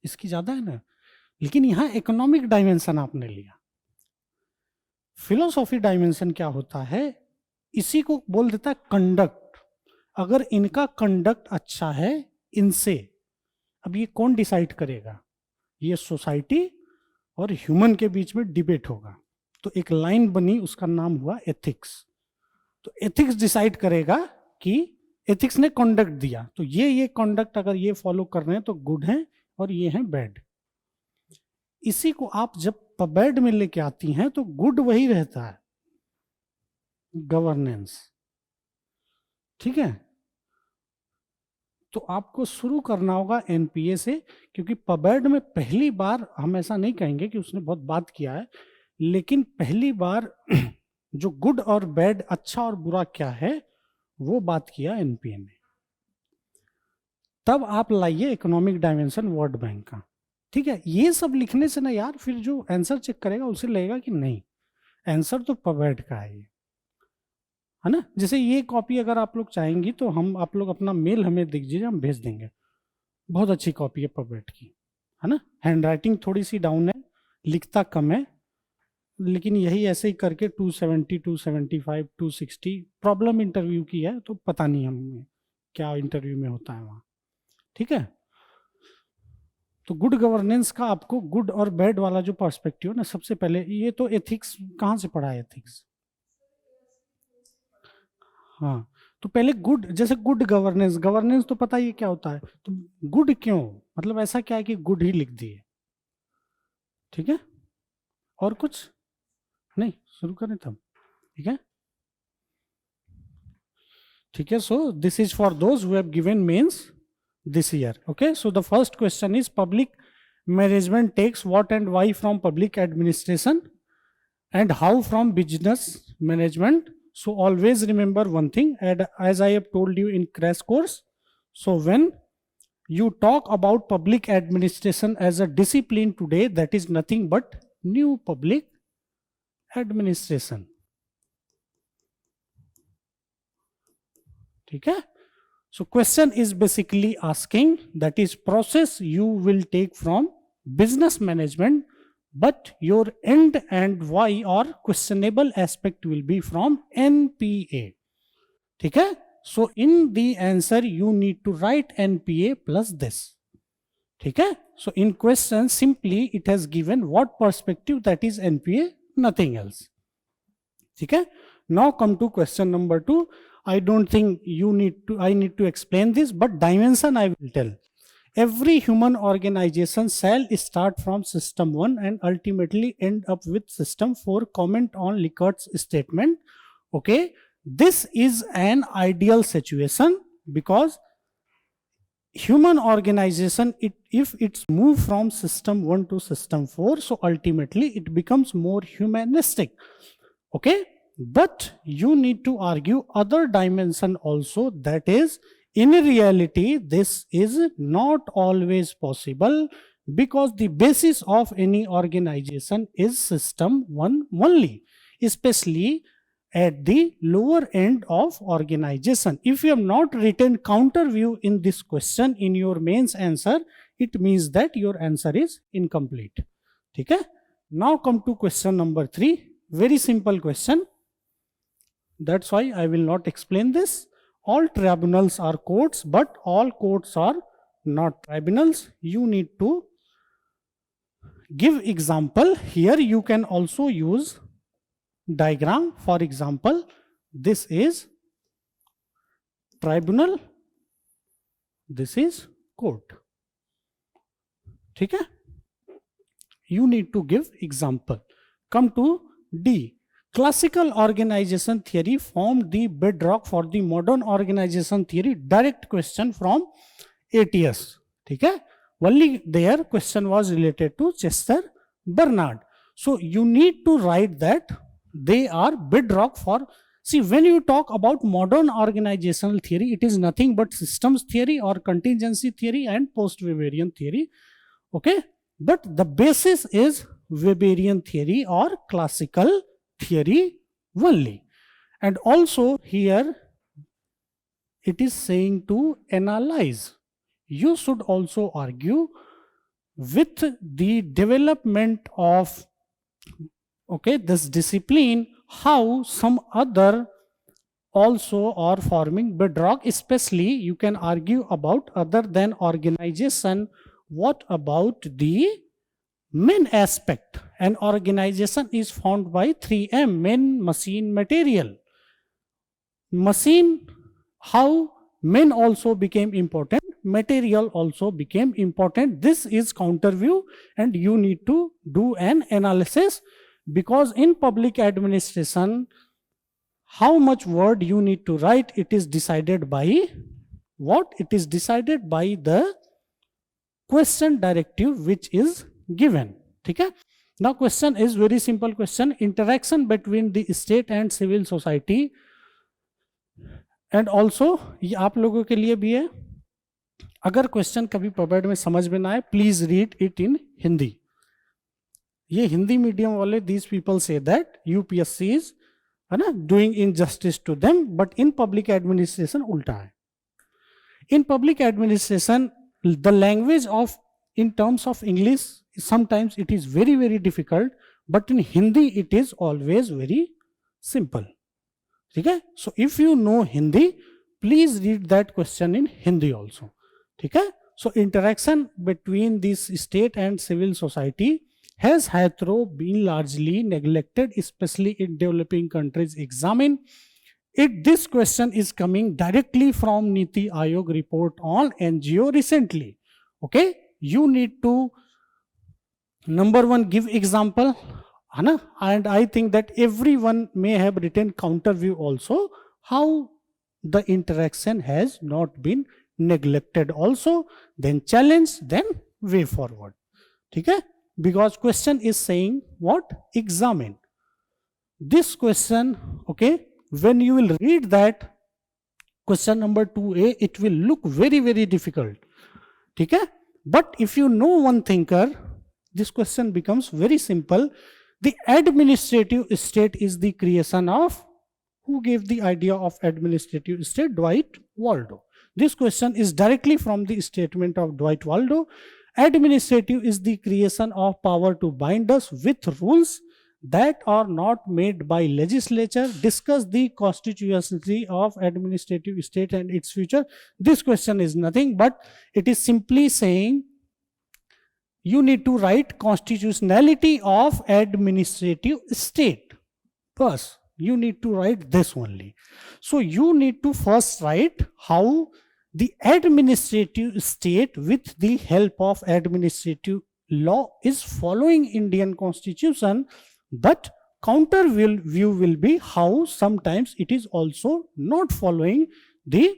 इसकी ज्यादा है ना। लेकिन यहाँ इकोनॉमिक डायमेंशन आपने लिया। फिलोसॉफी डायमेंशन क्या होता है, इसी को बोल देता है कंडक्ट। अगर इनका कंडक्ट अच्छा है इनसे, अब ये कौन डिसाइड करेगा? ये सोसाइटी और ह्यूमन के बीच में डिबेट होगा, तो एक लाइन बनी, उसका नाम हुआ एथिक्स। तो एथिक्स डिसाइड करेगा कि एथिक्स ने कंडक्ट दिया, तो ये कंडक्ट अगर ये फॉलो कर रहे हैं तो गुड है, और ये है बैड। इसी को आप जब बैड में लेके आती हैं तो गुड वही रहता है, गवर्नेंस। ठीक है, तो आपको शुरू करना होगा एनपीए से, क्योंकि पबैड में पहली बार, हम ऐसा नहीं कहेंगे कि उसने बहुत बात किया है, लेकिन पहली बार जो गुड और बैड, अच्छा और बुरा क्या है, वो बात किया एनपीए में। तब आप लाइए इकोनॉमिक डायमेंशन वर्ल्ड बैंक का। ठीक है, ये सब लिखने से ना यार, फिर जो आंसर चेक करेगा उसे लगेगा कि नहीं, आंसर तो पबैड का है ये, है ना। जैसे ये कॉपी अगर आप लोग चाहेंगी तो हम, आप लोग अपना मेल हमें दीजिए, हम भेज देंगे। बहुत अच्छी कॉपी है पबैड की, है ना। हैंड राइटिंग थोड़ी सी डाउन है, लिखता कम है, लेकिन यही ऐसे ही करके 270, 275, 260 प्रॉब्लम इंटरव्यू की है, तो पता नहीं हमें क्या इंटरव्यू में होता है वहाँ। ठीक है, तो गुड गवर्नेंस का आपको गुड और बैड वाला जो पर्सपेक्टिव है ना, सबसे पहले ये तो एथिक्स कहाँ से पढ़ा है, एथिक्स। हाँ, तो पहले गुड, जैसे गुड गवर्नेंस, गवर्नेंस तो पता ही क्या होता है, तो गुड क्यों, मतलब ऐसा क्या है कि गुड ही लिख दिए। ठीक है, और कुछ नहीं, शुरू करें तब। ठीक है, ठीक है, so this is for those who have given mains this year. Okay, so the first question is public management takes what and why from public administration and how from business management. So always remember one thing, and as I have told you in crash course, so when you talk about public administration as a discipline today, that is nothing but new public administration. ठीक है, so question is basically asking, that is process you will take from business management, but your end and why or questionable aspect will be from NPA. ठीक है, so in the answer you need to write NPA plus this. ठीक है, so in question simply it has given what perspective, that is NPA, nothing else. ठीक है, now come to question number 2. I don't think I need to explain this, but dimension I will tell. Every human organization shall start from system 1 and ultimately end up with system 4. Comment on Lickardt's statement. Okay, this is an ideal situation, because human organization, if it's moved from system 1 to system 4, so ultimately it becomes more humanistic. Okay, but you need to argue other dimension also, that is, in reality this is not always possible, because the basis of any organization is system 1 only, especially at the lower end of organization. If you have not written counter view in this question in your mains answer, it means that your answer is incomplete. ठीक है, now come to question number 3. Very simple question. That's why I will not explain this. All tribunals are courts, but all courts are not tribunals. You need to give example. Here you can also use diagram. For example, this is tribunal, this is court. ठीक है, you need to give example. Come to D. Classical organization theory formed the bedrock for the modern organization theory. Direct question from ATS. ठीक है, only their question was related to Chester Bernard. So you need to write that they are bedrock for, see, when you talk about modern organizational theory, it is nothing but systems theory or contingency theory and post-Weberian theory. Okay, but the basis is Weberian theory or classical theory only. And also here it is saying to analyze. You should also argue with the development of, okay, this discipline, how some other also are forming bedrock, especially you can argue about other than organization. What about the main aspect? An organization is formed by 3M, men, machine, material. Machine, how men also became important, material also became important. This is counter view, and you need to do an analysis, because in public administration, how much word you need to write, it is decided by what? It is decided by the question directive which is given. Okay? Now question is very simple question. Interaction between the state and civil society, and also ये आप लोगों के लिए भी है, अगर question कभी public में समझ में ना आए, please read it in Hindi. ये हिंदी मीडियम वाले, these people say that UPSC is, है ना, doing injustice to them, but in public administration उल्टा है. In public administration the language of, in terms of English sometimes it is very very difficult, but in Hindi it is always very simple. Okay, so if you know Hindi, please read that question in Hindi also. Okay, so interaction between this state and civil society has hitherto been largely neglected, especially in developing countries. Examine it. This question is coming directly from Niti Aayog report on NGO recently. Okay, you need to, number one, give example, and I think that everyone may have written counter view also, how the interaction has not been neglected also, then challenge, then way forward. Okay, because question is saying what? Examine this question. Okay, when you will read that question number 2A, it will look very very difficult. Okay, but if you know one thinker, this question becomes very simple. The administrative state is the creation of, who gave the idea of administrative state? Dwight Waldo. This question is directly from the statement of Dwight Waldo. Administrative is the creation of power to bind us with rules that are not made by legislature. Discuss the constitutionality of administrative state and its future. This question is nothing but it is simply saying you need to write constitutionality of administrative state. First, you need to write this only. So you need to first write how the administrative state with the help of administrative law is following Indian constitution, but counter view will be how sometimes it is also not following the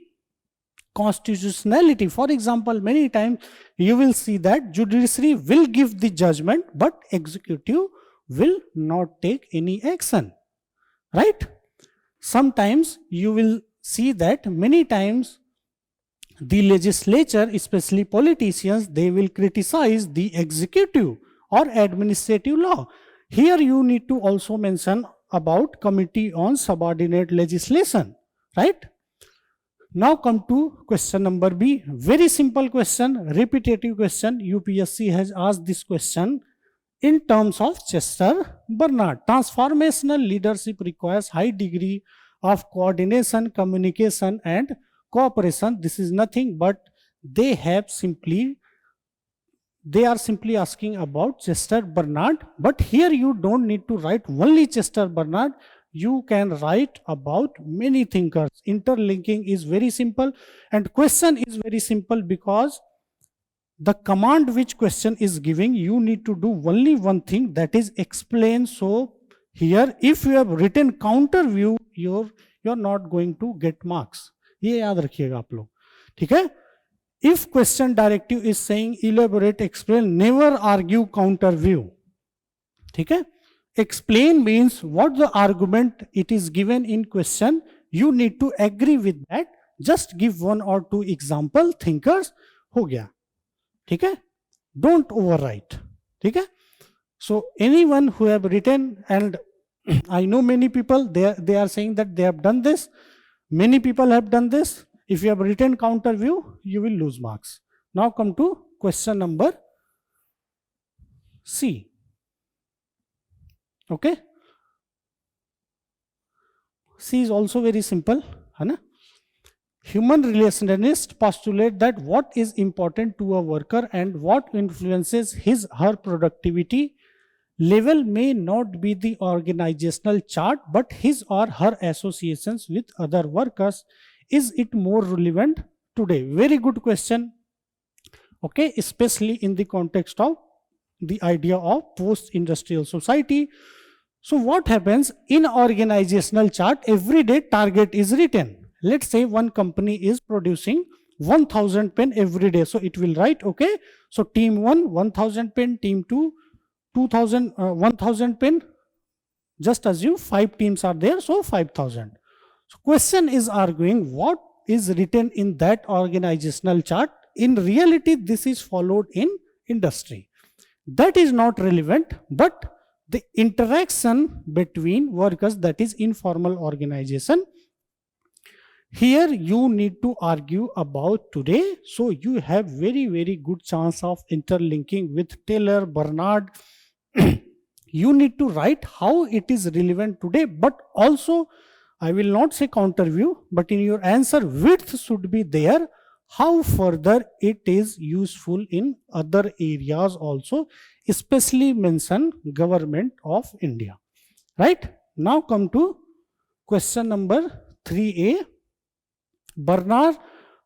constitutionality. For example, many times you will see that judiciary will give the judgment, but executive will not take any action, right? Sometimes you will see that many times the legislature, especially politicians, they will criticize the executive or administrative law. Here you need to also mention about Committee on Subordinate Legislation, right? Now come to question number B. Very simple question, repetitive question. UPSC has asked this question in terms of Chester Bernard. Transformational leadership requires high degree of coordination, communication and cooperation. This is nothing but they are simply asking about Chester Bernard, but here you don't need to write only Chester Bernard. You can write about many thinkers. Interlinking is very simple and question is very simple because the command which question is giving, you need to do only one thing, that is explain. So here if you have written counter view, you're not going to get marks. ये याद रखिएगा आप लोग, ठीक है? If question directive is saying elaborate, explain, never argue counter view. ठीक है. Explain means what the argument it is given in question, you need to agree with that. Just give one or two example thinkers. हो गया. ठीक है. Don't overwrite. ठीक है. So anyone who have written, and I know many people, they are saying that they have done this. Many people have done this. If you have written counter view, you will lose marks. Now come to question number C. Okay. C is also very simple, है ना? Human relationists postulate that what is important to a worker and what influences his her productivity level may not be the organizational chart but his or her associations with other workers. Is it more relevant today? Very good question. Okay, especially in the context of the idea of post-industrial society. So what happens in organizational chart? Every day target is written. Let's say one company is producing 1000 pen every day. So it will write, okay, so team 1 1000 pen, team 2 2000 1000 pen. Just assume 5 teams are there, so 5000. So question is arguing what is written in that organizational chart. In reality, this is followed in industry. That is not relevant, but the interaction between workers, that is informal organization. Here you need to argue about today. So you have very good chance of interlinking with Taylor, Bernard. You need to write how it is relevant today, but also I will not say counter view, but in your answer width should be there. How further it is useful in other areas also, especially mention government of India. Right? Now come to question number 3A. Bernard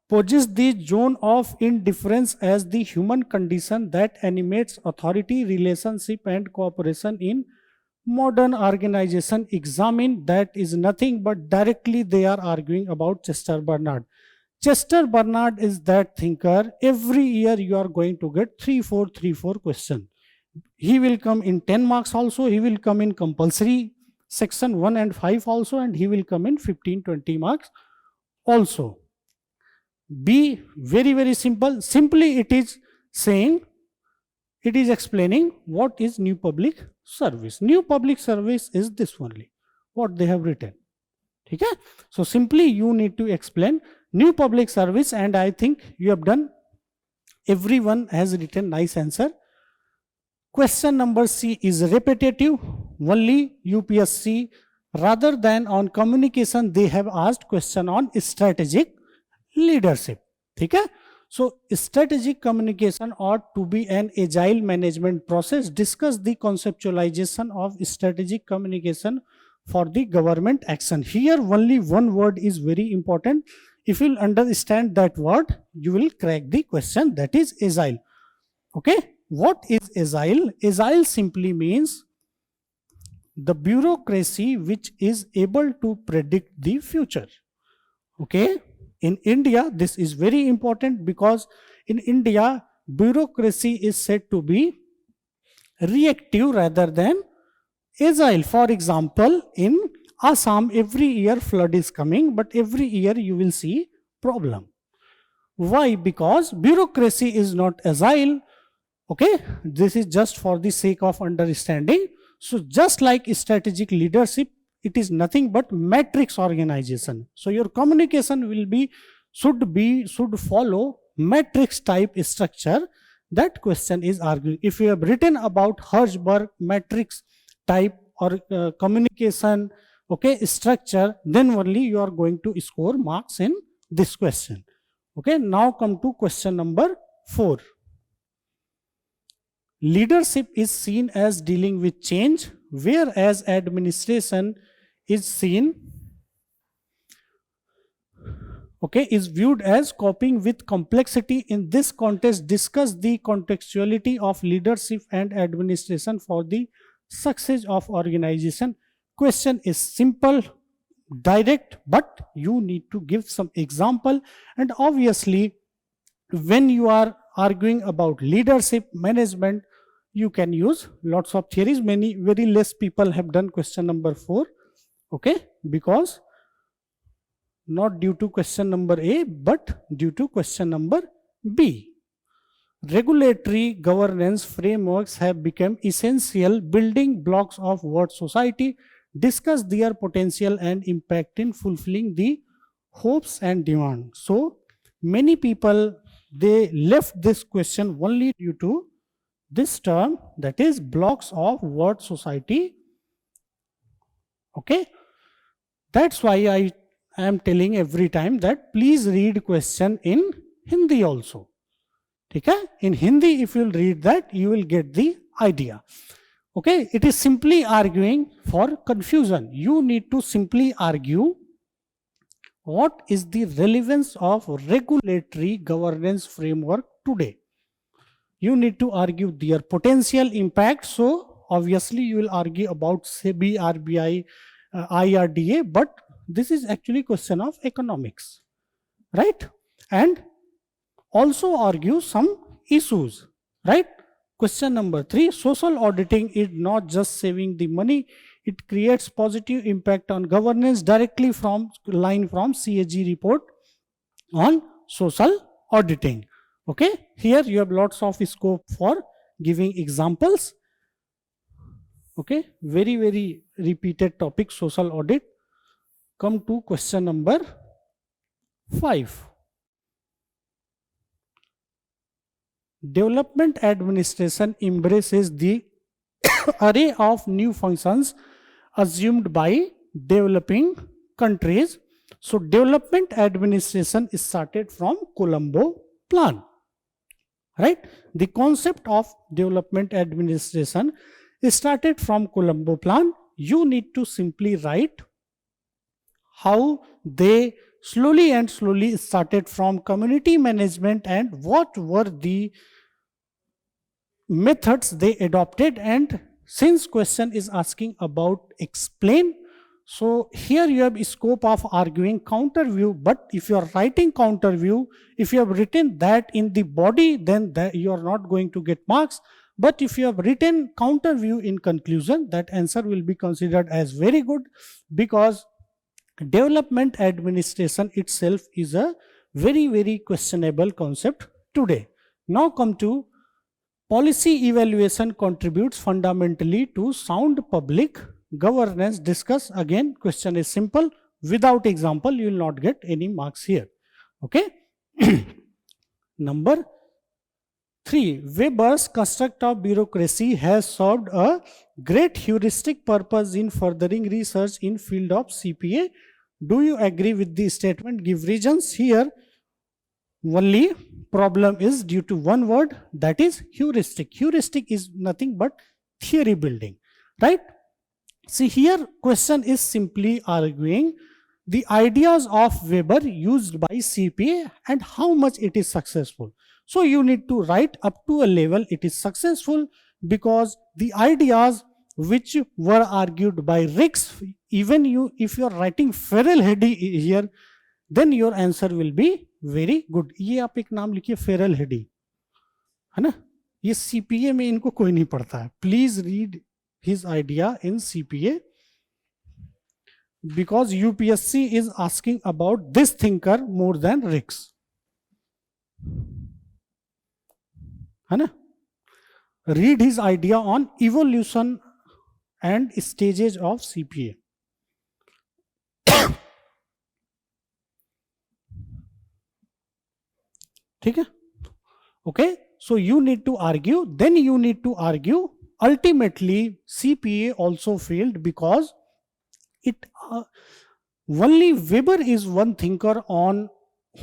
poses the zone of indifference as the human condition that animates authority, relationship and cooperation in modern organization. Examine that is nothing but directly they are arguing about Chester Bernard. Chester Bernard is that thinker. Every year you are going to get 3-4 question. He will come in 10 marks also. He will come in compulsory section 1 and 5 also, and he will come in 15-20 marks also. Be very simple. Simply it is saying, it is explaining what is new public service. New public service is this only, what they have written. Okay? So simply you need to explain new public service, and I think you have done. Everyone has written nice answer. Question number C is repetitive. Only UPSC, rather than on communication, they have asked question on strategic leadership. Okay? So strategic communication ought to be an agile management process. Discuss the conceptualization of strategic communication for the government action. Here only one word is very important. If you understand that word, you will crack the question, that is agile. Okay? What is agile? Agile simply means the bureaucracy which is able to predict the future. Okay? In India, this is very important because in India, bureaucracy is said to be reactive rather than agile. For example, in Assam, every year flood is coming, but every year you will see problem. Why? Because bureaucracy is not agile. Okay, this is just for the sake of understanding. So just like strategic leadership, it is nothing but matrix organization. So your communication will be should follow matrix type structure. That question is arguing. If you have written about Hirschberg matrix type or communication, okay, structure, then only you are going to score marks in this question. Okay, now come to question number 4. Leadership is seen as dealing with change, whereas administration is seen, okay, is viewed as coping with complexity. In this context, discuss the contextuality of leadership and administration for the success of organization. Question is simple, direct, but you need to give some example. And obviously, when you are arguing about leadership, management, you can use lots of theories. Very less people have done question number 4. Okay, because not due to question number A, but due to question number B. Regulatory governance frameworks have become essential building blocks of what society. Discuss their potential and impact in fulfilling the hopes and demands. So many people, they left this question only due to this term, that is blocks of what society. Okay, that's why I am telling every time that please read question in Hindi also. Okay, in Hindi if you will read that, you will get the idea. Okay, it is simply arguing for confusion. You need to simply argue what is the relevance of regulatory governance framework today. You need to argue their potential impact. So obviously you will argue about SEBI, RBI, IRDA, but this is actually question of economics, right? And also argue some issues, right? Question number 3, social auditing is not just saving the money, it creates positive impact on governance. Directly from line from CAG report on social auditing. Okay, here you have lots of scope for giving examples. Okay, very repeated topic, social audit. Come to question number 5. Development administration embraces the array of new functions assumed by developing countries. So development administration is started from Colombo Plan, right? The concept of development administration is started from Colombo Plan. You need to simply write how they slowly started from community management and what were the methods they adopted. And since question is asking about explain, so here you have scope of arguing counter view. But if you are writing counter view, if you have written that in the body, then you are not going to get marks. But if you have written counter view in conclusion, that answer will be considered as very good, because development administration itself is a very questionable concept today. Now come to policy evaluation contributes fundamentally to sound public governance. Discuss. Again, question is simple. Without example, you will not get any marks here. Okay. Number 3. Weber's construct of bureaucracy has served a great heuristic purpose in furthering research in field of CPA. Do you agree with the statement? Give reasons. Here only problem is due to one word, that is heuristic. Heuristic is nothing but theory building, right? See, here question is simply arguing the ideas of Weber used by CPA and how much it is successful. So you need to write up to a level it is successful, because the ideas which were argued by Ricks, even if you are writing Ferrel-Heady here, then your answer will be very good. ये आप एक नाम लिखिए Ferrel-Heady, है ना? ये CPA में इनको कोई नहीं पढ़ता है. Please read his idea in CPA, because UPSC is asking about this thinker more than Ricks, है ना? Read his idea on evolution and stages of CPA. ठीक है? Okay, so you need to argue, then you need to argue ultimately CPA also failed because it only Weber is one thinker on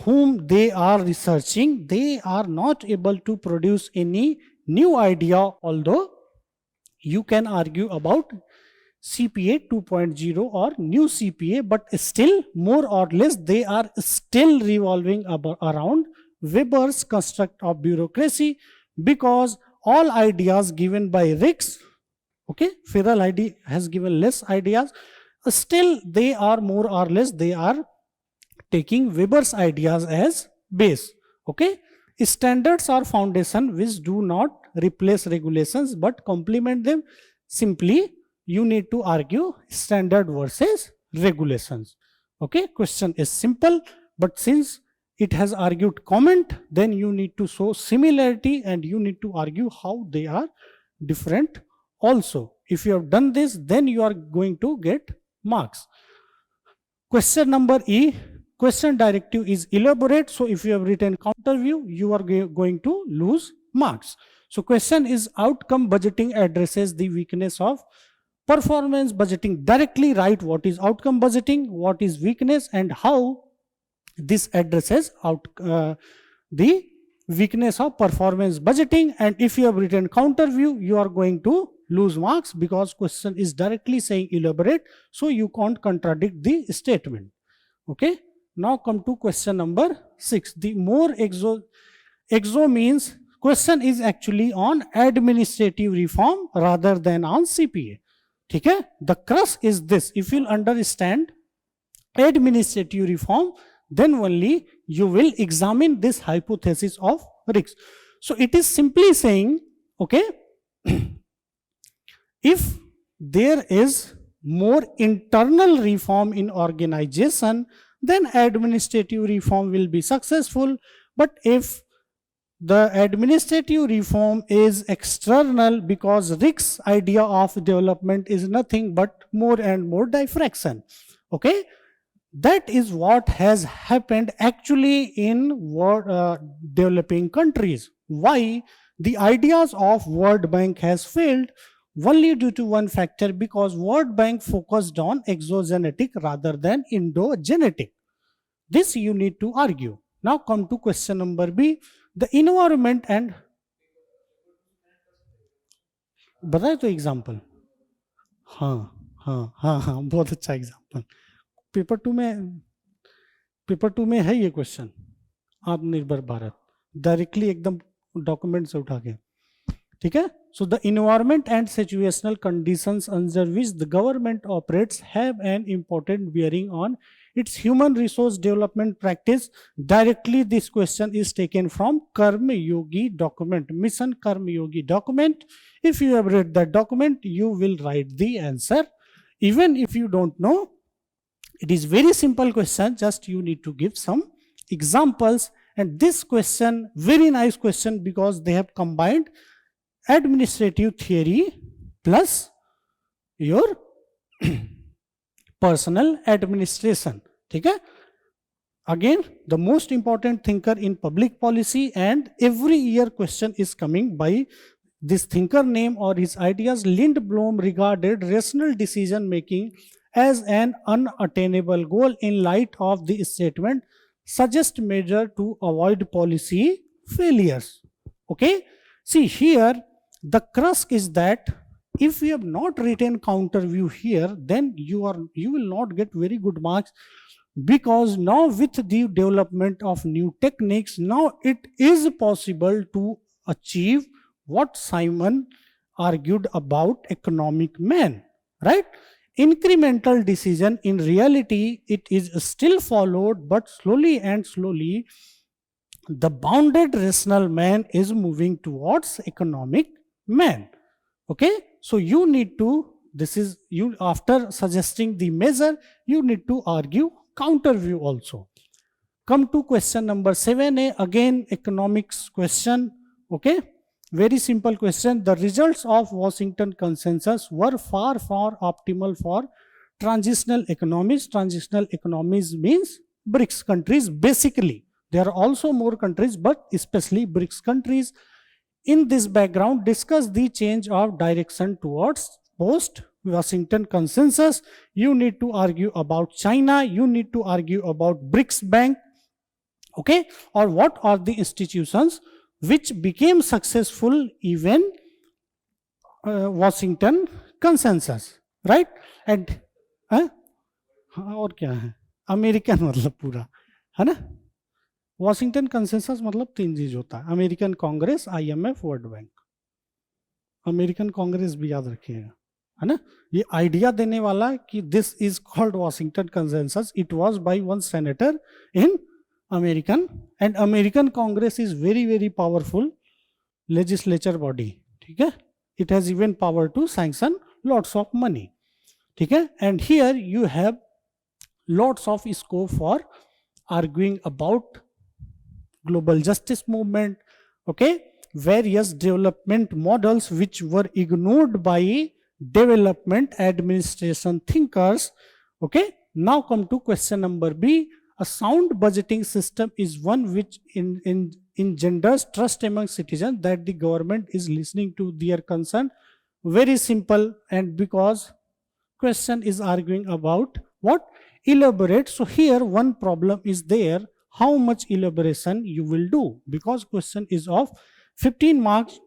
whom they are researching. They are not able to produce any new idea, although you can argue about CPA 2.0 or new CPA, but still more or less they are still revolving around Weber's construct of bureaucracy, because all ideas given by Ricks, okay, Ferrel-Heady has given less ideas, still they are more or less, they are taking Weber's ideas as base. Okay, standards are foundation which do not replace regulations but complement them. Simply you need to argue standard versus regulations. Okay, question is simple, but since it has argued comment, then you need to show similarity and you need to argue how they are different also. If you have done this, then you are going to get marks. Question number E, question directive is elaborate. So if you have written counter view, you are going to lose marks. So question is outcome budgeting addresses the weakness of performance budgeting. Directly write what is outcome budgeting, what is weakness, and how this addresses out the weakness of performance budgeting. And if you have written counter view, you are going to lose marks because question is directly saying elaborate, so you can't contradict the statement. Okay, now come to question number 6. The more exo means question is actually on administrative reform rather than on CPA. Okay, the crux is this: if you'll understand administrative reform, then only you will examine this hypothesis of risks. So it is simply saying, okay, if there is more internal reform in organization, then administrative reform will be successful. But if the administrative reform is external, because Rick's idea of development is nothing but more and more diffraction. Okay, that is what has happened actually in developing countries. Why the ideas of World Bank has failed? Only due to one factor, because World Bank focused on exogenetic rather than endogenetic. This you need to argue. Now come to question number B, the environment and बताए तो example. हाँ हाँ हाँ हाँ, बहुत अच्छा example. Paper two में है ये क्वेश्चन, आत्मनिर्भर भारत, डायरेक्टली एकदम डॉक्यूमेंट से उठा के. ठीक है. So the environment and situational conditions under which the government operates have an important bearing on its human resource development practice. Directly this question is taken from Karma Yogi document, Mission Karma Yogi document. If you have read that document, you will write the answer. Even if you don't know, it is very simple question, just you need to give some examples. And this question, very nice question, because they have combined administrative theory plus your personal administration. Okay? Again, the most important thinker in public policy, and every year question is coming by this thinker name or his ideas. Lindblom regarded rational decision making as an unattainable goal. In light of the statement, suggest measure to avoid policy failures. Okay? See here, the crux is that if you have not written counter view here, then you will not get very good marks, because now with the development of new techniques, now it is possible to achieve what Simon argued about economic man, right? Incremental decision, in reality it is still followed, but slowly and slowly the bounded rational man is moving towards economic man. Okay, so you need to, after suggesting the measure, you need to argue counter view also. Come to question number 7A, again economics question. Okay, very simple question. The results of Washington consensus were far optimal for transitional economies. Transitional economies means BRICS countries. Basically there are also more countries, but especially BRICS countries. In this background, discuss the change of direction towards post-Washington consensus. You need to argue about China, you need to argue about BRICS Bank, okay, or what are the institutions which became successful even Washington consensus, right? And और क्या है, American मतलब पूरा है ना. Washington consensus मतलब 3 चीज होता है: American Congress, IMF, world bank. American Congress भी याद रखिएगा, है ना. ये आइडिया देने वाला कि this is called Washington consensus, it was by one senator in American, and American Congress is very powerful. legislature body, ठीक है, it has even power to sanction lots of money, ठीक है, and here you have lots of scope for arguing about global justice movement, okay, various development models which were ignored by development administration thinkers, okay. Now come to question number B. A sound budgeting system is one which engenders trust among citizens that the government is listening to their concern. Very simple, and because question is arguing about what? Elaborate. So here one problem is there, how much elaboration you will do, because question is of 15 marks.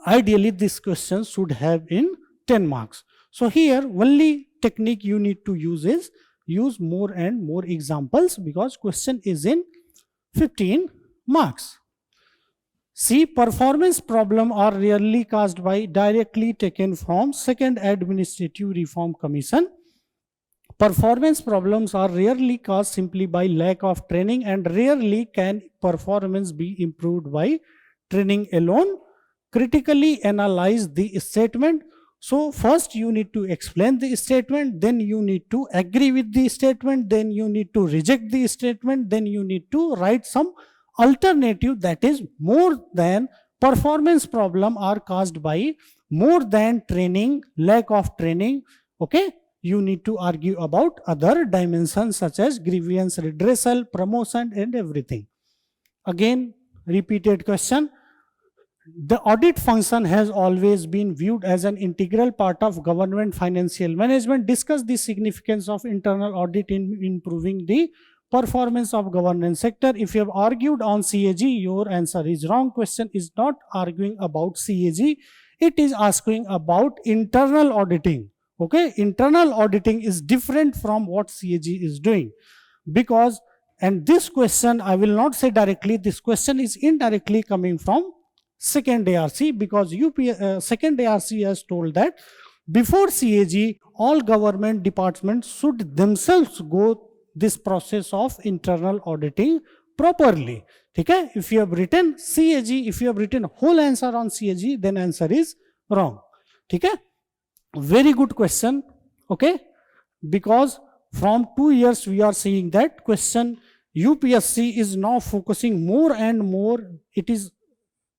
Ideally this question should have in 10 marks. So here only technique you need to use is use more and more examples, because question is in 15 marks. See, performance problem are rarely caused by directly taken from Second Administrative Reform Commission. Performance problems are rarely caused simply by lack of training, and rarely can performance be improved by training alone. Critically analyze the statement. So first you need to explain the statement, then you need to agree with the statement, then you need to reject the statement, then you need to write some alternative, that is more than performance problem are caused by more than training, lack of training, okay. You need to argue about other dimensions such as grievance redressal, promotion and everything. Again, repeated question. The audit function has always been viewed as an integral part of government financial management. Discuss the significance of internal audit in improving the performance of governance sector. If you have argued on CAG, your answer is wrong. Question is not arguing about CAG. It is asking about internal auditing. Okay, internal auditing is different from what CAG is doing, because, and this question I will not say directly, this question is indirectly coming from second ARC, because second ARC has told that before CAG all government departments should themselves go this process of internal auditing properly. Okay, if you have written CAG, if you have written whole answer on CAG, then answer is wrong. Okay, very good question. Okay, because from 2 years we are seeing that question UPSC is now focusing more and more. It is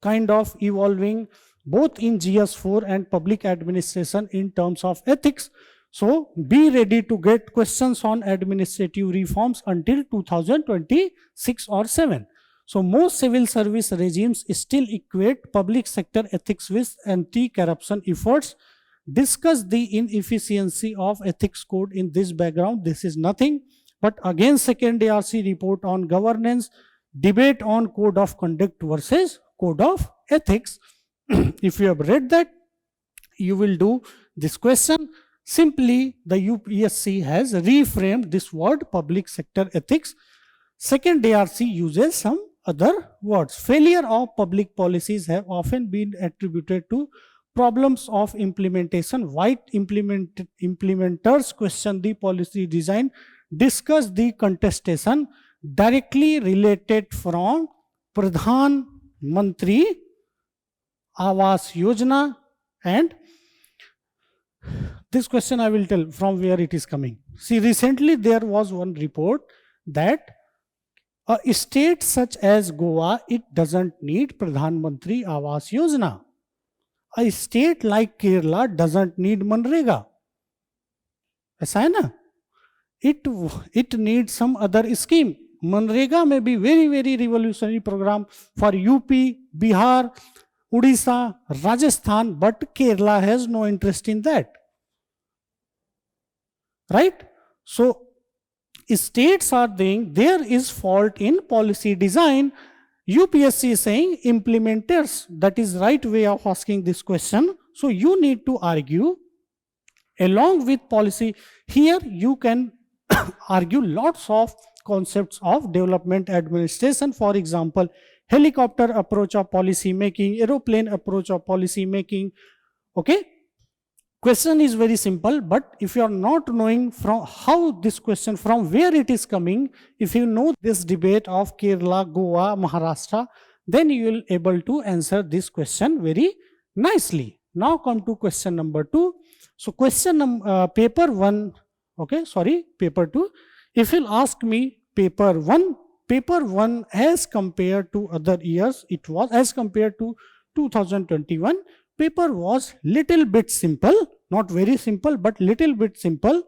kind of evolving both in GS4 and public administration in terms of ethics. So be ready to get questions on administrative reforms until 2026 or 7. So most civil service regimes still equate public sector ethics with anti-corruption efforts. Discuss the inefficiency of ethics code in this background. This is nothing but again second ARC report on governance, debate on code of conduct versus code of ethics. If you have read that, you will do this question. Simply the UPSC has reframed this word public sector ethics. Second ARC uses some other words. Failure of public policies have often been attributed to problems of implementation. White implementers question the policy design. Discuss the contestation directly related from Pradhan Mantri Awas Yojana, and this question I will tell from where it is coming. See, recently there was one report that a state such as Goa, it doesn't need Pradhan Mantri Awas Yojana. A state like Kerala doesn't need Manrega. ऐसा है ना? It needs some other scheme. Manrega may be very, very revolutionary program for UP, Bihar, Odisha, Rajasthan, but Kerala has no interest in that. Right? So, states are saying there is fault in policy design. UPSC is saying implementers. That is right way of asking this question. So, you need to argue along with policy. Here you can argue lots of concepts of development administration. For example, helicopter approach of policy making, aeroplane approach of policy making. Okay, question is very simple, but if you are not knowing from how this question, from where it is coming, if you know this debate of Kerala, Goa, Maharashtra, then you will able to answer this question very nicely. Now come to question number 2. So paper 1, okay, sorry, paper 2. If you'll ask me paper 1 as compared to other years, it was as compared to 2021, paper was little bit simple, not very simple, but little bit simple.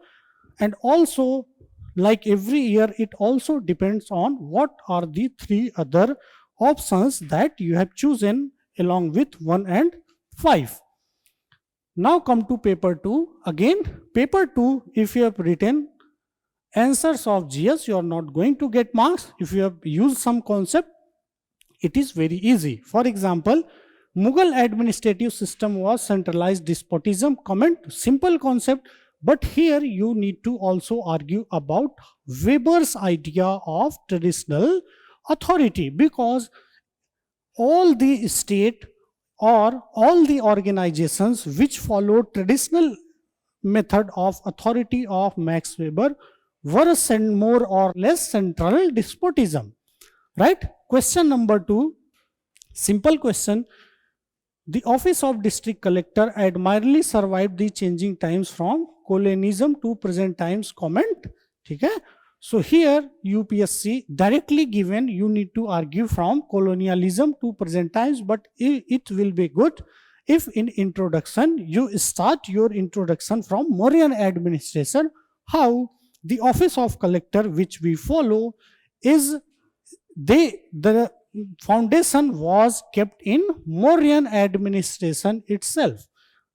And also, like every year, it also depends on what are the 3 other options that you have chosen along with 1 and 5. Now come to paper 2. Again, paper 2, if you have written answers of GS, you are not going to get marks. If you have used some concept, it is very easy. For example, Mughal administrative system was centralized despotism. Comment, simple concept, but here you need to also argue about Weber's idea of traditional authority, because all the state or all the organizations which followed traditional method of authority of Max Weber were more or less central despotism, right? Question number 2, simple question. The office of district collector admirably survived the changing times from colonialism to present times. Comment, okay? So here UPSC directly given, you need to argue from colonialism to present times, but it will be good if in introduction you start your introduction from Mauryan administration, how the office of collector which we follow is the foundation was kept in Mauryan administration itself,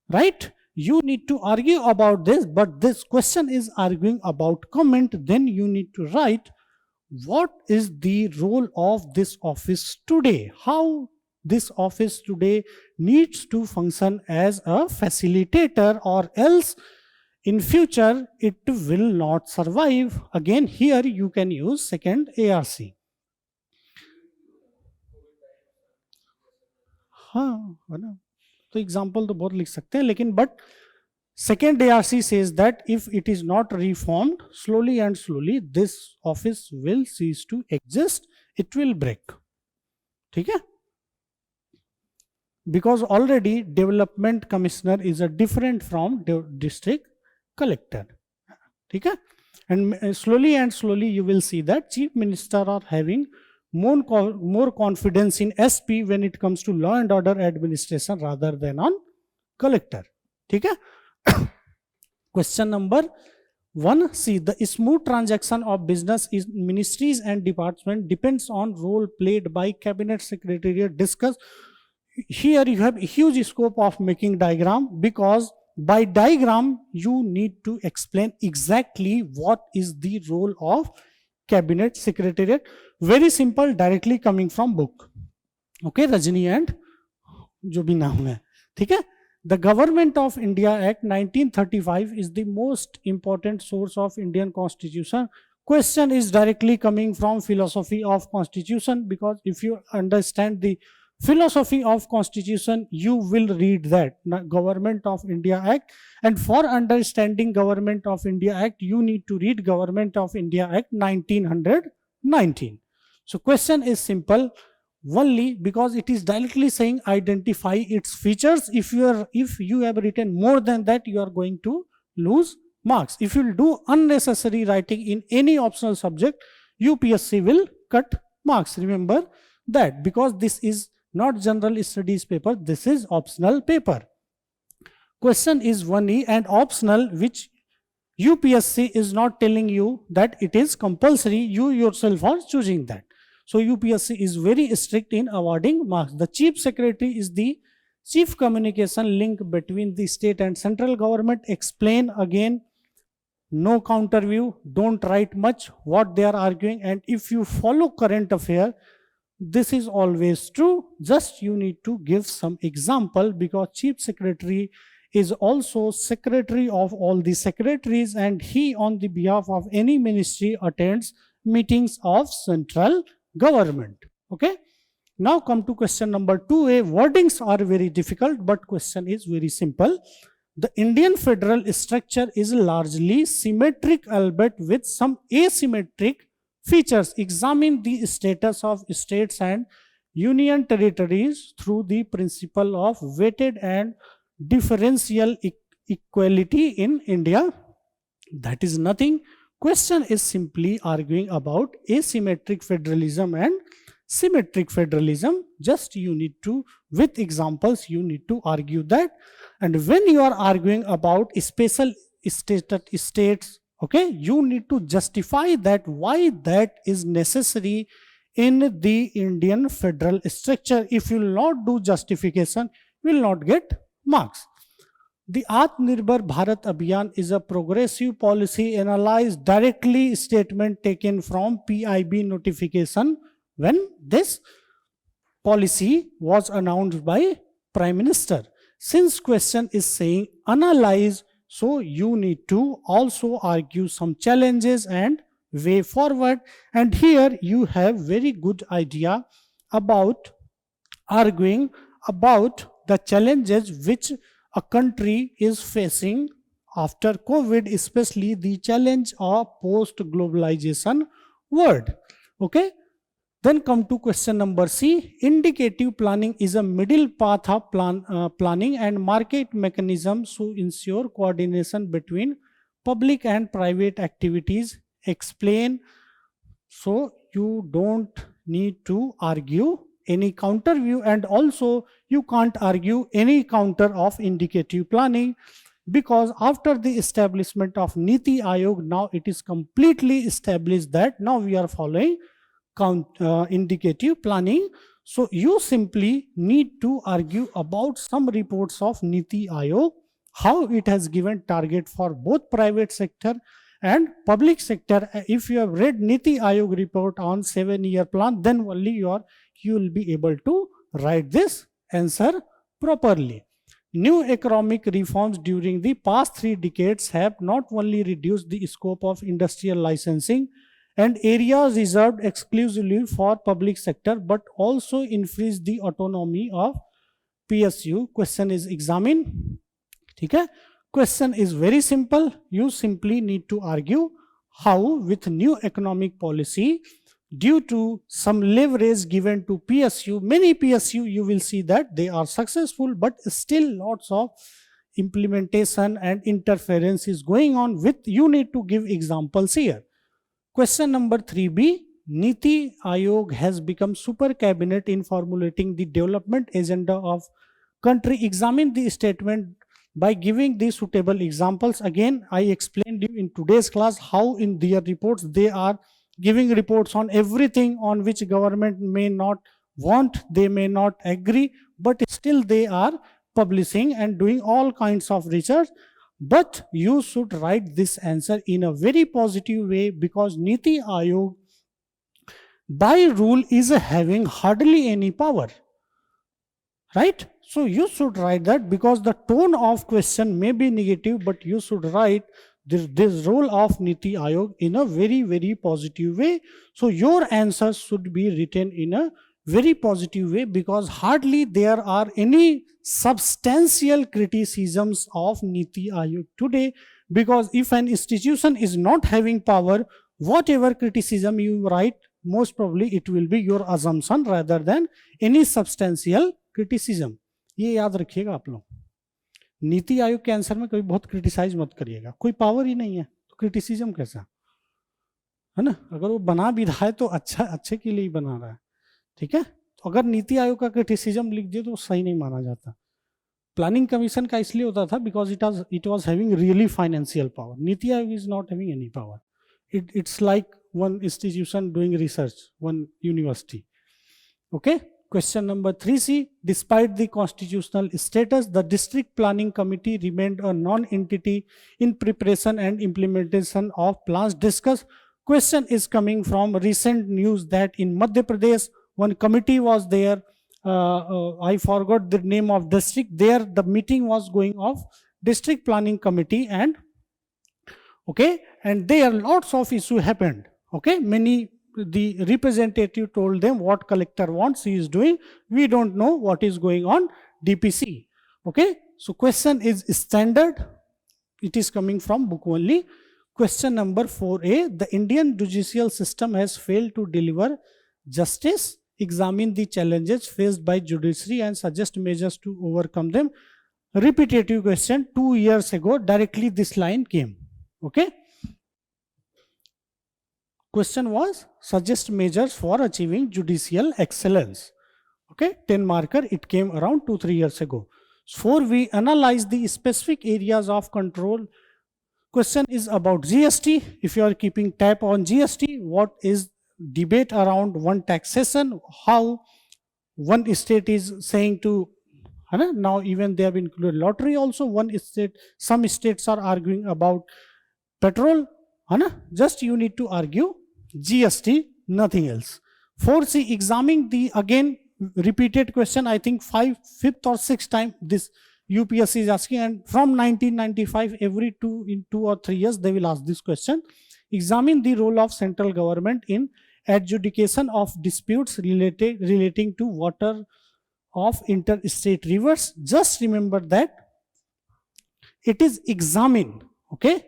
right? You need to argue about this, but this question is arguing about comment. Then you need to write what is the role of this office today, how this office today needs to function as a facilitator, or else in future it will not survive. Again, here you can use second ARC. हाँ है ना, तो example तो बहुत लिख सकते हैं, लेकिन but second ARC says that if it is not reformed, slowly and slowly this office will cease to exist, it will break. ठीक है, because already development commissioner is a different from district collector. ठीक है, and slowly and slowly you will see that chief minister are having more confidence in SP when it comes to law and order administration rather than on collector. ठीक है. Question number 1, see, the smooth transaction of business in ministries and departments depends on role played by cabinet secretariat. Discuss. Here you have a huge scope of making diagram, because by diagram you need to explain exactly what is the role of cabinet secretariat. Very simple, directly coming from book. Okay, Rajni and जो भी नाम है, ठीक है. The Government of India Act 1935 is the most important source of Indian Constitution. Question is directly coming from philosophy of Constitution, because if you understand the philosophy of Constitution, you will read that Government of India Act, and for understanding Government of India Act, you need to read Government of India Act 1919. So question is simple, only because it is directly saying identify its features. If you have written more than that, you are going to lose marks. If you do unnecessary writing in any optional subject, UPSC will cut marks. Remember that, because this is not general studies paper, this is optional paper. Question is 1E and optional, which UPSC is not telling you that it is compulsory, you yourself are choosing that. So UPSC is very strict in awarding marks. The chief secretary is the chief communication link between the state and central government. Explain again, no counter view, don't write much what they are arguing, and if you follow current affair, this is always true. Just you need to give some example, because chief secretary is also secretary of all the secretaries, and he on the behalf of any ministry attends meetings of central government. Okay, now come to question number 2A. Wordings are very difficult, but question is very simple. The Indian federal structure is largely symmetric, albeit with some asymmetric features. Examine the status of states and union territories through the principle of weighted and differential equality in India? That is nothing. Question is simply arguing about asymmetric federalism and symmetric federalism. Just you need to, with examples, you need to argue that. And when you are arguing about special states, okay, you need to justify that why that is necessary in the Indian federal structure. If you will not do justification, you will not get marks. The Atmanirbhar Bharat Abhiyan is a progressive policy analyzed directly statement taken from PIB notification when this policy was announced by Prime Minister. Since question is saying analyze, so you need to also argue some challenges and way forward. And here you have very good idea about arguing about the challenges which a country is facing after COVID, especially the challenge of post-globalization world. Okay. Then come to question number C. Indicative planning is a middle path of planning and market mechanism to ensure coordination between public and private activities. Explain. So you don't need to argue any counter view, and also you can't argue any counter of indicative planning, because after the establishment of Niti Aayog, now it is completely established that now we are following indicative planning. So you simply need to argue about some reports of Niti Aayog, how it has given target for both private sector and public sector. If you have read Niti Aayog report on 7-year plan, then only you will be able to write this answer properly. New economic reforms during the past 3 decades have not only reduced the scope of industrial licensing and areas reserved exclusively for public sector, but also increased the autonomy of PSU. Question is examined. Okay? Question is very simple. You simply need to argue how with new economic policy, due to some leverage given to PSU, many PSU you will see that they are successful, but still lots of implementation and interference is going on with. You need to give examples here. Question number 3B. Niti Aayog has become super cabinet in formulating the development agenda of country. Examine the statement by giving the suitable examples. Again, I explained you in today's class how in their reports they are giving reports on everything on which government may not want, they may not agree, but still they are publishing and doing all kinds of research. But you should write this answer in a very positive way, because Niti Aayog by rule is having hardly any power, right? So you should write that, because the tone of question may be negative, but you should write this role of Niti Aayog in a very, very positive way. So your answers should be written in a very positive way, because hardly there are any substantial criticisms of Niti Aayog today. Because if an institution is not having power, whatever criticism you write, most probably it will be your assumption rather than any substantial criticism. ये याद रखिएगा आप लोग. नीति आयोग के answer में कभी बहुत criticise मत करिएगा. कोई पावर ही नहीं है तो क्रिटिसिज्म कैसा है ना? अगर वो बना भी रहा है तो अच्छे के लिए ही बना रहा है. ठीक है. तो अगर नीति आयोग का क्रिटिसिज्म लिख दिए तो सही नहीं माना जाता. प्लानिंग कमीशन का इसलिए होता था because it was having really financial power. NITI Aayog is not having any power. It's like one institution doing research, one university. Okay. Question number 3C. Despite the constitutional status, the district planning committee remained a non-entity in preparation and implementation of plans discussed. Question is coming from recent news that in Madhya Pradesh, one committee was there. I forgot the name of district. There the meeting was going of district planning committee, and okay, and there lots of issue happened. Okay, the representative told them what collector wants, he is doing. We don't know what is going on DPC. Okay, so question is standard. It is coming from book only. Question number 4A. The Indian judicial system has failed to deliver justice examine the challenges faced by judiciary and suggest measures to overcome them. Repetitive question. 2 years ago, directly this line came. Okay. Question was suggest measures for achieving judicial excellence. Okay, 10 marker. It came around 2-3 years ago. 4, we analyze the specific areas of control. Question is about GST. If you are keeping tab on GST, what is debate around one taxation? How one state is saying to, now even they have included lottery also. One state, some states are arguing about petrol. Just you need to argue GST, nothing else. 4C, examining the, again repeated question. I think 5th or 6th time this UPSC is asking, and from 1995 every 2 or 3 years they will ask this question. Examine the role of central government in adjudication of disputes relating to water of interstate rivers. Just remember that it is examine. Okay,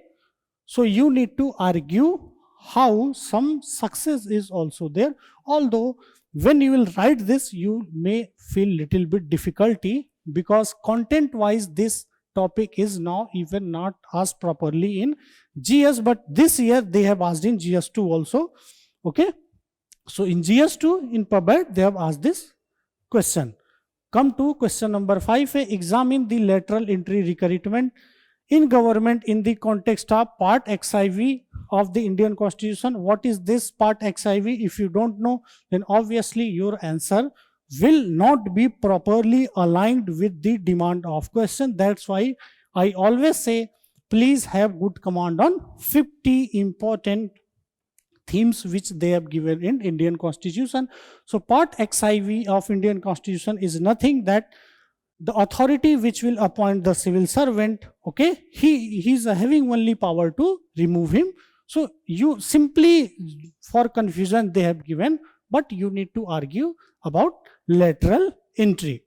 so you need to argue how some success is also there, although when you will write this you may feel little bit difficulty, because content wise this topic is now even not asked properly in GS, but this year they have asked in GS2 also. Okay, so in GS2 in PubMed they have asked this question. Come to question number 5. Examine the lateral entry recruitment in government in the context of Part XIV of the Indian Constitution. What is this Part XIV? If you don't know, then obviously your answer will not be properly aligned with the demand of question. That's why I always say please have good command on 50 important themes which they have given in Indian Constitution. So Part XIV of Indian Constitution is nothing that the authority which will appoint the civil servant, okay, he is having only power to remove him. So you simply, for confusion they have given, but you need to argue about lateral entry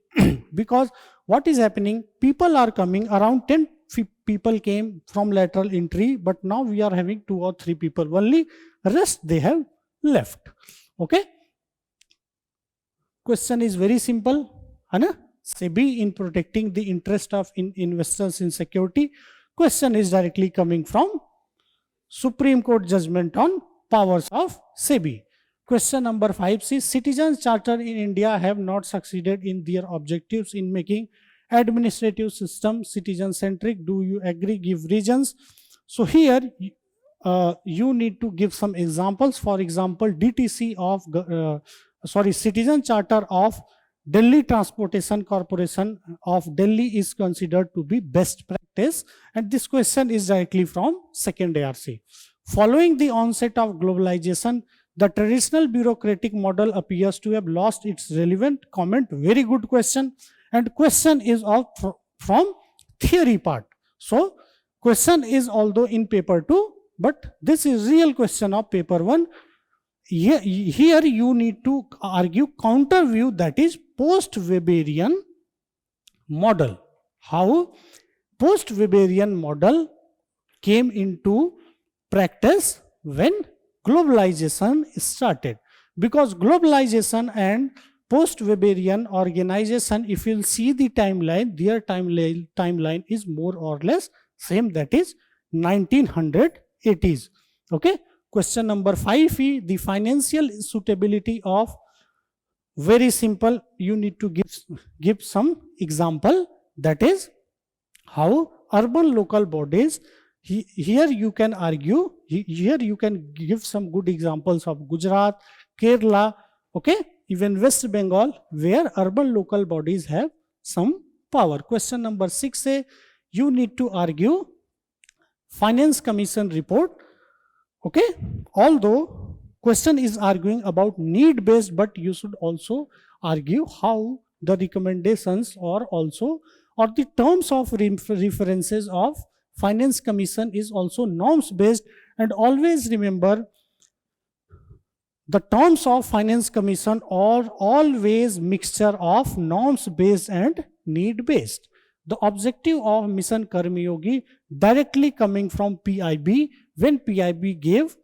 because what is happening, people are coming, around 10 people came from lateral entry, but now we are having 2 or 3 people only, rest they have left. Okay, question is very simple. SEBI in protecting the interest of investors in security. Question is directly coming from Supreme Court judgment on powers of SEBI. Question number 5 says citizens charter in India have not succeeded in their objectives in making administrative system citizen centric. Do you agree? Give reasons. So here you need to give some examples. For example, DTC of citizen charter of Delhi Transportation Corporation of Delhi is considered to be best practice, and this question is directly from 2nd ARC. Following the onset of globalization, the traditional bureaucratic model appears to have lost its relevant. Comment. Very good question, and question is from theory part. So question is although in paper 2, but this is real question of paper 1. Here you need to argue counter view, that is post-Weberian model. How post-Weberian model came into practice when globalization started, because globalization and post-Weberian organization, if you'll see the timeline, their timeline is more or less same, that is 1980s. Okay, question number 5, the financial suitability of, very simple, you need to give some example, that is how urban local bodies, here you can argue, here you can give some good examples of Gujarat, Kerala, okay, even West Bengal, where urban local bodies have some power. Question number 6, you need to argue Finance Commission report. Okay, although question is arguing about need based, but you should also argue how the recommendations or the terms of references of Finance Commission is also norms based. And always remember, the terms of Finance Commission are always mixture of norms based and need based. The objective of Mission Karmayogi directly coming from PIB, when PIB gave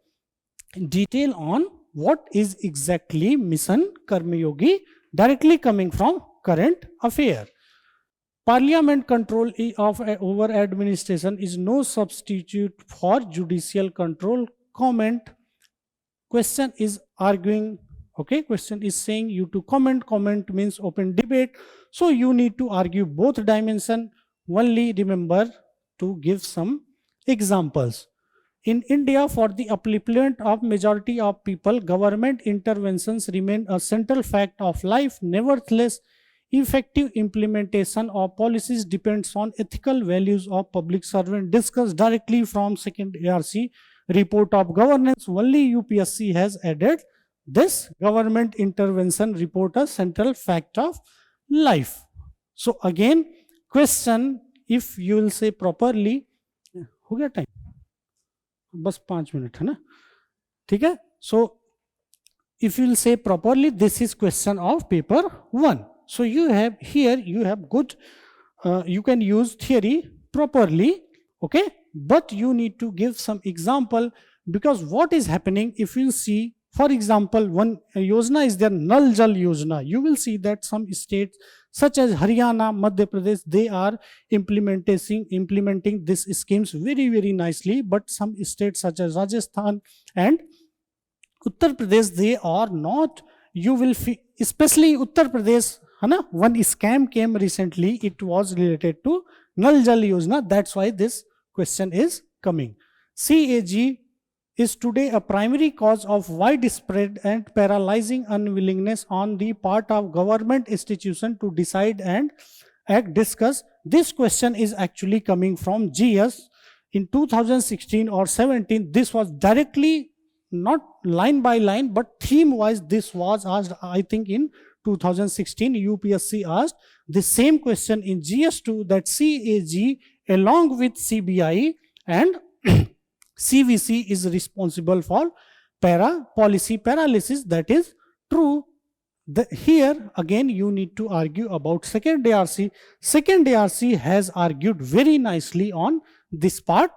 detail on what is exactly mission Karmayogi, directly coming from current affair. Parliament control of over administration is no substitute for judicial control. Comment. Question is arguing. Okay, question is saying you to comment. Comment means open debate. So you need to argue both dimension. Only remember to give some examples. In India, for the upliftment of majority of people, government interventions remain a central fact of life. Nevertheless, effective implementation of policies depends on ethical values of public servant, discussed directly from second ARC report of governance. Only UPSC has added this government intervention report a central fact of life. So again, question, if you will say properly, हो गया time, बस 5 minute है ना, ठीक है. So if you will say properly, this is question of paper 1. So you have here, you have good, you can use theory properly, okay, but you need to give some example, because what is happening, if you see, for example, one yojana is there, Nal Jal Yojana. You will see that some states such as Haryana, Madhya Pradesh, they are implementing these schemes very, very nicely, but some states such as Rajasthan and Uttar Pradesh, they are not. You will feel, especially Uttar Pradesh, one scam came recently, it was related to Nal Jal Yojana. That's why this question is coming. CAG is today a primary cause of widespread and paralyzing unwillingness on the part of government institution to decide and act. Discuss. This question is actually coming from GS in 2016 or 17. This was directly, not line by line, but theme wise, this was asked, I think in 2016, UPSC asked the same question in GS2, that CAG along with CBI and CVC is responsible for policy paralysis. That is true. Here again you need to argue about second ARC. Second ARC has argued very nicely on this part.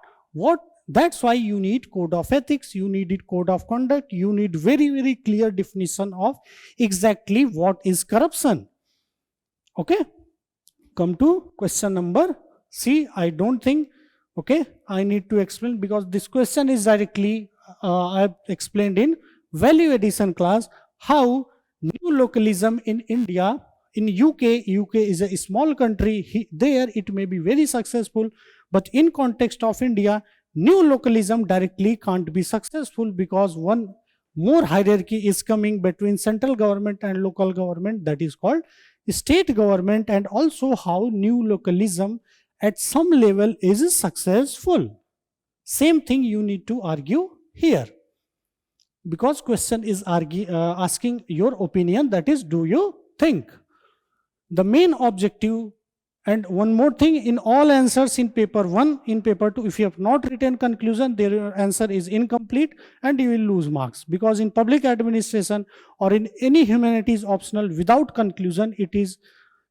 That's why you need code of ethics, you need code of conduct, you need very, very clear definition of exactly what is corruption. Okay, come to question number C. I don't think, okay, I need to explain, because this question is directly, I have explained in value addition class, how new localism in India, in UK is a small country, there it may be very successful, but in context of India, new localism directly can't be successful, because one more hierarchy is coming between central government and local government, that is called state government, and also how new localism at some level is successful. Same thing you need to argue here, because question is asking your opinion, that is, do you think? The main objective. And one more thing, in all answers in paper 1, in paper 2, if you have not written conclusion, their answer is incomplete and you will lose marks, because in public administration or in any humanities optional without conclusion, it is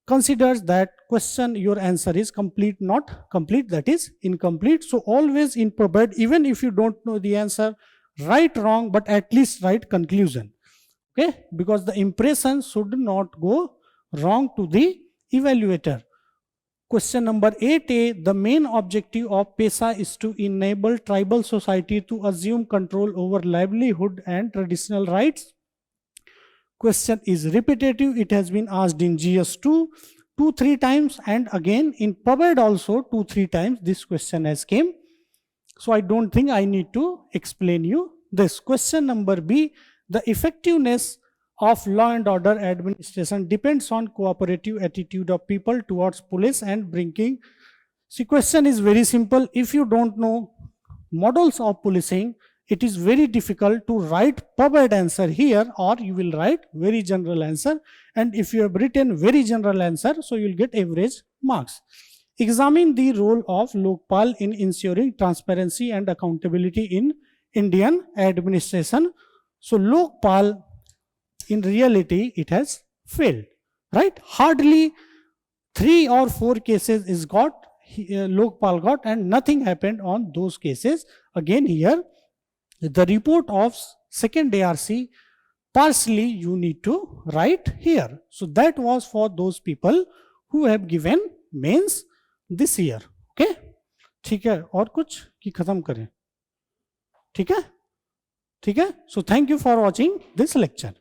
considers that question, your answer is complete, not complete, that is incomplete. So always in PubEd, even if you don't know the answer, write wrong, but at least write conclusion, okay, because the impression should not go wrong to the evaluator. Question number 8A, the main objective of PESA is to enable tribal society to assume control over livelihood and traditional rights. Question is repetitive. It has been asked in GS2 2-3 times, and again in PubEd also 2-3 times this question has came. So I don't think I need to explain you this. Question number B, the effectiveness of law and order administration depends on cooperative attitude of people towards police and bringing. See, question is very simple. If you don't know models of policing, it is very difficult to write PubEd answer here, or you will write very general answer, and if you have written very general answer, so you will get average marks. Examine the role of Lokpal in ensuring transparency and accountability in Indian administration. So Lokpal, in reality, it has failed, right? Hardly 3 or 4 cases is got, Lokpal got, and nothing happened on those cases. Again here, the report of second ARC, partially you need to write here. So that was for those people who have given mains this year. Okay, ठीक है, और कुछ कि खत्म करें? ठीक है, ठीक है. So thank you for watching this lecture.